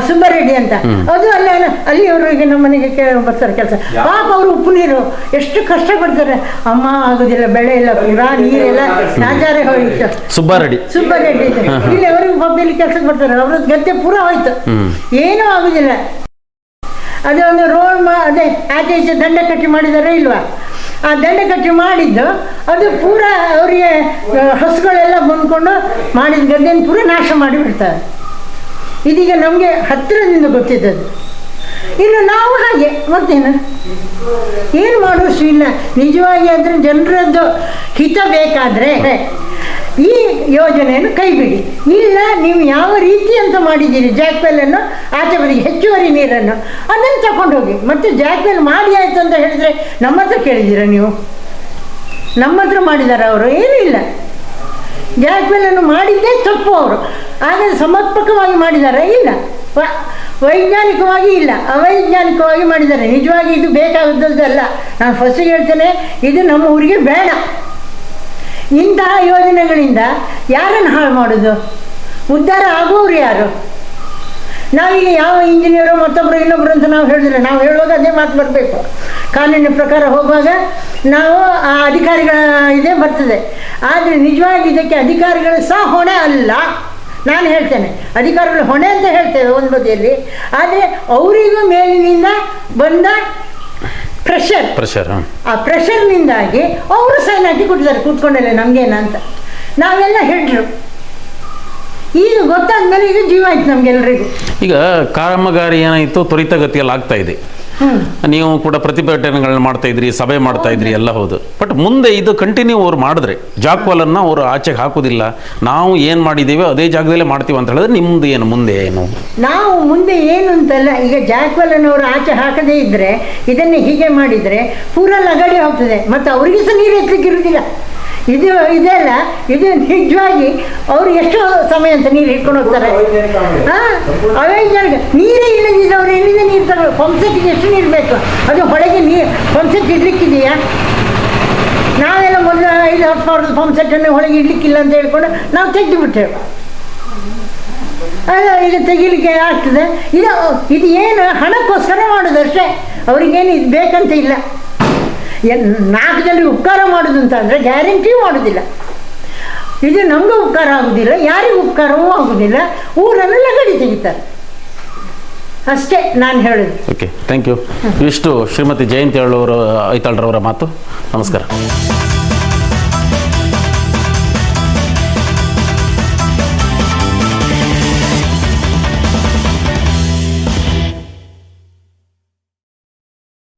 ಸುಬ್ಬರೆಡ್ಡಿ ಅಂತ, ಅದು ಅಲ್ಲ, ಅಲ್ಲಿ ಅವರು ಈಗ ನಮ್ಮ ಮನೆಗೆ ಬರ್ತಾರೆ ಕೆಲಸ. ಪಾಪ ಅವರು ಉಪ್ಪು ನೀರು ಎಷ್ಟು ಕಷ್ಟಪಡ್ತಾರೆ. ಅಮ್ಮ ಆಗುದಿಲ್ಲ, ಬೆಳೆ ಇಲ್ಲ, ಪೂರಾ ನೀರೆಲ್ಲ ನಾಚಾರೆ ಹೋಯ್ತು. ಸುಬ್ಬರೆಡ್ಡಿ ಇಲ್ಲಿ ಅವರಿಗೆ ಪಬ್ಬಿಯಲ್ಲಿ ಕೆಲಸಕ್ಕೆ ಬರ್ತಾರೆ. ಅವ್ರದ್ದು ಗದ್ದೆ ಪೂರ ಹೋಯ್ತು, ಏನೂ ಆಗುದಿಲ್ಲ. ಅದೇ ಒಂದು ರೋಡ್ ಅದೇ ಆಚೆ ಈಚೆ ದಂಡ ಕಟ್ಟಿ ಮಾಡಿದ್ದಾರೆ ಇಲ್ವಾ? ಆ ದಂಡ ಕಟ್ಟಿ ಮಾಡಿದ್ದು ಅದು ಪೂರ ಅವರಿಗೆ ಹಸುಗಳೆಲ್ಲ ಬಂದ್ಕೊಂಡು ಮಾಡಿದ ಗದ್ದೆಯನ್ನು ಪೂರ ನಾಶ ಮಾಡಿಬಿಡ್ತಾರೆ. ಇದೀಗ ನಮಗೆ ಹತ್ತಿರದಿಂದ ಗೊತ್ತಿದ್ದದ್ದು. ಇನ್ನು ನಾವು ಹಾಗೆ ಮತ್ತೇನು ಏನು ಮಾಡುವಷ್ಟು ಇಲ್ಲ. ನಿಜವಾಗಿ ಅಂದರೆ ಜನರದ್ದು ಹಿತ ಬೇಕಾದರೆ ಈ ಯೋಜನೆಯನ್ನು ಕೈಬಿಡಿ. ಇಲ್ಲ, ನೀವು ಯಾವ ರೀತಿ ಅಂತ ಮಾಡಿದ್ದೀರಿ, ಜಾಕ್ವೆಲ್ಲನ್ನು ಆಚೆ ಬದಿಗೆ ಹೆಚ್ಚುವರಿ ನೀರನ್ನು ಅದನ್ನು ತಗೊಂಡು ಹೋಗಿ. ಮತ್ತು ಜಾಕ್ವೆಲ್ ಮಾಡಿ ಆಯಿತು ಅಂತ ಹೇಳಿದರೆ ನಮ್ಮ ಹತ್ರ ಕೇಳಿದ್ದೀರ ನೀವು? ನಮ್ಮ ಹತ್ರ ಮಾಡಿದ್ದಾರೆ ಅವರು? ಏನೂ ಇಲ್ಲ. ಜಾಕ್ವೆಲ್ಲನ್ನು ಮಾಡಿದ್ದೇ ತಪ್ಪು ಅವರು. ಆದರೆ ಸಮರ್ಪಕವಾಗಿ ಮಾಡಿದ್ದಾರೆ? ಇಲ್ಲ. ವೈಜ್ಞಾನಿಕವಾಗಿ ಇಲ್ಲ, ಅವೈಜ್ಞಾನಿಕವಾಗಿ ಮಾಡಿದ್ದಾರೆ. ನಿಜವಾಗಿ ಇದು ಬೇಕಾದದ್ದಲ್ಲ. ನಾನು ಫಸ್ಟಿಗೆ ಹೇಳ್ತೇನೆ, ಇದು ನಮ್ಮ ಊರಿಗೆ ಬೇಡ. ಇಂತಹ ಯೋಜನೆಗಳಿಂದ ಯಾರನ್ನು ಹಾಳು ಮಾಡೋದು? ಉದ್ಧಾರ ಆಗೋರು ಯಾರು? ನಾವೀಗ ಯಾವ ಇಂಜಿನಿಯರು ಮತ್ತೊಬ್ಬರು ಇನ್ನೊಬ್ಬರು ಅಂತ ನಾವು ಹೇಳಿದ್ರೆ, ನಾವು ಹೇಳುವಾಗ ಅದೇ ಮಾತು ಬರಬೇಕು. ಕಾನೂನಿನ ಪ್ರಕಾರ ಹೋಗುವಾಗ ನಾವು ಆ ಅಧಿಕಾರಿಗಳ ಇದೇ ಬರ್ತದೆ. ಆದರೆ ನಿಜವಾಗಿ ಇದಕ್ಕೆ ಅಧಿಕಾರಿಗಳು ಸಹ ಹೊಣೆ ಅಲ್ಲ. ನಾನು ಹೇಳ್ತೇನೆ, ಅಧಿಕಾರಿಗಳು ಹೊಣೆ ಅಂತ ಹೇಳ್ತೇವೆ ಒಂದು ಬದಿಯಲ್ಲಿ, ಆದರೆ ಅವರಿಗೂ ಮೇಲಿನಿಂದ ಬಂದ ಪ್ರೆಷರ್, ಆ ಪ್ರೆಷರ್ನಿಂದಾಗಿ ಅವರು ಸೈನ್ ಹಾಕಿ ಕೊಟ್ಟಿದ್ದಾರೆ ಕೂತ್ಕೊಂಡಲ್ಲ ನಮಗೇನಂತ. ನಾವೆಲ್ಲ ಹೇಳ್ರು, ಈಗ ಗೊತ್ತಾದ್ಮೇಲೆ ಈಗ ಜೀವ ಆಯ್ತು ನಮ್ಗೆಲ್ರಿಗೂ. ಈಗ ಕಾಮಗಾರಿ ಏನಾಯಿತು, ತ್ವರಿತಗತಿಯಲ್ಲಿ ಆಗ್ತಾ ಇದೆ. ನೀವು ಕೂಡ ಪ್ರತಿಭಟನೆಗಳನ್ನ ಮಾಡ್ತಾ ಇದ್ರಿ, ಸಭೆ ಮಾಡ್ತಾ ಇದ್ರಿ, ಎಲ್ಲ ಹೌದು. ಬಟ್ ಮುಂದೆ ಇದು ಕಂಟಿನ್ಯೂ ಅವ್ರು ಮಾಡಿದ್ರೆ, ಜಾಕ್ವಾಲನ್ನು ಅವರು ಆಚೆಗೆ ಹಾಕೋದಿಲ್ಲ, ನಾವು ಏನು ಮಾಡಿದ್ದೀವಿ ಅದೇ ಜಾಗದಲ್ಲೇ ಮಾಡ್ತೀವಿ ಅಂತ ಹೇಳಿದ್ರೆ ನಿಮ್ದು ಏನು ಮುಂದೆ ಏನು? ನಾವು ಮುಂದೆ ಏನು ಅಂತಲ್ಲ, ಈಗ ಜಾಕ್ವಾಲನ್ನು ಅವರು ಆಚೆ ಹಾಕದೇ ಇದ್ದರೆ, ಇದನ್ನೇ ಹೀಗೆ ಮಾಡಿದರೆ ಪೂರ ಲಗಡಿ ಹೋಗ್ತದೆ, ಮತ್ತು ಅವರಿಗೆ ಸಹ ನೀರು ಎತ್ತಲಿಕ್ಕೆ ಇರುವುದಿಲ್ಲ. ಇದೆಲ್ಲ ಇದು ನಿಜವಾಗಿ ಅವರು ಎಷ್ಟು ಸಮಯ ಅಂತ ನೀರು ಹಿಡ್ಕೊಂಡು ಹೋಗ್ತಾರೆ. ಅವೈಜ್ಞಾನಿಕ. ನೀರೇ ಇಲ್ಲದಿದ್ದರೆ ಅವ್ರು ಎಲ್ಲಿಂದ ನೀರು ತಗೊಳ್ಳಿ? ಪಂಪ್ಸೆಟ್ಗೆ ಎಷ್ಟು ನೀರು ಬೇಕು? ಅದು ಹೊಳಗೆ ನೀರು ಪಂಪ್ಸೆಟ್ ಇಡ್ಲಿಕ್ಕಿದೆಯಾ? ನಾವೆಲ್ಲ ಮೊದಲು 5-10 ಸಾವಿರದ ಪಂಪ್ಸೆಟ್ಟನ್ನು ಹೊಳಗೆ ಇಡ್ಲಿಕ್ಕಿಲ್ಲ ಅಂತ ಹೇಳ್ಕೊಂಡು ನಾವು ತೆಗೆದು ಬಿಟ್ಟೆವು. ಈಗ ತೆಗಿಲಿಕ್ಕೆ ಆಗ್ತದೆ. ಇದು ಏನು ಹಣಕ್ಕೋಸ್ಕರ ಮಾಡೋದು ಅಷ್ಟೇ, ಅವ್ರಿಗೇನು ಇದು ಬೇಕಂತ ಇಲ್ಲ. 4 ಜನರಿಗೆ ಉಪಕಾರ ಮಾಡೋದು ಅಂತ ಅಂದರೆ ಗ್ಯಾರಂಟಿ ಮಾಡೋದಿಲ್ಲ. ಇದು ನಮಗೂ ಉಪಕಾರ ಆಗೋದಿಲ್ಲ, ಯಾರಿಗೂ ಉಪಕಾರವೂ ಆಗೋದಿಲ್ಲ. ಊರನ್ನು ಲಗಡಿ ತೆಗಿತಾರೆ ಅಷ್ಟೇ ನಾನು ಹೇಳೋದು. Okay, thank you. ಇಷ್ಟು ಶ್ರೀಮತಿ ಜಯಂತಿ ಐತಾಳ್ರವರ ಮಾತು. ನಮಸ್ಕಾರ.